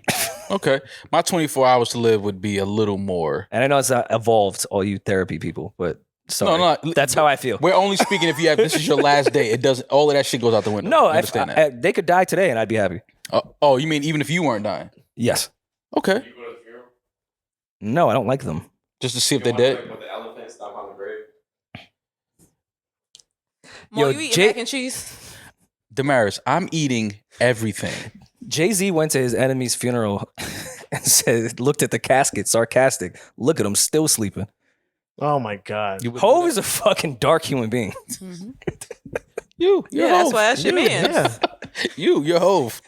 Okay, my 24 hours to live would be a little more. And I know it's evolved, all you therapy people, but Sorry. No. That's how I feel. We're only speaking if this is your last day. It doesn't. All of that shit goes out the window. No, You understand that? they could die today and I'd be happy. Oh, you mean even if you weren't dying? Yes. Okay. You go to the funeral? No, I don't like them. Just to see if You they're wanna, dead. like, when the elephant stop on the grave? Mo, Yo, you eating Jay- mac and cheese? Demaris, I'm eating everything. Jay-Z went to his enemy's funeral and looked at the casket, sarcastic. Look at him, still sleeping. Oh my god. Hove is a fucking dark human being. You're That's Hove. why that's your man. Yeah. You're Hove.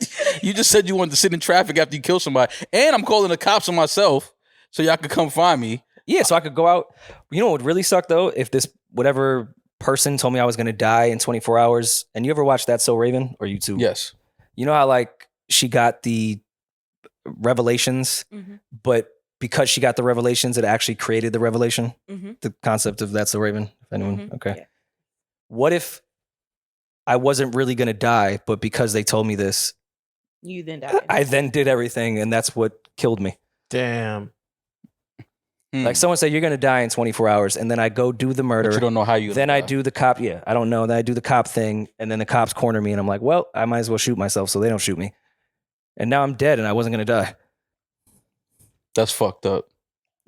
You just said you wanted to sit in traffic after you kill somebody. And I'm calling the cops on myself so y'all could come find me. Yeah, so I could go out. You know what would really suck though? If this whatever person told me I was gonna die in 24 hours. And you ever watch That's So Raven or YouTube? Yes. You know how like she got the revelations, Mhm. but because she got the revelations, it actually created the revelation. Mhm. The concept of That's So Raven. If anyone, Mhm. okay. Yeah. What if I wasn't really gonna die, but because they told me this, You then died. I then did everything, and that's what killed me. Damn. Like someone said, you're gonna die in 24 hours, and then I go do the murder. But you don't know how you. Then I do the cop. Yeah, I don't know. Then I do the cop thing, and then the cops corner me, and I'm like, well, I might as well shoot myself so they don't shoot me. And now I'm dead, and I wasn't gonna die. That's fucked up.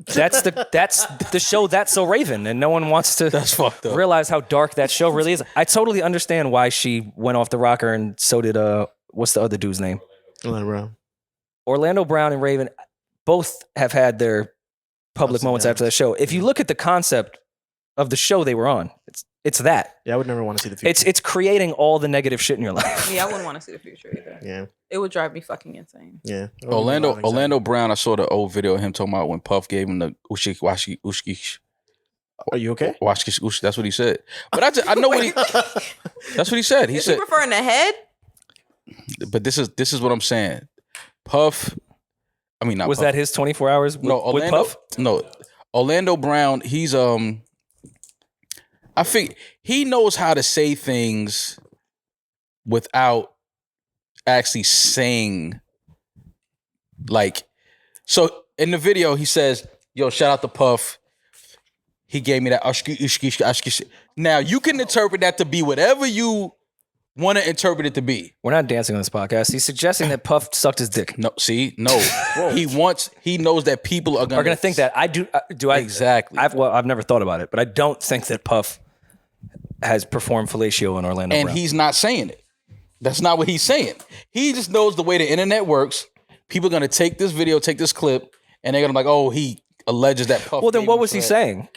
That's the show That's So Raven, and no one wants to That's fucked up. realize how dark that show really is. I totally understand why she went off the rocker, and so did what's the other dude's name? Orlando Brown. Orlando Brown and Raven both have had their public Ups and moments downs. after that show. If you look at the concept of the show they were on, it's that. Yeah, I would never want to see the future. It's creating all the negative shit in your life. Yeah, I wouldn't want to see the future either. Yeah. It would drive me fucking insane. Yeah. Orlando Brown. I saw the old video of him talking about when Puff gave him the ushki. Are you okay? That's what he said. But I know what he. That's what he said. He Is said. he preferring the head? But this is what I'm saying. Puff. I mean, not Was Puff. that his 24 hours with, No, with Orlando. Puff? No, Orlando Brown. He's I think he knows how to say things without actually saying. Like, so in the video he says, "Yo, shout out to Puff. He gave me that ushki. Now you can interpret that to be whatever you want to interpret it to be. We're not dancing on this podcast. He's suggesting that Puff sucked his dick. No, see, no. He knows that people are Gonna think that. I do. Do I exactly? I've never thought about it, but I don't think that Puff has performed fellatio in Orlando And Brown. he's not saying it. That's not what he's saying. He just knows the way the internet works. People are gonna take this video, take this clip, and they're gonna be like, "Oh, he alleges that Puff." Well, then gave what him was he that. saying?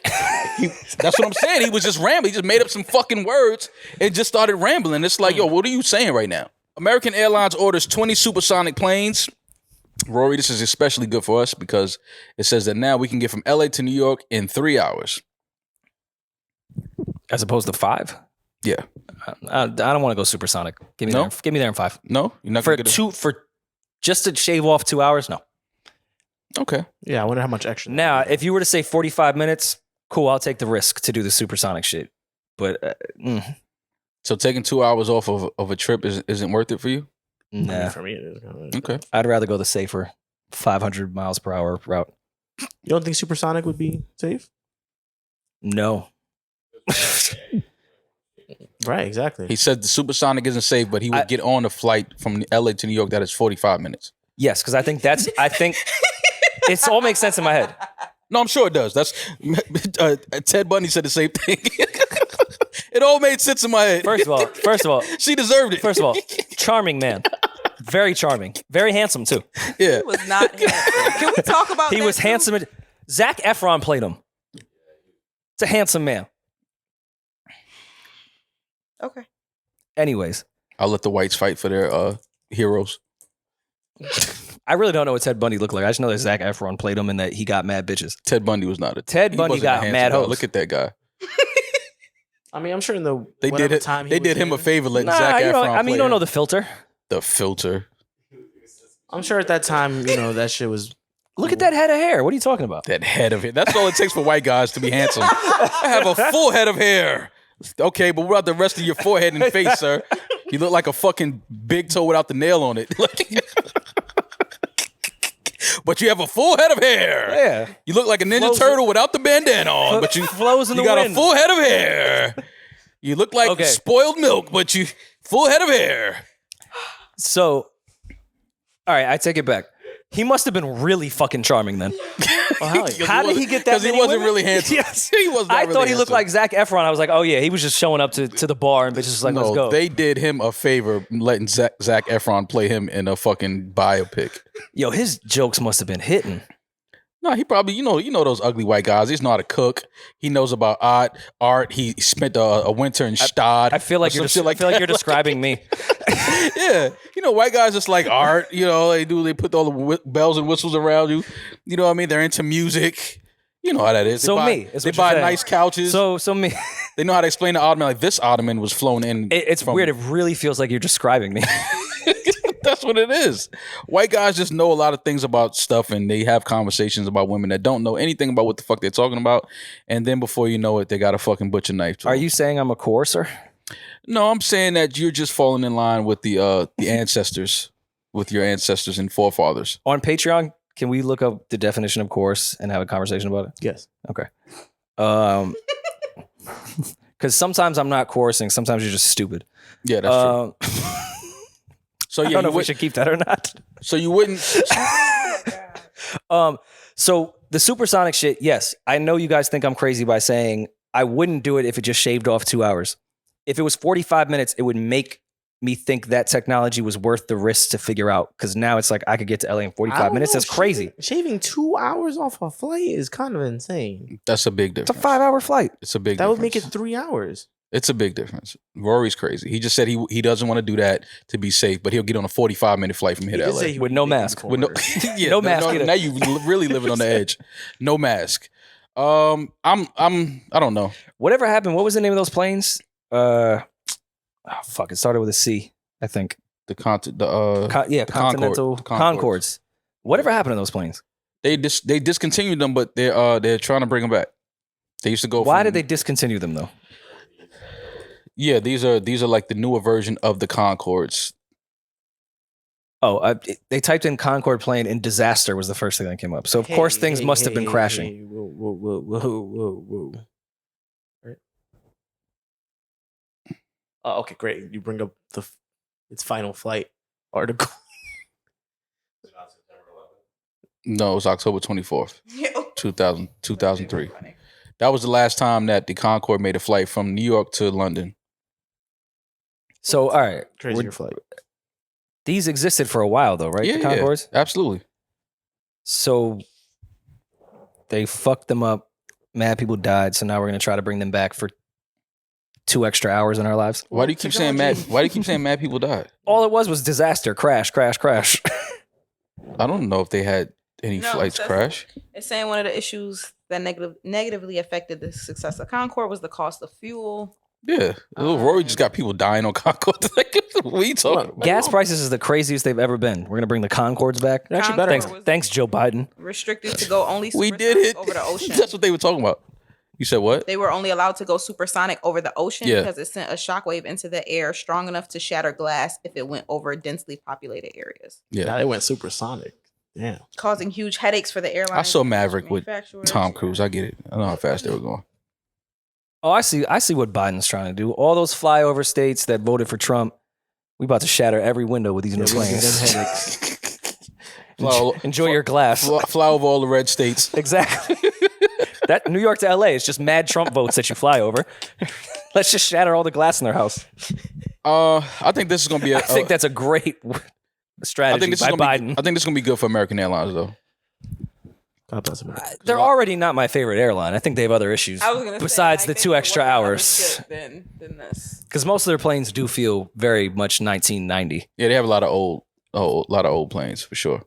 That's what I'm saying. He was just rambling. He just made up some fucking words and just started rambling. It's like, yo, what are you saying right now? American Airlines orders 20 supersonic planes. Rory, this is especially good for us because it says that now we can get from LA to New York in 3 hours. As opposed to 5? Yeah. I don't want to go supersonic. Give me No? there in 5. No? You're not For gonna get for just to shave off 2 hours? No. Okay. Yeah, I wonder how much extra. Now, if you were to say 45 minutes, cool, I'll take the risk to do the supersonic shit. But So taking 2 hours off of a trip isn't worth it for you? I mean, nah, for me, it is. Okay. I'd rather go the safer 500 miles per hour route. You don't think supersonic would be safe? No. Right, exactly. He said the supersonic isn't safe, but he would get on a flight from LA to New York that is 45 minutes. Yes, because I think it all makes sense in my head. No, I'm sure it does. That's Ted Bundy said the same thing. It all made sense in my head. First of all, She deserved it. First of all, charming man. Very charming. Very handsome, too. Yeah. He was not handsome. Can we talk about He that was too? handsome. Zac Efron played him. It's a handsome man. Okay. Anyways, I'll let the whites fight for their heroes. I really don't know what Ted Bundy looked like. I just know that Zac Efron played him and that he got mad bitches. Ted Bundy was not a Ted he Bundy wasn't a got handsome mad guy. hoes. Look at that guy. I mean, I'm sure in the They whatever did it. time he They was did him a in, favor letting Nah, Zac you Efron don't, I mean, you play don't know him. the filter. The filter. I'm sure at that time, that shit was. Look at that head of hair. What are you talking about? That head of hair. That's all it takes for white guys to be handsome. I have a full head of hair. Okay, but what about the rest of your forehead and face, sir? You look like a fucking big toe without the nail on it. but you have a full head of hair. Yeah. You look like a Ninja Flows- Turtle without the bandana on, but you flows in the got wind. a full head of hair. You look like Okay. spoiled milk, but you full head of hair. So, all right, I take it back. He must have been really fucking charming then. How did he get that? Because he many wasn't women? really handsome. Yes. He was. I thought he looked like Zac Efron. I was like, oh yeah, he was just showing up to the bar and bitches was like, let's No, go. they did him a favor letting Zac Efron play him in a fucking biopic. Yo, his jokes must have been hitting. No, he probably, you know those ugly white guys. He's not a cook. He knows about art. He spent a winter in Stad. I feel like you're you're describing me. Yeah, white guys just like art. They put all the bells and whistles around you. You know what I mean? They're into music. You know how that is. They buy nice couches. So me. They know how to explain the ottoman. Like this ottoman was flown in. It's weird. It really feels like you're describing me. That's what it is. White guys just know a lot of things about stuff, and they have conversations about women that don't know anything about what the fuck they're talking about. And then before you know it, they got a fucking butcher knife. Are you saying I'm a coercer? No, I'm saying that you're just falling in line with the ancestors, with your ancestors and forefathers. On Patreon, can we look up the definition of coerce and have a conversation about it? Yes. Okay. Because sometimes I'm not coercing. Sometimes you're just stupid. Yeah, that's true. So I yeah, don't know if we should keep that or not. So you wouldn't. So the supersonic shit, yes. I know you guys think I'm crazy by saying I wouldn't do it if it just shaved off 2 hours. If it was 45 minutes, it would make me think that technology was worth the risk to figure out. Because now it's like I could get to LA in 45 minutes. That's crazy. Shaving 2 hours off a flight is kind of insane. That's a big It's a difference. 5-hour flight. It's a big. That would make difference. it 3 hours. It's a big difference. Rory's crazy. He just said he doesn't want to do that to be safe, but he'll get on a 45-minute flight from here to LA. With no mask. With no, yeah, No mask either. now you really living on the edge. No mask. I don't know. Whatever happened, what was the name of those planes? It started with a C, I think. Continental Concords. Whatever happened to those planes? They discontinued them, but they're trying to bring them back. They used to go. Why did they discontinue them though? Yeah, these are like the newer version of the Concords. Oh, they typed in Concorde plane and disaster was the first thing that came up. So of course things must have been crashing. Whoa. Right. Oh, okay, great. You bring up its final flight article. No, it was October 24th, 2003. That was the last time that the Concorde made a flight from New York to London. So all right, Crazier flight. these existed for a while though, right? Yeah, the Concords. yeah, absolutely. So they fucked them up. Mad people died. So now we're gonna try to bring them back for 2 extra hours in our lives. Why do you keep saying mad? Why do you keep saying mad people died? All it was disaster, crash. I don't know if they had any flights crash. It's saying one of the issues that negatively affected the success of Concorde was the cost of fuel. Yeah, Rory just got people dying on Concorde. Like, what are you talking about? Gas prices is the craziest they've ever been. We're gonna bring the Concords back. They're actually better. Thanks, Joe Biden. Restricted to go only We supersonic did it over the ocean. That's what they were talking about. You said what? They were only allowed to go supersonic over the ocean Yeah. because it sent a shockwave into the air strong enough to shatter glass if it went over densely populated areas, Yeah, Now they went supersonic. Damn. causing huge headaches for the airline. I saw Maverick with manufacturers. Tom Cruise. I get it. I know how fast they were going. Oh, I see what Biden's trying to do. All those flyover states that voted for Trump, we about to shatter every window with these new planes. Enjoy your glass. Fly over all the red states. Exactly. That New York to LA is just mad Trump votes that you fly over. Let's just shatter all the glass in their house. I think this is gonna be. I think that's a great strategy by Biden. I think this is gonna be good for American Airlines, though. God bless America. They're already not my favorite airline. I think they have other issues I was gonna besides say, the like, 2 they extra work on other hours. shit than this. Because most of their planes do feel very much 1990. Yeah, they have a lot of old planes for sure.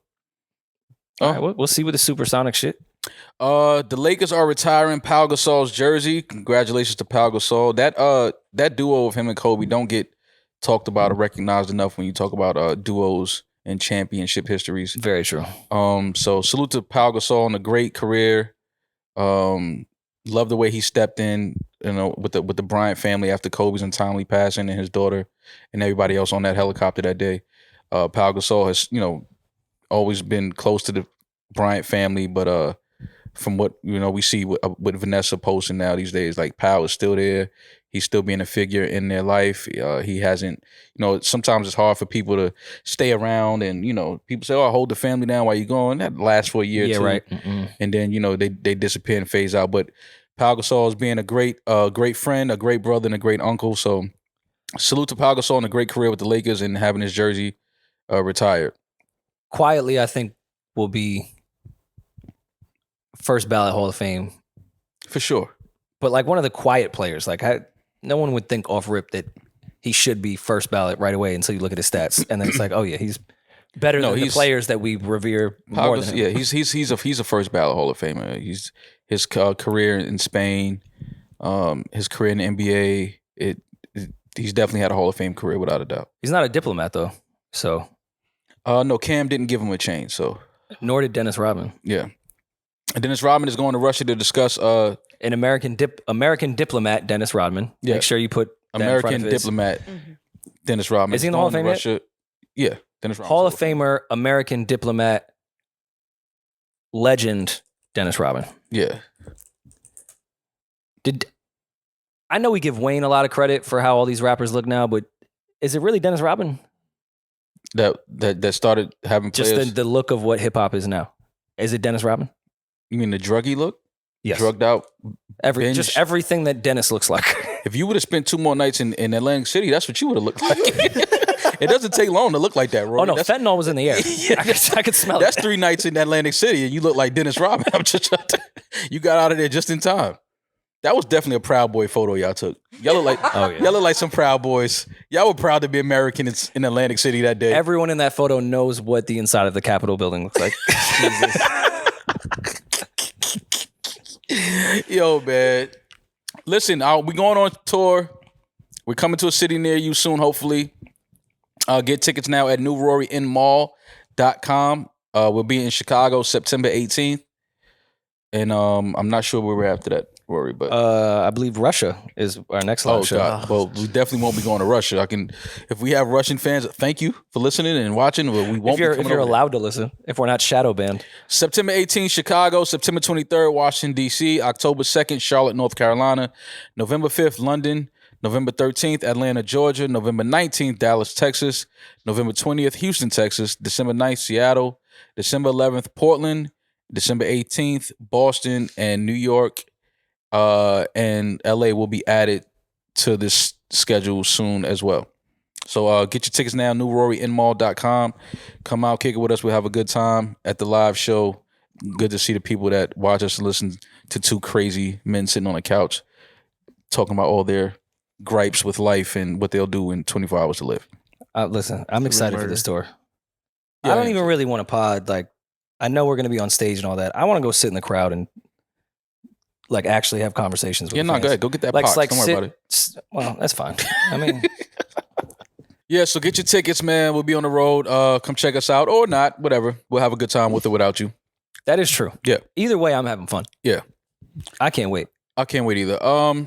All right, we'll see with the supersonic shit. The Lakers are retiring Pau Gasol's jersey. Congratulations to Pau Gasol. That duo of him and Kobe don't get talked about or recognized enough when you talk about duos in championship histories. Very true. So salute to Pau Gasol on a great career. Love the way he stepped in, with the Bryant family after Kobe's untimely passing and his daughter and everybody else on that helicopter that day. Pau Gasol has, always been close to the Bryant family, but from what we see with Vanessa posting now these days, like Powell is still there. He's still being a figure in their life. He hasn't, sometimes it's hard for people to stay around, and people say, "Oh, hold the family down while you're going." That lasts for a year or two, right. Mm-mm. and then they disappear and phase out. But Pau Gasol is being a great friend, a great brother, and a great uncle. So salute to Pau Gasol and a great career with the Lakers and having his jersey retired. Quietly, I think will be first ballot Hall of Fame For sure. but like one of the quiet players. Like no one would think off rip that he should be first ballot right away until you look at his stats, and then it's like, oh yeah, he's better than the players that we revere more than him. Yeah, he's a first ballot Hall of Famer. His career in Spain, his career in the NBA. He's definitely had a Hall of Fame career without a doubt. He's not a diplomat though, so no, Cam didn't give him a chain, so nor did Dennis Rodman. Yeah, and Dennis Rodman is going to Russia to discuss an American diplomat, Dennis Rodman. Yeah. Make sure you put that American in front of his. diplomat, Dennis Rodman. Is he in the Hall of Fame yet? Yeah, Dennis Rodman. Hall of Famer, American diplomat, legend, Dennis Rodman. Yeah. I know we give Wayne a lot of credit for how all these rappers look now, but is it really Dennis Rodman? That started having players? Just the look of what hip hop is now. Is it Dennis Rodman? You mean the druggy look? Yes. Drugged out. Just everything that Dennis looks like. If you would have spent 2 more nights in Atlantic City, that's what you would have looked like. It doesn't take long to look like that, Rory. Oh no, fentanyl was in the air. I could smell that's it. 3 nights in Atlantic City, and you look like Dennis Rodman. You got out of there just in time. That was definitely a Proud Boy photo y'all took. Y'all look like y'all look like some Proud Boys. Y'all were proud to be American in Atlantic City that day. Everyone in that photo knows what the inside of the Capitol building looks like. Yo, man. Listen, we going on tour. We're coming to a city near you soon, hopefully. Get tickets now at newrorynmall.com. We'll be in Chicago September 18th. And I'm not sure where we're after that, Rory, but I believe Russia is our next live show. God. Well, we definitely won't be going to Russia. If we have Russian fans, thank you for listening and watching. But we won't. If you're allowed to listen, if we're not shadow banned. September 18th, Chicago. September 23rd, Washington D.C. October 2nd, Charlotte, North Carolina. November 5th, London. November 13th, Atlanta, Georgia. November 19th, Dallas, Texas. November 20th, Houston, Texas. December 9th, Seattle. December 11th, Portland. December 18th, Boston and New York. And LA will be added to this schedule soon as well. So get your tickets now, newrorynmall.com. Come out, kick it with us. We'll have a good time at the live show. Good to see the people that watch us and listen to 2 crazy men sitting on a couch talking about all their gripes with life and what they'll do in 24 hours to live. Listen, I'm excited for this tour. Yeah, I don't even really want to pod. Like, I know we're going to be on stage and all that. I want to go sit in the crowd and like actually have conversations with Yeah, no, fans. go ahead. Go get that Like, box. like Don't worry about it. Well, that's fine. I mean, Yeah, so get your tickets, man. We'll be on the road. Come check us out or not, whatever. We'll have a good time with or without you. that is true. Yeah. Either way, I'm having fun. Yeah. I can't wait. I can't wait either.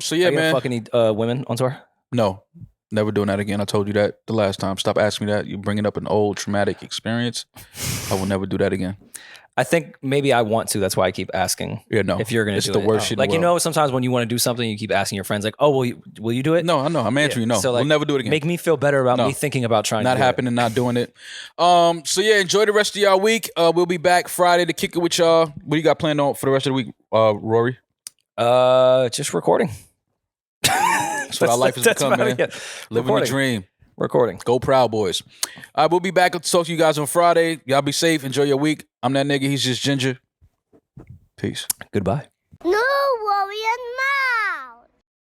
So yeah, Are you man. gonna fuck any women on tour? No, never doing that again. I told you that the last time. Stop asking me that. You're bringing up an old traumatic experience. I will never do that again. I think maybe I want to. That's why I keep asking. Yeah, no. If you're gonna It's do the it. worst shit in Like, the you world. know, sometimes when you want to do something, you keep asking your friends, like, "Oh, will you do it?" No, I know. I'm answering you. No, So, like, we'll never do it again. Make me feel better about No. me thinking about trying. Not to do happening. Not doing it. So yeah, enjoy the rest of y'all week. We'll be back Friday to kick it with y'all. What do you got planned on for the rest of the week, Rory? Just recording. That's what our life has become, man. Living the dream. Recording. Go Proud Boys. All right, we'll be back to talk to you guys on Friday. Y'all be safe. Enjoy your week. I'm that nigga. He's just Ginger. Peace. Goodbye. No worry and mom.